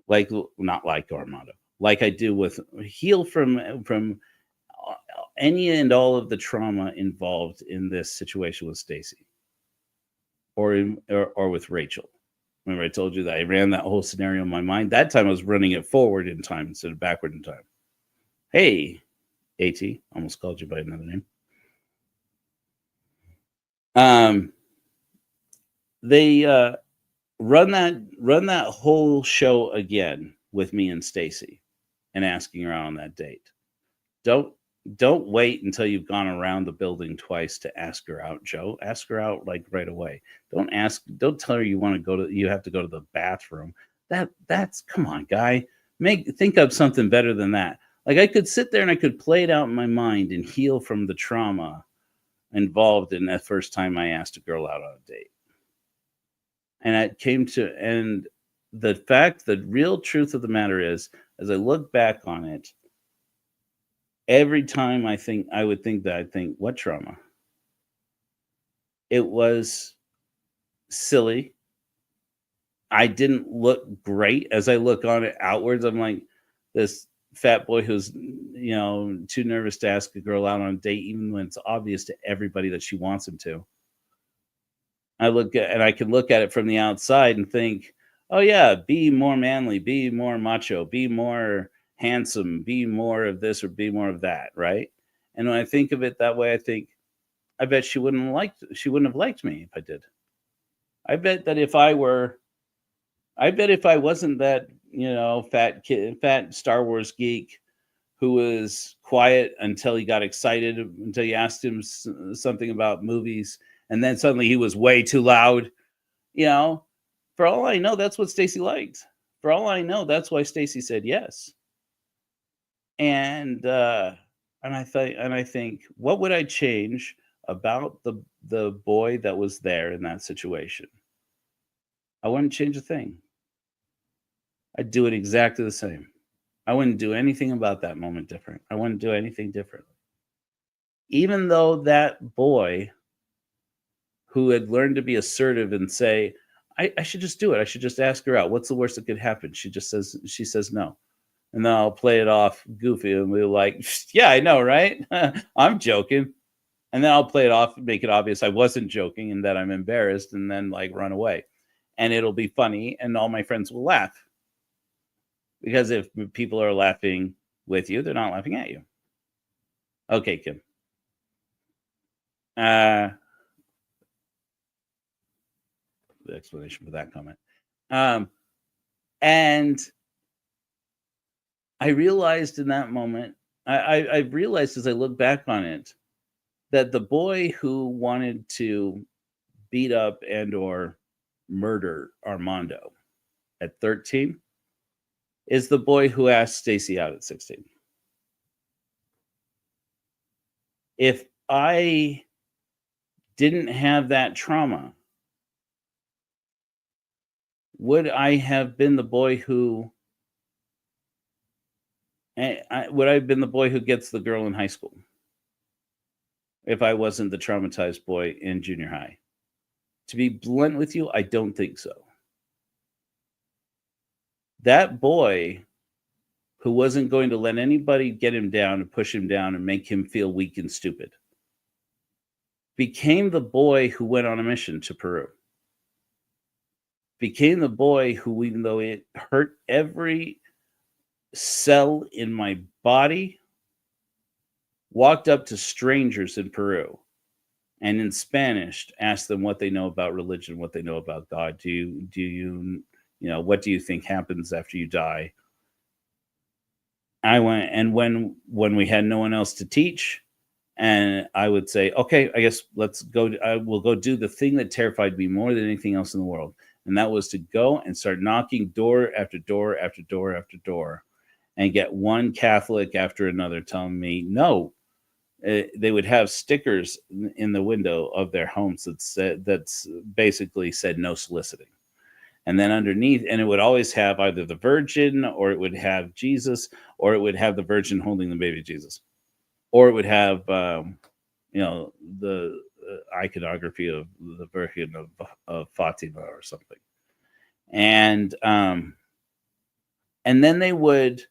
Not like Armando. like I do with heal from any and all of the trauma involved in this situation with Stacy or with Rachel. Remember, I told you that I ran that whole scenario in my mind. That time I was running it forward in time instead of backward in time. Hey, AT, almost called you by another name. They run that whole show again with me and Stacy, and asking her out on that date. Don't wait until you've gone around the building twice to ask her out, Joe. Ask her out like right away. Don't tell her you have to go to the bathroom. That's come on, guy. Think of something better than that. Like, I could sit there and I could play it out in my mind and heal from the trauma involved in that first time I asked a girl out on a date. And the real truth of the matter is, as I look back on it, every time I would think, what trauma? It was silly. I didn't look great. As I look on it outwards, I'm like this fat boy who's, too nervous to ask a girl out on a date, even when it's obvious to everybody that she wants him to. I can look at it from the outside and think, oh yeah, be more manly, be more macho, be more handsome, be more of this or be more of that, right? And when I think of it that way, I think, I bet she wouldn't have liked me if I did. I bet if I wasn't that, fat Star Wars geek who was quiet until he got excited, until you asked him something about movies, and then suddenly he was way too loud. For all I know, that's what Stacy liked. For all I know, that's why Stacy said yes. And I think, what would I change about the boy that was there in that situation? I wouldn't change a thing. I'd do it exactly the same. I wouldn't do anything about that moment different. I wouldn't do anything different. Even though that boy who had learned to be assertive and say, I should just do it. I should just ask her out. What's the worst that could happen? She says no. And then I'll play it off goofy and we're like, yeah, I know, right? I'm joking. And then I'll play it off and make it obvious I wasn't joking and that I'm embarrassed, and then run away. And it'll be funny and all my friends will laugh. Because if people are laughing with you, they're not laughing at you. Okay, Kim. The explanation for that comment. And I realized in that moment, I realized as I look back on it, that the boy who wanted to beat up and or murder Armando at 13 is the boy who asked Stacy out at 16. If I didn't have that trauma, would I have been the boy who gets the girl in high school? If I wasn't the traumatized boy in junior high? To be blunt with you, I don't think so. That boy who wasn't going to let anybody get him down and push him down and make him feel weak and stupid became the boy who went on a mission to Peru. Became the boy who, even though it hurt every cell in my body, walked up to strangers in Peru and in Spanish asked them what they know about religion, what they know about God. Do you what do you think happens after you die? I went, and when we had no one else to teach, and I would say, okay, I guess let's go. I will go do the thing that terrified me more than anything else in the world. And that was to go and start knocking door after door after door after door and get one Catholic after another telling me no. They would have stickers in the window of their homes that's basically said no soliciting. And then underneath, and it would always have either the Virgin, or it would have Jesus, or it would have the Virgin holding the baby Jesus, or it would have, the iconography of the Virgin of Fatima or something. And then they would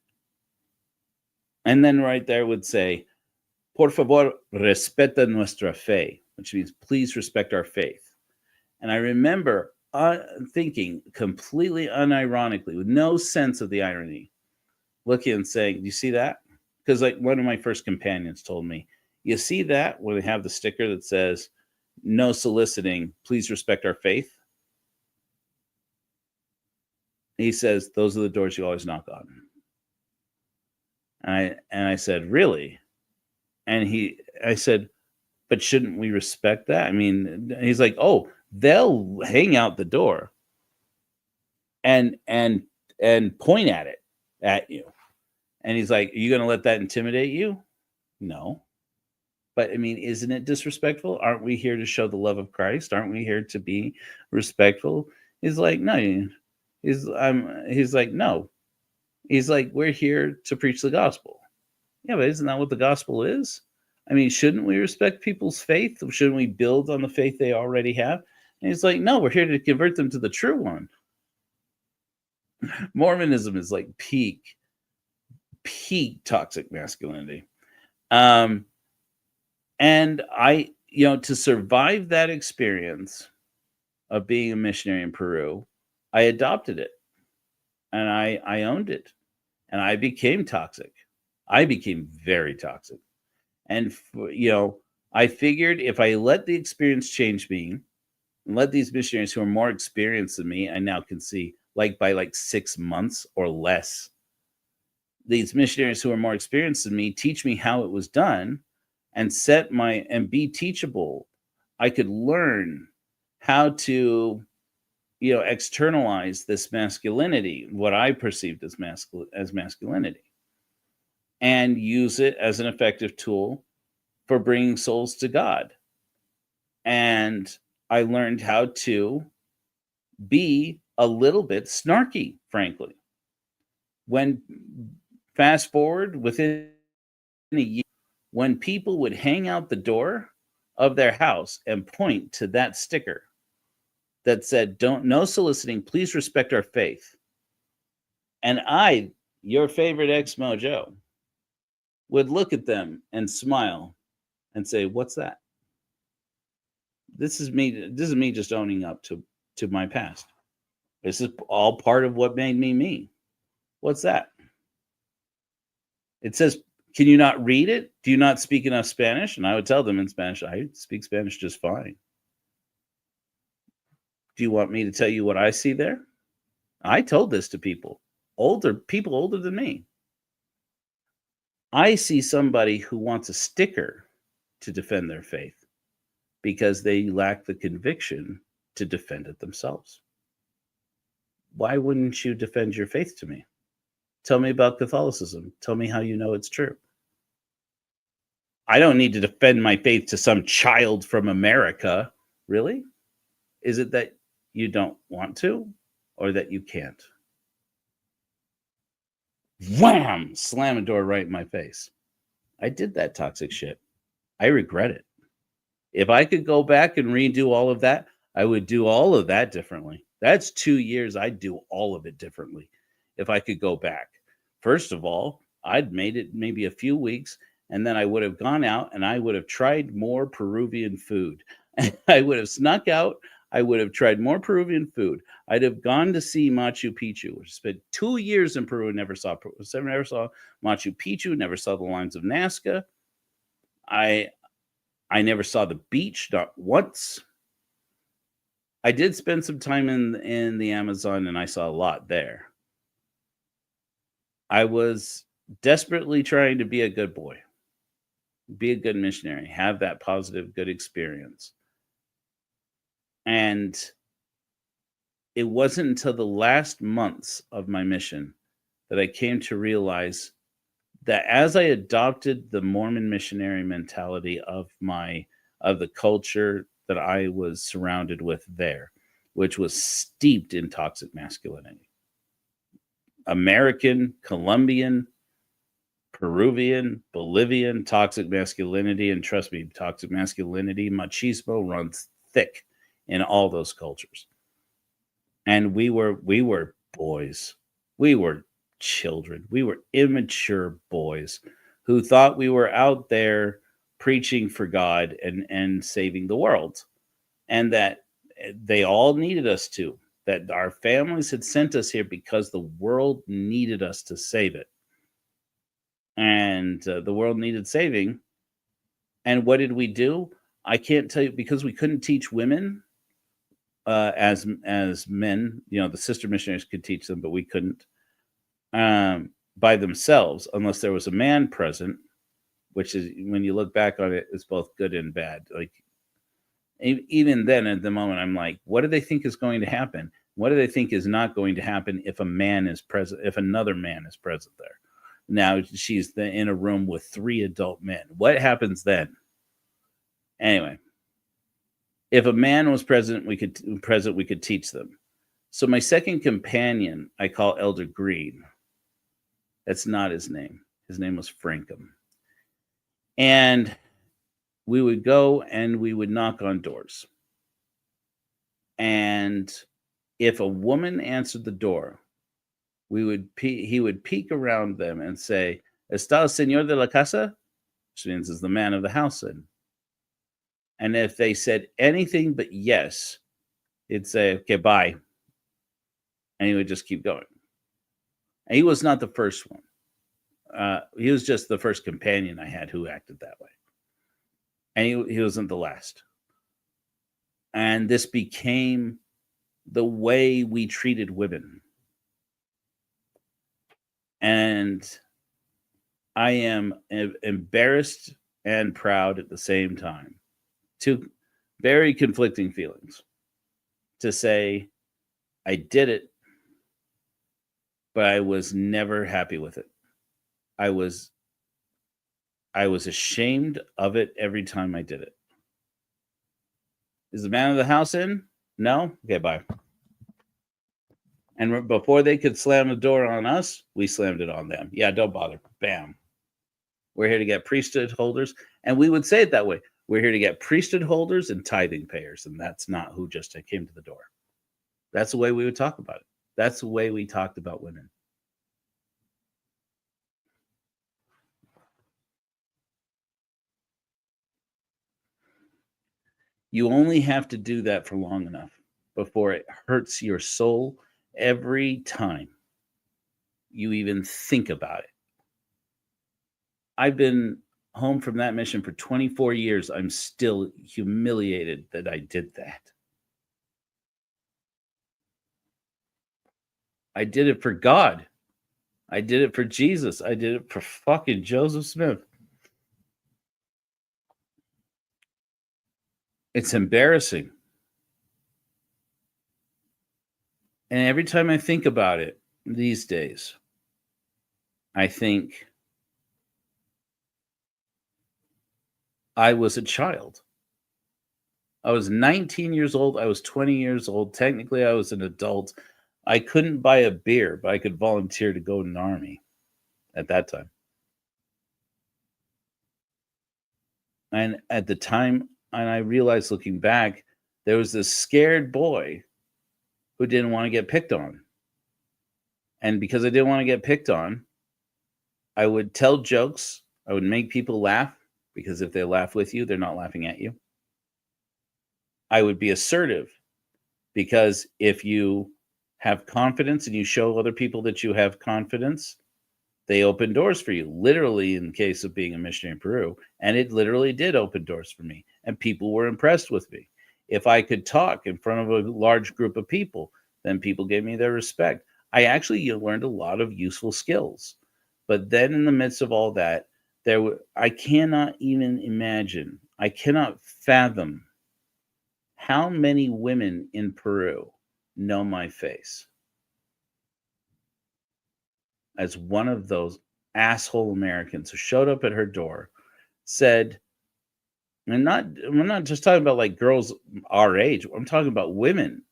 And then right there would say, por favor, respeta nuestra fe, which means please respect our faith. And I remember thinking completely unironically, with no sense of the irony, looking and saying, do you see that? Because like one of my first companions told me, you see that when they have the sticker that says, no soliciting, please respect our faith? He says, those are the doors you always knock on. And I said, really? And I said, but shouldn't we respect that? I mean, he's like, oh, they'll hang out the door and point at you. And he's like, are you going to let that intimidate you? No. But I mean, isn't it disrespectful? Aren't we here to show the love of Christ? Aren't we here to be respectful? He's like, no. He's like, no. He's like, we're here to preach the gospel. Yeah, but isn't that what the gospel is? I mean, shouldn't we respect people's faith? Shouldn't we build on the faith they already have? And he's like, no, we're here to convert them to the true one. Mormonism is like peak toxic masculinity. And I, to survive that experience of being a missionary in Peru, I adopted it and I owned it and I became toxic. I became very toxic. And, I figured if I let the experience change me and let these missionaries who are more experienced than me, I now can see by 6 months or less, these missionaries who are more experienced than me teach me how it was done and be teachable. I could learn how to, externalize this masculinity, what I perceived as masculinity, and use it as an effective tool for bringing souls to God. And I learned how to be a little bit snarky, frankly. When fast forward within a year, when people would hang out the door of their house and point to that sticker that said, no soliciting, please respect our faith. And I, your favorite ex-mojo, would look at them and smile and say, what's that? This is me just owning up to my past. This is all part of what made me me. What's that? It says, can you not read it? Do you not speak enough Spanish? And I would tell them in Spanish, I speak Spanish just fine. Do you want me to tell you what I see there? I told this to people older than me. I see somebody who wants a sticker to defend their faith because they lack the conviction to defend it themselves. Why wouldn't you defend your faith to me? Tell me about Catholicism. Tell me how you know it's true. I don't need to defend my faith to some child from America. Really? Is it that you don't want to or that you can't? Wham! Slam a door right in my face. I did that toxic shit. I regret it. If I could go back and redo all of that, I would do all of that differently. That's 2 years. I'd do all of it differently if I could go back. First of all, I'd made it maybe a few weeks, and then I would have gone out and I would have tried more Peruvian food. I would have snuck out. I would have tried more Peruvian food. I'd have gone to see Machu Picchu, which spent 2 years in Peru and never saw Machu Picchu, never saw the lines of Nazca. I never saw the beach, not once. I did spend some time in the Amazon, and I saw a lot there. I was desperately trying to be a good boy, be a good missionary, have that positive, good experience. And it wasn't until the last months of my mission that I came to realize that as I adopted the Mormon missionary mentality of the culture that I was surrounded with there, which was steeped in toxic masculinity. American, Colombian, Peruvian, Bolivian, toxic masculinity, and trust me, toxic masculinity, machismo runs thick in all those cultures. And we were boys. We were children. We were immature boys who thought we were out there preaching for God and saving the world, and that they all needed us to, that our families had sent us here because the world needed us to save it. And the world needed saving. And what did we do? I can't tell you, because we couldn't teach women as men. You know, the sister missionaries could teach them, but we couldn't by themselves unless there was a man present, which is, when you look back on it, is both good and bad. Like, even then, at the moment, I'm like, what do they think is going to happen? What do they think is not going to happen if a man is present, if another man is present there? Now she's in a room with 3 adult men. What happens then? Anyway, if a man was present, we could teach them. So my second companion, I call Elder Green. That's not his name. His name was Frankham. And we would go and we would knock on doors. And if a woman answered the door, he would peek around them and say, "Está el señor de la casa?" Which means, is the man of the house in? And if they said anything but yes, he'd say, "Okay, bye." And he would just keep going. And he was not the first one. He was just the first companion I had who acted that way. And he wasn't the last. And this became the way we treated women. And I am embarrassed and proud at the same time. 2 very conflicting feelings. To say I did it, but I was never happy with it. I was ashamed of it every time I did it. Is the man of the house in? No? Okay, bye. And before they could slam the door on us, we slammed it on them. Yeah, don't bother. Bam. We're here to get priesthood holders. And we would say it that way. We're here to get priesthood holders and tithing payers. And that's not who just came to the door. That's the way we would talk about it. That's the way we talked about women. You only have to do that for long enough before it hurts your soul every time you even think about it. I've been home from that mission for 24 years. I'm still humiliated that I did that. I did it for God. I did it for Jesus. I did it for fucking Joseph Smith. It's embarrassing. And every time I think about it these days, I think I was a child. I was 19 years old. I was 20 years old. Technically, I was an adult. I couldn't buy a beer, but I could volunteer to go in an army at that time. And at the time, and I realized looking back, there was this scared boy who didn't want to get picked on. And because I didn't want to get picked on, I would tell jokes. I would make people laugh, because if they laugh with you, they're not laughing at you. I would be assertive, because if you have confidence and you show other people that you have confidence, they open doors for you. Literally, in the case of being a missionary in Peru, and it literally did open doors for me, and people were impressed with me. If I could talk in front of a large group of people, then people gave me their respect. I actually learned a lot of useful skills. But then in the midst of all that, I cannot even imagine, I cannot fathom how many women in Peru know my face as one of those asshole Americans who showed up at her door, said, and we're not just talking about like girls our age. I'm talking about women,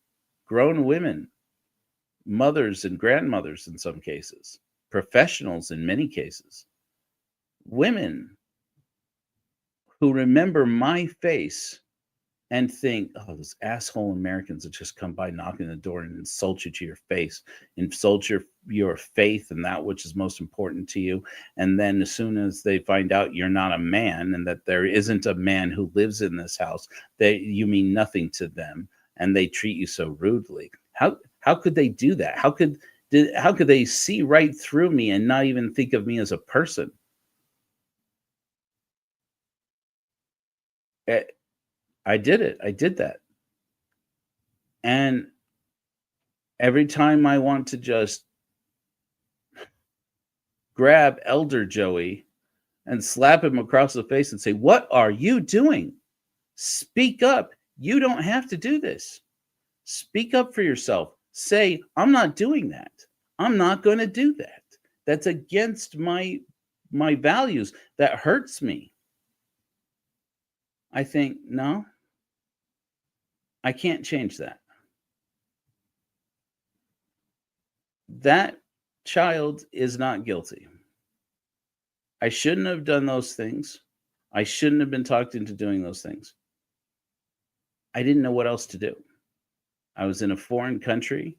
grown women, mothers and grandmothers in some cases, professionals in many cases, women who remember my face and think, oh, those asshole Americans that just come by knocking the door and insult you to your face, insult your faith and that which is most important to you. And then as soon as they find out you're not a man and that there isn't a man who lives in this house, you mean nothing to them, and they treat you so rudely. How could they do that? How could they see right through me and not even think of me as a person? I did it. I did that. And every time I want to just grab Elder Joey and slap him across the face and say, what are you doing? Speak up. You don't have to do this. Speak up for yourself. Say, I'm not doing that. I'm not going to do that. That's against my values. That hurts me. I think, no, I can't change that. That child is not guilty. I shouldn't have done those things. I shouldn't have been talked into doing those things. I didn't know what else to do. I was in a foreign country.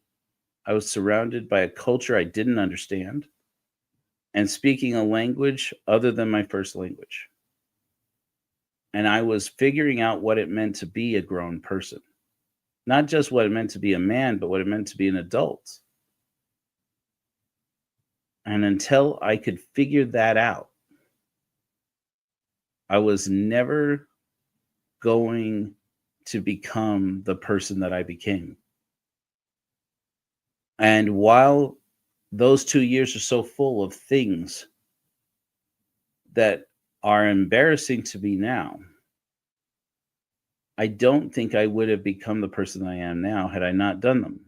I was surrounded by a culture I didn't understand and speaking a language other than my first language. And I was figuring out what it meant to be a grown person. Not just what it meant to be a man, but what it meant to be an adult. And until I could figure that out, I was never going to become the person that I became. And while those 2 years are so full of things that are embarrassing to me now, I don't think I would have become the person I am now had I not done them.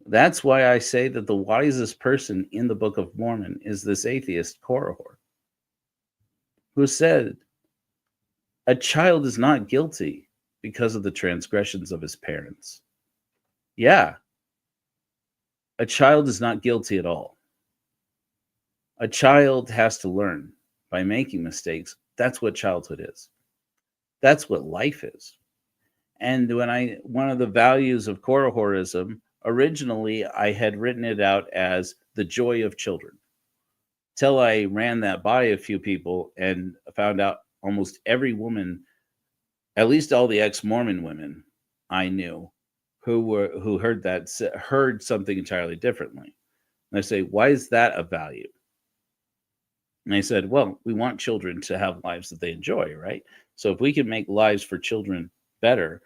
That's why I say that the wisest person in the Book of Mormon is this atheist Korihor, who said, a child is not guilty because of the transgressions of his parents. Yeah, a child is not guilty at all. A child has to learn by making mistakes. That's what childhood is. That's what life is. And one of the values of Korohorism, originally I had written it out as the joy of children. Till I ran that by a few people and found out almost every woman, at least all the ex-Mormon women I knew who heard something entirely differently. And I say, why is that a value? And I said, well, we want children to have lives that they enjoy, right? So if we can make lives for children better,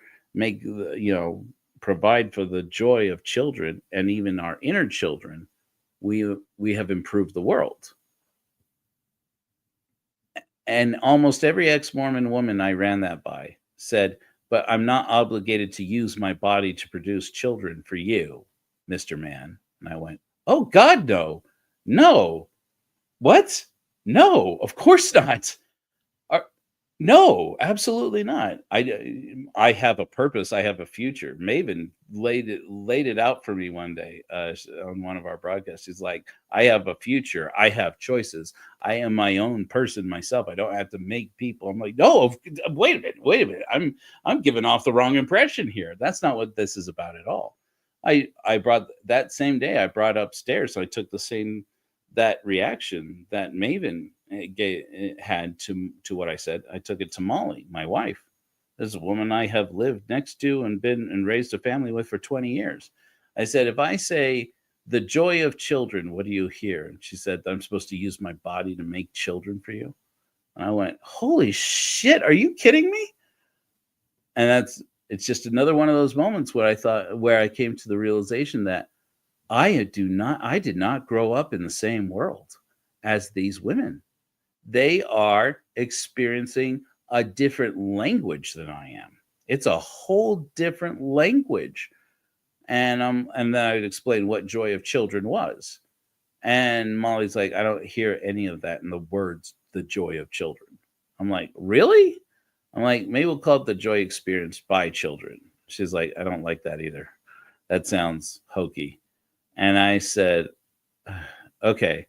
provide for the joy of children and even our inner children, we have improved the world. And almost every ex-Mormon woman I ran that by said, but I'm not obligated to use my body to produce children for you, Mr. Man. And I went, oh God, no. No. What? No, of course not. No, absolutely not. I have a purpose. I have a future. Maven laid it out for me one day on one of our broadcasts. He's like, I have a future. I have choices. I am my own person myself. I don't have to make people. I'm like, no, wait a minute. I'm giving off the wrong impression here. That's not what this is about at all. I brought that same day. I brought upstairs. So I took that reaction that Maven had to what I said. I took it to Molly, my wife. This is a woman I have lived next to and raised a family with for 20 years. I said, if I say the joy of children, what do you hear? And she said, I'm supposed to use my body to make children for you. And I went, holy shit, are you kidding me? And it's just another one of those moments where I came to the realization that I did not grow up in the same world as these women. They are experiencing a different language than I am. It's a whole different language. And then I'd explain what joy of children was. And Molly's like, I don't hear any of that in the words, the joy of children. I'm like, really? I'm like, maybe we'll call it the joy experienced by children. She's like, I don't like that either. That sounds hokey. And I said, okay.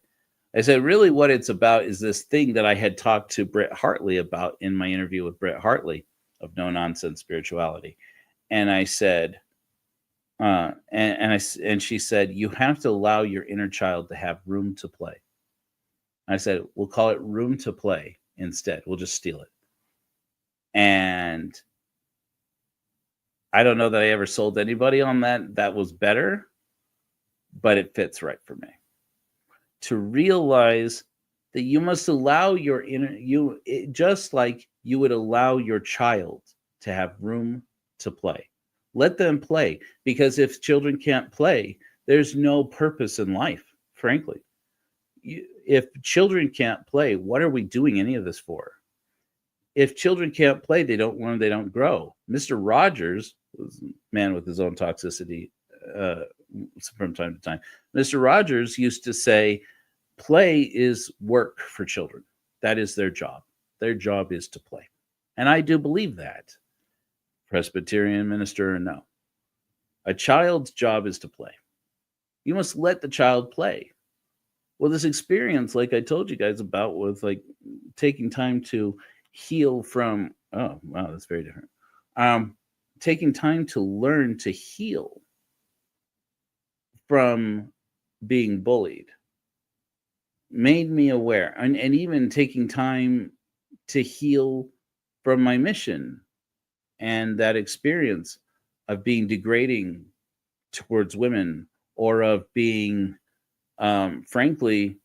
I said, really what it's about is this thing that I had talked to Britt Hartley about in my interview with Britt Hartley of No Nonsense Spirituality. And I said, and she said, you have to allow your inner child to have room to play. I said, we'll call it room to play instead. We'll just steal it. And I don't know that I ever sold anybody on that. That was better, but it fits right for me. To realize that you must allow your inner just like you would allow your child to have room to play. Let them play, because if children can't play, there's no purpose in life, frankly. If children can't play, what are we doing any of this for? If children can't play, they don't learn, they don't grow. Mr. Rogers was a man with his own toxicity from time to time. Mr. Rogers used to say, play is work for children. That is their job. Their job is to play. And I do believe that. Presbyterian minister or no. A child's job is to play. You must let the child play. Well, this experience, like I told you guys about, with like taking time to heal from, oh, wow, that's very different. Taking time to learn to heal from being bullied made me aware, and even taking time to heal from my mission and that experience of being degrading towards women, or of being, frankly,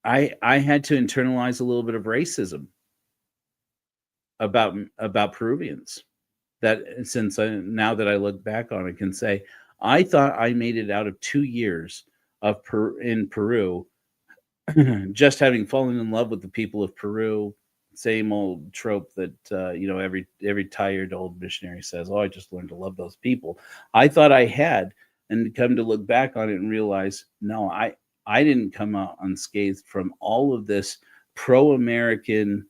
I had to internalize a little bit of racism about Peruvians. That since now that I look back on it, can say I thought I made it out of 2 years of in Peru, just having fallen in love with the people of Peru. Same old trope that every tired old missionary says, oh, I just learned to love those people. I thought I had, and come to look back on it and realize, no, I didn't come out unscathed from all of this pro-American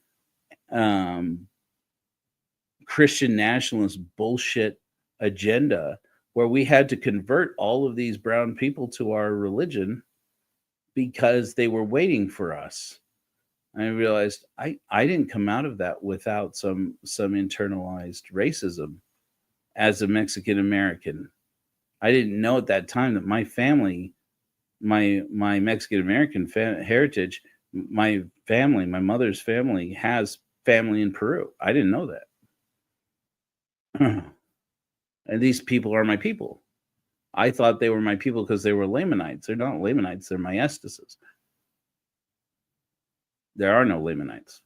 Christian nationalist bullshit agenda, where we had to convert all of these brown people to our religion because they were waiting for us. I realized I didn't come out of that without some internalized racism as a Mexican American. I didn't know at that time that my family, my Mexican American heritage, my mother's family has family in Peru. I didn't know that. And these people are my people. I thought they were my people because they were Lamanites. They're not Lamanites. They're Maestas. There are no Lamanites.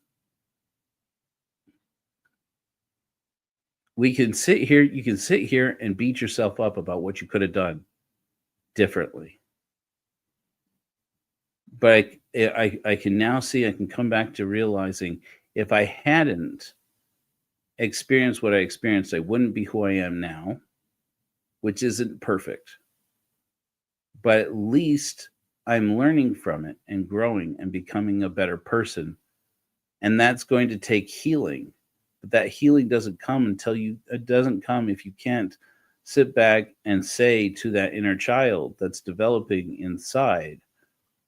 We can sit here. You can sit here and beat yourself up about what you could have done differently. But I can now see, I can come back to realizing, if I hadn't experienced what I experienced, I wouldn't be who I am now, which isn't perfect. But at least I'm learning from it and growing and becoming a better person. And that's going to take healing. But that healing doesn't come it doesn't come if you can't sit back and say to that inner child that's developing inside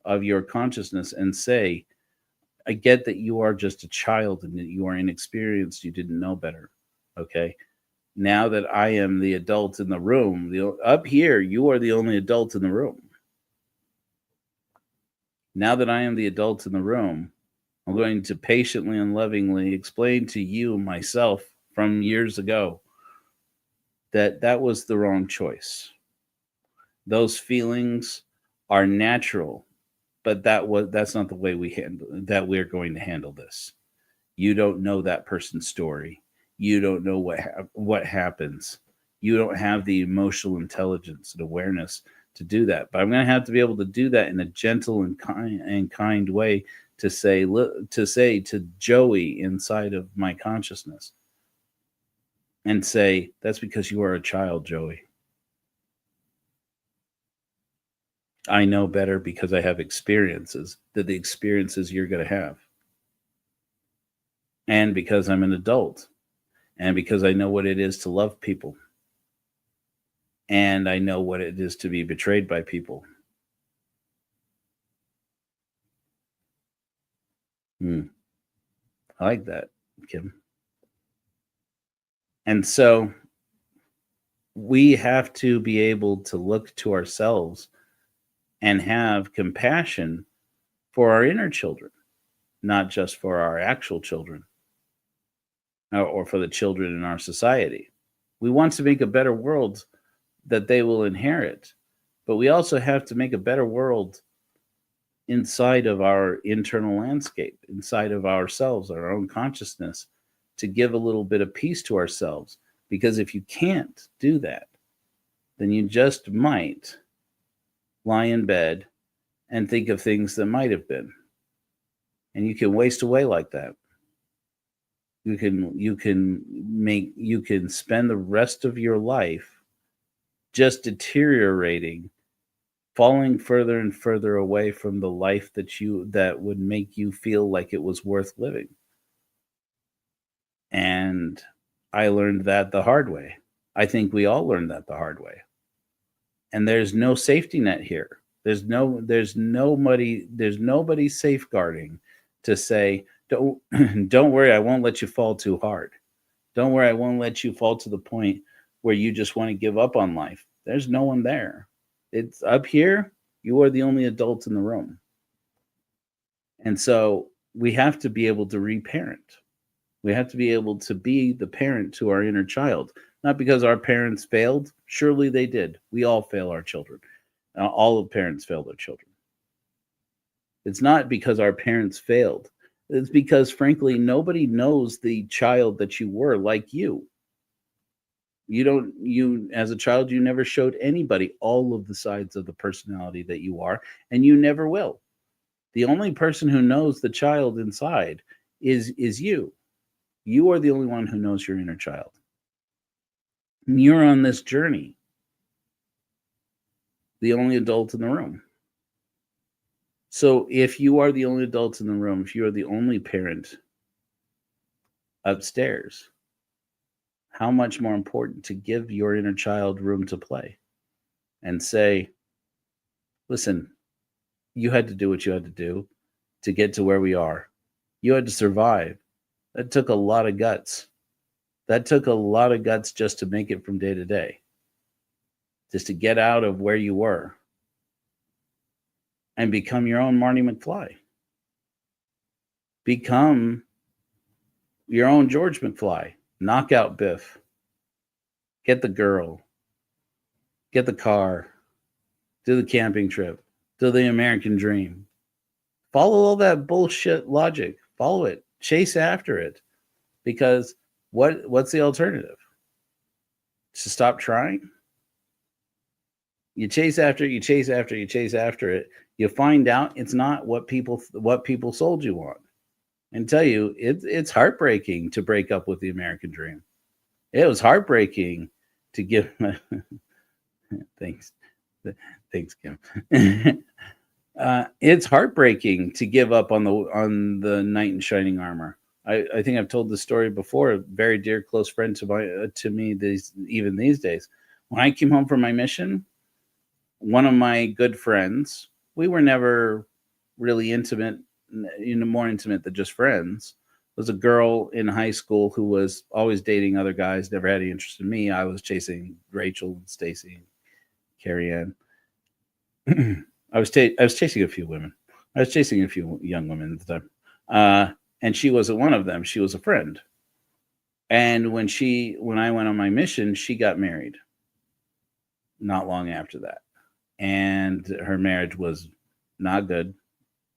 of your consciousness, and say, I get that you are just a child and that you are inexperienced. You didn't know better. Okay. Now that I am the adult in the room, up here, you are the only adult in the room. Now that I am the adult in the room, I'm going to patiently and lovingly explain to you, myself, from years ago, that was the wrong choice. Those feelings are natural, but that's not the way we're going to handle this. You don't know that person's story. You don't know what happens. You don't have the emotional intelligence and awareness to do that. But I'm going to have to be able to do that in a gentle and kind way, to say to Joey inside of my consciousness, and say, that's because you are a child, Joey. I know better because I have experiences, that the experiences you're going to have. And because I'm an adult. And because I know what it is to love people. And I know what it is to be betrayed by people. I like that, Kim. And so we have to be able to look to ourselves and have compassion for our inner children, not just for our actual children or for the children in our society. We want to make a better world that they will inherit, but we also have to make a better world inside of our internal landscape, inside of ourselves, our own consciousness, to give a little bit of peace to ourselves. Because if you can't do that, then you just might lie in bed and think of things that might have been. And you can waste away like that. You can spend the rest of your life just deteriorating, falling further and further away from the life that would make you feel like it was worth living. And I learned that the hard way. I think we all learned that the hard way. And there's no safety net here. There's nobody safeguarding to say, don't worry, I won't let you fall too hard. Don't worry, I won't let you fall to the point where you just want to give up on life. There's no one there. It's up here. You are the only adult in the room. And so we have to be able to reparent. We have to be able to be the parent to our inner child, not because our parents failed. Surely they did. We all fail our children. All of parents fail their children. It's not because our parents failed. It's because, frankly, nobody knows the child that you were like you. You as a child, you never showed anybody all of the sides of the personality that you are, and you never will. The only person who knows the child inside is you. You are the only one who knows your inner child. And you're on this journey, the only adult in the room. So if you are the only adult in the room, if you are the only parent upstairs, how much more important to give your inner child room to play and say, listen, you had to do what you had to do to get to where we are. You had to survive. That took a lot of guts. That took a lot of guts just to make it from day to day, just to get out of where you were and become your own Marty McFly. Become your own George McFly. Knock out Biff. Get the girl. Get the car. Do the camping trip. Do the American dream. Follow all that bullshit logic. Follow it. Chase after it. Because what's the alternative? To stop trying? You chase after it, you chase after it, you chase after it. You find out it's not what people sold you on. And tell you, it's heartbreaking to break up with the American dream. It was heartbreaking to give. Thanks, Kim. It's heartbreaking to give up on the knight in shining armor. I think I've told this story before. A very dear, close friend to me even these days. When I came home from my mission, one of my good friends, we were never really intimate, more intimate than just friends, was a girl in high school who was always dating other guys, never had any interest in me. I was chasing Rachel and Stacy and Carrie Ann. I was chasing a few women. I was chasing a few young women at the time. And she wasn't one of them. She was a friend. And when I went on my mission, she got married not long after that. And her marriage was not good.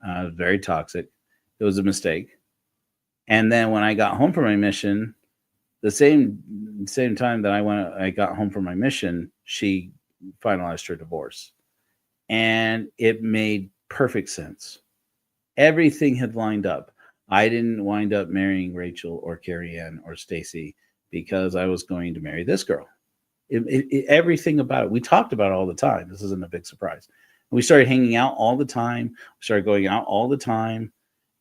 Very toxic. It was a mistake. And then when I got home from my mission, the same time that I got home from my mission, she finalized her divorce. And it made perfect sense. Everything had lined up. I didn't wind up marrying Rachel or Carrie Ann or Stacy because I was going to marry this girl. Everything about it. We talked about it all the time. This isn't a big surprise. We started hanging out all the time. We started going out all the time.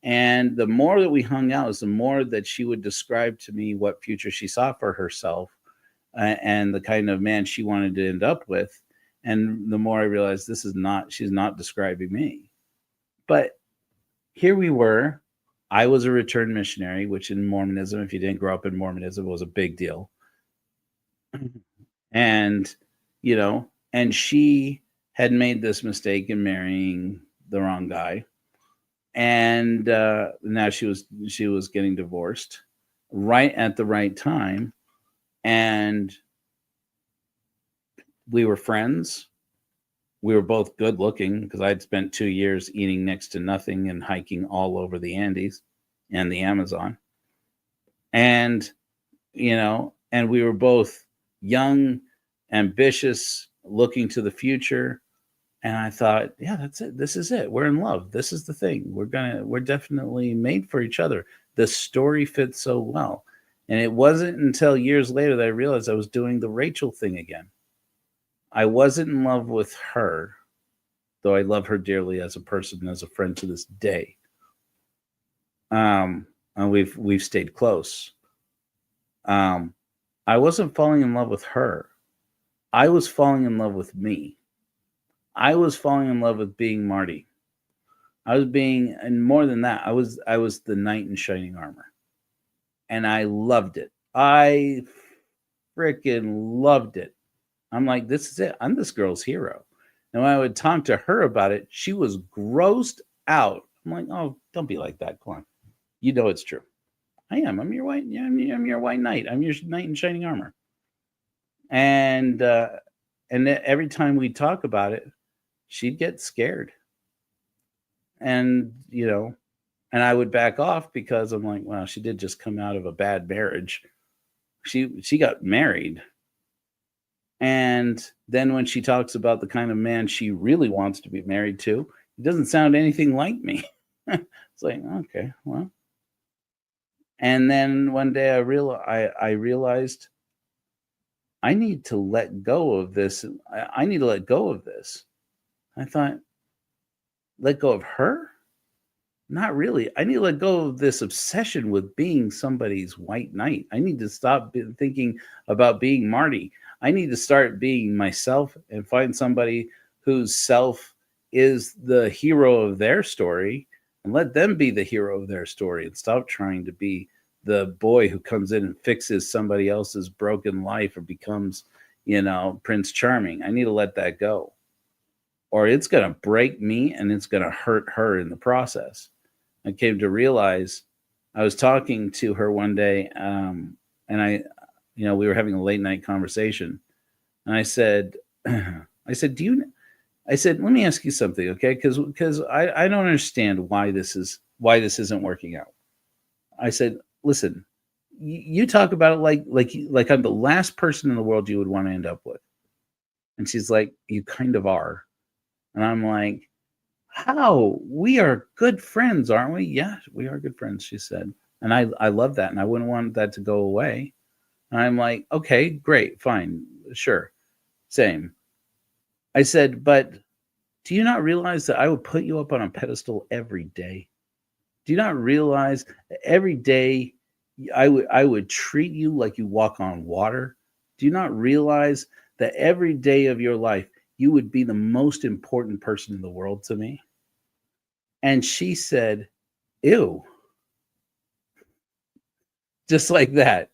And the more that we hung out, the more that she would describe to me what future she saw for herself and the kind of man she wanted to end up with. And the more I realized she's not describing me. But here we were I was a returned missionary, which in Mormonism, if you didn't grow up in Mormonism, was a big deal. And, you know, and she had made this mistake in marrying the wrong guy. And now she was getting divorced right at the right time. And we were friends. We were both good looking because I'd spent 2 years eating next to nothing and hiking all over the Andes and the Amazon. And, you know, and we were both young, ambitious, looking to the future. And I thought, yeah, that's it. This is it. We're in love. This is the thing. We're definitely made for each other. The story fits so well. And it wasn't until years later that I realized I was doing the Rachel thing again. I wasn't in love with her, though I love her dearly as a person and as a friend to this day. And we've stayed close. I wasn't falling in love with her. I was falling in love with me. I was falling in love with being Marty. And more than that, I was the knight in shining armor. And I loved it. I freaking loved it. I'm like, this is it. I'm this girl's hero. And when I would talk to her about it, she was grossed out. I'm like, oh, don't be like that. Come on. You know it's true. I am. I'm your white knight. I'm your knight in shining armor. And every time we talk about it, she'd get scared. And, you know, and I would back off because I'm like, wow, she did just come out of a bad marriage. She got married. And then when she talks about the kind of man she really wants to be married to, it doesn't sound anything like me. It's like, okay, well. And then one day I realized I need to let go of this. I need to let go of this. I thought, let go of her? Not really. I need to let go of this obsession with being somebody's white knight. I need to stop thinking about being Marty. I need to start being myself and find somebody whose self is the hero of their story and let them be the hero of their story and stop trying to be the boy who comes in and fixes somebody else's broken life or becomes, you know, Prince Charming. I need to let that go. Or it's going to break me and it's going to hurt her in the process. I came to realize I was talking to her one day and we were having a late night conversation. And I said, let me ask you something, okay? Because I don't understand why this isn't working out. I said, listen, you talk about it like I'm the last person in the world you would want to end up with. And she's like, you kind of are. And I'm like, how? We are good friends, aren't we? Yeah, we are good friends, she said. And I love that. And I wouldn't want that to go away. And I'm like, okay, great, fine, sure, same. I said, but do you not realize that I would put you up on a pedestal every day? Do you not realize that every day I would treat you like you walk on water? Do you not realize that every day of your life you would be the most important person in the world to me? And she said, ew. Just like that.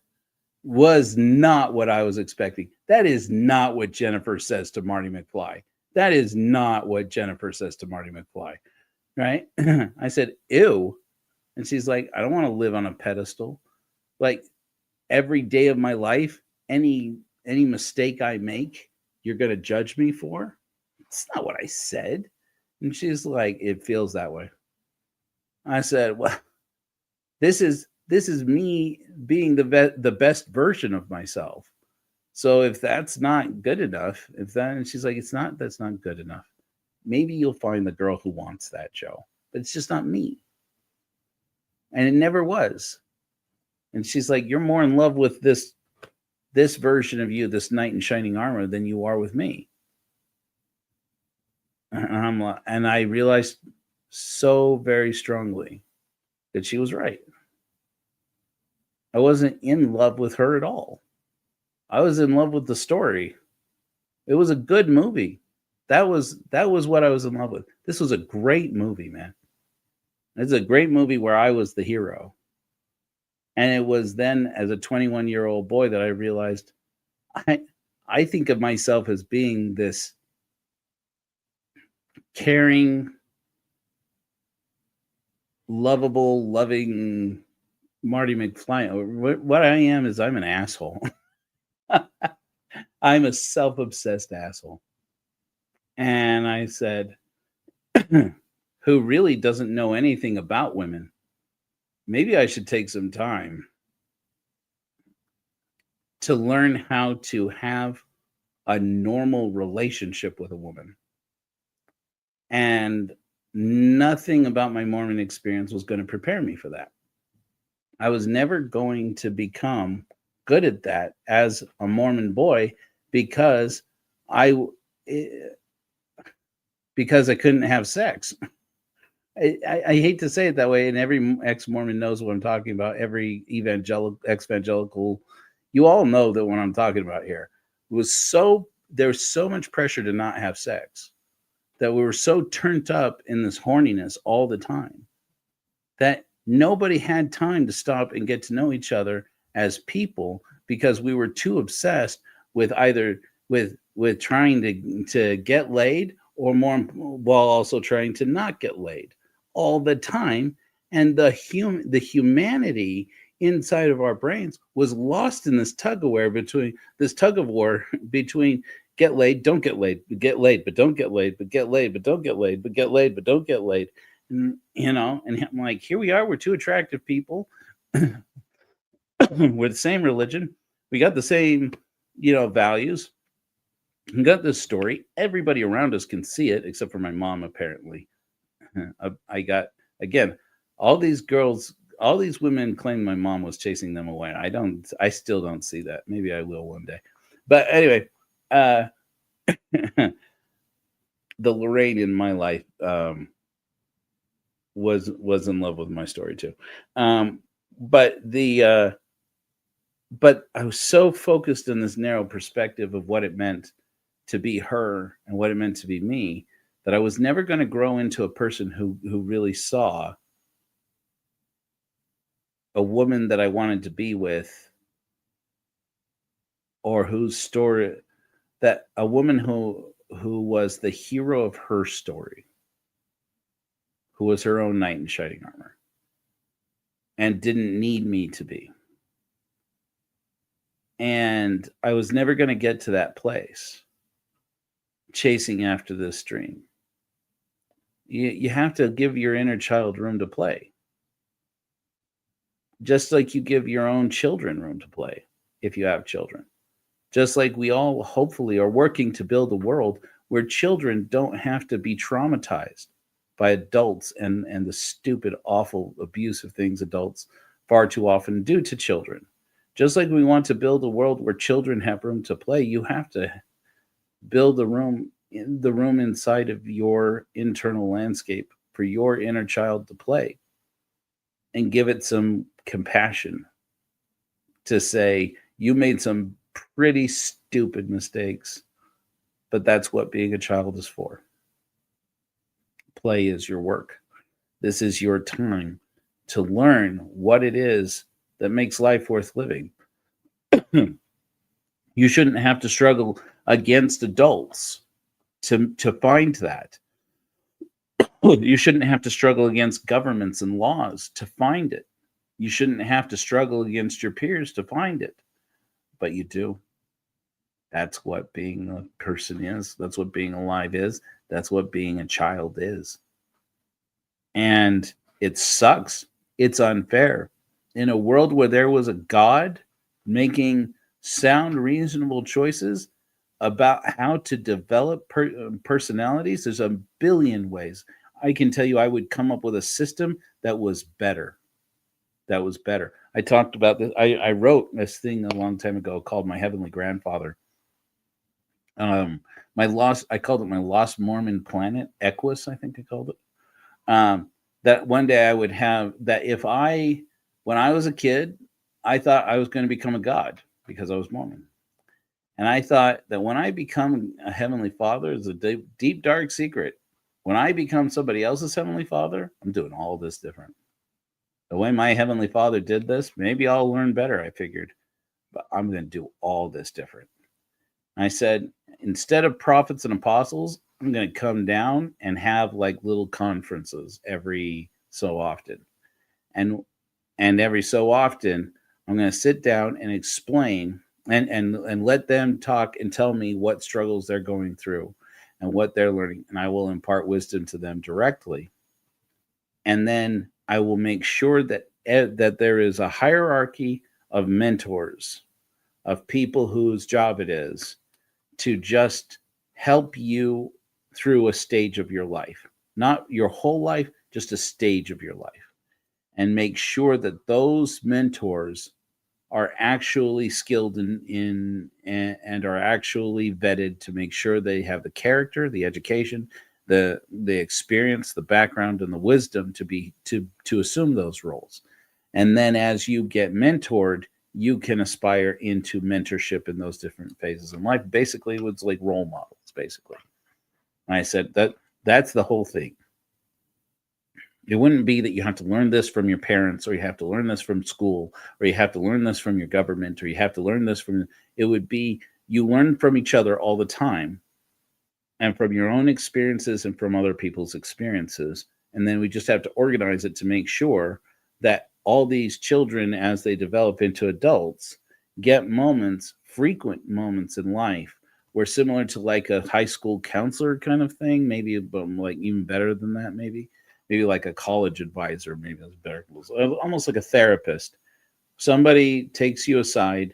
Was not what I was expecting. That is not what Jennifer says to Marty McFly. That is not what Jennifer says to Marty McFly, right? I said, ew. And she's like, I don't want to live on a pedestal. Like every day of my life, any mistake I make, you're going to judge me for? It's not what I said. And she's like, it feels that way. I said, well, this is me being the best version of myself. So if that's not good enough, and she's like, that's not good enough. Maybe you'll find the girl who wants that, Joe, but it's just not me. And it never was. And she's like, you're more in love with this version of you, this knight in shining armor, than you are with me. And I realized so very strongly that she was right. I wasn't in love with her at all. I was in love with the story. It was a good movie. That was what I was in love with. This was a great movie, man. It's a great movie where I was the hero. And it was then as a 21-year-old boy that I realized I I think of myself as being this caring, lovable, loving Marty McFly. What I am is I'm an asshole. I'm a self-obsessed asshole. And I said, who really doesn't know anything about women, maybe I should take some time to learn how to have a normal relationship with a woman. And nothing about my Mormon experience was going to prepare me for that. I was never going to become good at that as a Mormon boy because I couldn't have sex. I hate to say it that way, and every ex-Mormon knows what I'm talking about. Every ex-evangelical, you all know that what I'm talking about here. There's so much pressure to not have sex that we were so turned up in this horniness all the time that nobody had time to stop and get to know each other as people because we were too obsessed with either with trying to get laid or more while also trying to not get laid all the time. And the humanity inside of our brains was lost in this tug of war between get laid, don't get laid, get laid, but don't get laid, but get laid, but don't get laid, but get laid, but don't get laid. And, and I'm like, here we are, we're two attractive people. We're the same religion. We got the same, values. We got this story. Everybody around us can see it, except for my mom, apparently. I got, again, all these women claim my mom was chasing them away. I still don't see that. Maybe I will one day. But anyway, the Lorraine in my life was in love with my story too. But I was so focused in this narrow perspective of what it meant to be her and what it meant to be me that I was never going to grow into a person who really saw a woman that I wanted to be with, or whose story, that a woman who was the hero of her story, who was her own knight in shining armor and didn't need me to be. And I was never going to get to that place chasing after this dream. You have to give your inner child room to play. Just like you give your own children room to play, if you have children. Just like we all hopefully are working to build a world where children don't have to be traumatized by adults and the stupid, awful, abusive things adults far too often do to children. Just like we want to build a world where children have room to play, you have to build the room inside of your internal landscape for your inner child to play, and give it some compassion to say, you made some pretty stupid mistakes, but that's what being a child is for. Play is your work. This is your time to learn what it is that makes life worth living. You shouldn't have to struggle against adults to find that. You shouldn't have to struggle against governments and laws to find it. You shouldn't have to struggle against your peers to find it. But you do. That's what being a person is. That's what being alive is. That's what being a child is. And it sucks. It's unfair. In a world where there was a God making sound, reasonable choices about how to develop personalities, there's a billion ways. I can tell you I would come up with a system that was better. That was better. I talked about this. I wrote this thing a long time ago called My Heavenly Grandfather. I called it my Lost Mormon Planet, Equus, I think I called it. That one day I would have that when I was a kid, I thought I was going to become a god because I was Mormon. And I thought that when I become a Heavenly Father, it's a deep, dark secret. When I become somebody else's Heavenly Father, I'm doing all this different. The way my Heavenly Father did this, maybe I'll learn better, I figured. But I'm going to do all this different. I said, instead of prophets and apostles, I'm going to come down and have like little conferences every so often. And every so often, I'm going to sit down and explain and let them talk and tell me what struggles they're going through and what they're learning. And I will impart wisdom to them directly. And then I will make sure that there is a hierarchy of mentors, of people whose job it is to just help you through a stage of your life, not your whole life, just a stage of your life, and make sure that those mentors are actually skilled in and are actually vetted to make sure they have the character, the education, the experience, the background, and the wisdom to assume those roles. And then as you get mentored, you can aspire into mentorship in those different phases in life. Basically, it was like role models, basically. And I said that's the whole thing. It wouldn't be that you have to learn this from your parents, or you have to learn this from school, or you have to learn this from your government, or you have to learn this from, it would be you learn from each other all the time and from your own experiences and from other people's experiences. And then we just have to organize it to make sure that all these children, as they develop into adults, get moments, frequent moments in life where, similar to like a high school counselor kind of thing, maybe but like even better than that, maybe like a college advisor, maybe that's better, almost like a therapist. Somebody takes you aside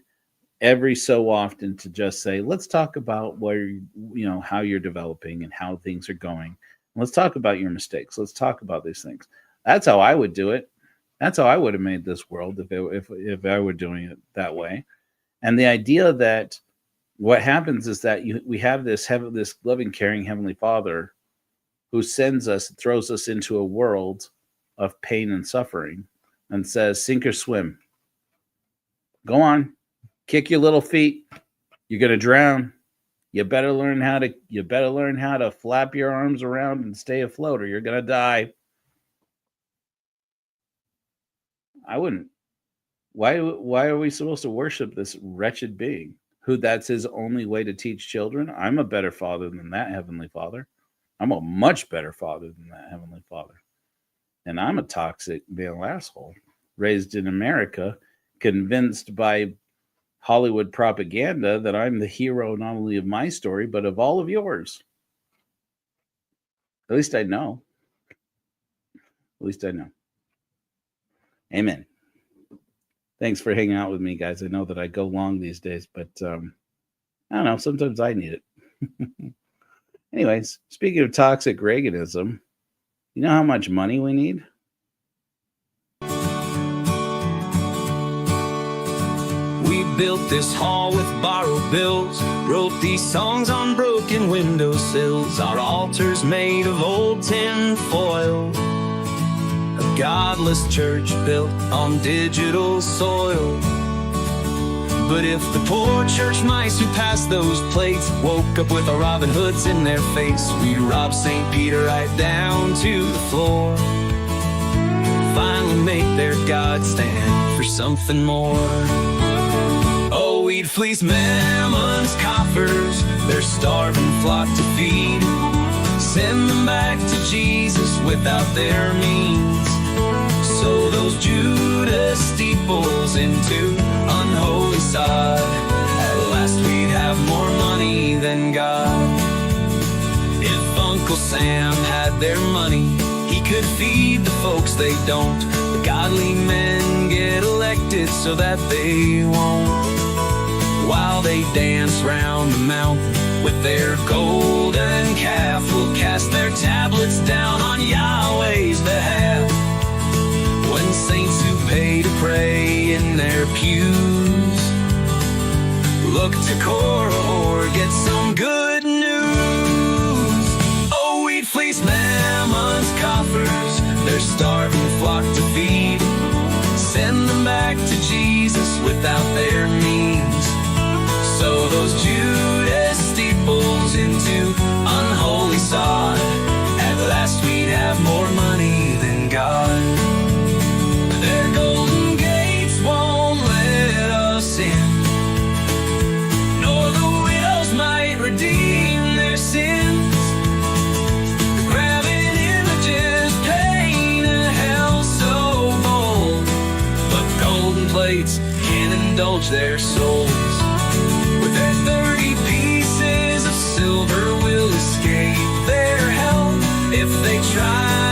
every so often to just say, let's talk about how you're developing and how things are going. Let's talk about your mistakes. Let's talk about these things. That's how I would do it. That's how I would have made this world if I were doing it that way. And the idea that what happens is that we have this loving, caring Heavenly Father who sends us, throws us into a world of pain and suffering and says, sink or swim. Go on, kick your little feet. You're going to drown. You better learn how to flap your arms around and stay afloat, or you're going to die. I wouldn't. Why are we supposed to worship this wretched being who that's his only way to teach children? I'm a better father than that Heavenly Father. I'm a much better father than that Heavenly Father. And I'm a toxic male asshole raised in America, convinced by Hollywood propaganda that I'm the hero not only of my story, but of all of yours. At least I know. At least I know. Amen. Thanks for hanging out with me, guys. I know that I go long these days, but I don't know. Sometimes I need it. Anyways, speaking of toxic Reaganism, you know how much money we need? We built this hall with borrowed bills, wrote these songs on broken windowsills, our altars made of old tin foil, a godless church built on digital soil. But if the poor church mice who passed those plates woke up with a Robin Hoods in their face, we'd rob St. Peter right down to the floor, finally make their God stand for something more. Oh, we'd fleece Mammon's coffers, their starving flock to feed, send them back to Jesus without their means, sow those Judas steeples into unholy sod. At last we'd have more money than God. If Uncle Sam had their money, he could feed the folks they don't. The godly men get elected so that they won't, while they dance round the mountain with their golden calf, will cast their tablets down on Yahweh's behalf. When saints who pay to pray in their pews look to Korah or get some good news, oh, we'd fleece Mammon's coffers, their starving flock to feed, send them back to Jesus without their means, sow those Judas steeples into unholy sod. At can indulge their souls. With their 30 pieces of silver will escape their hell if they try.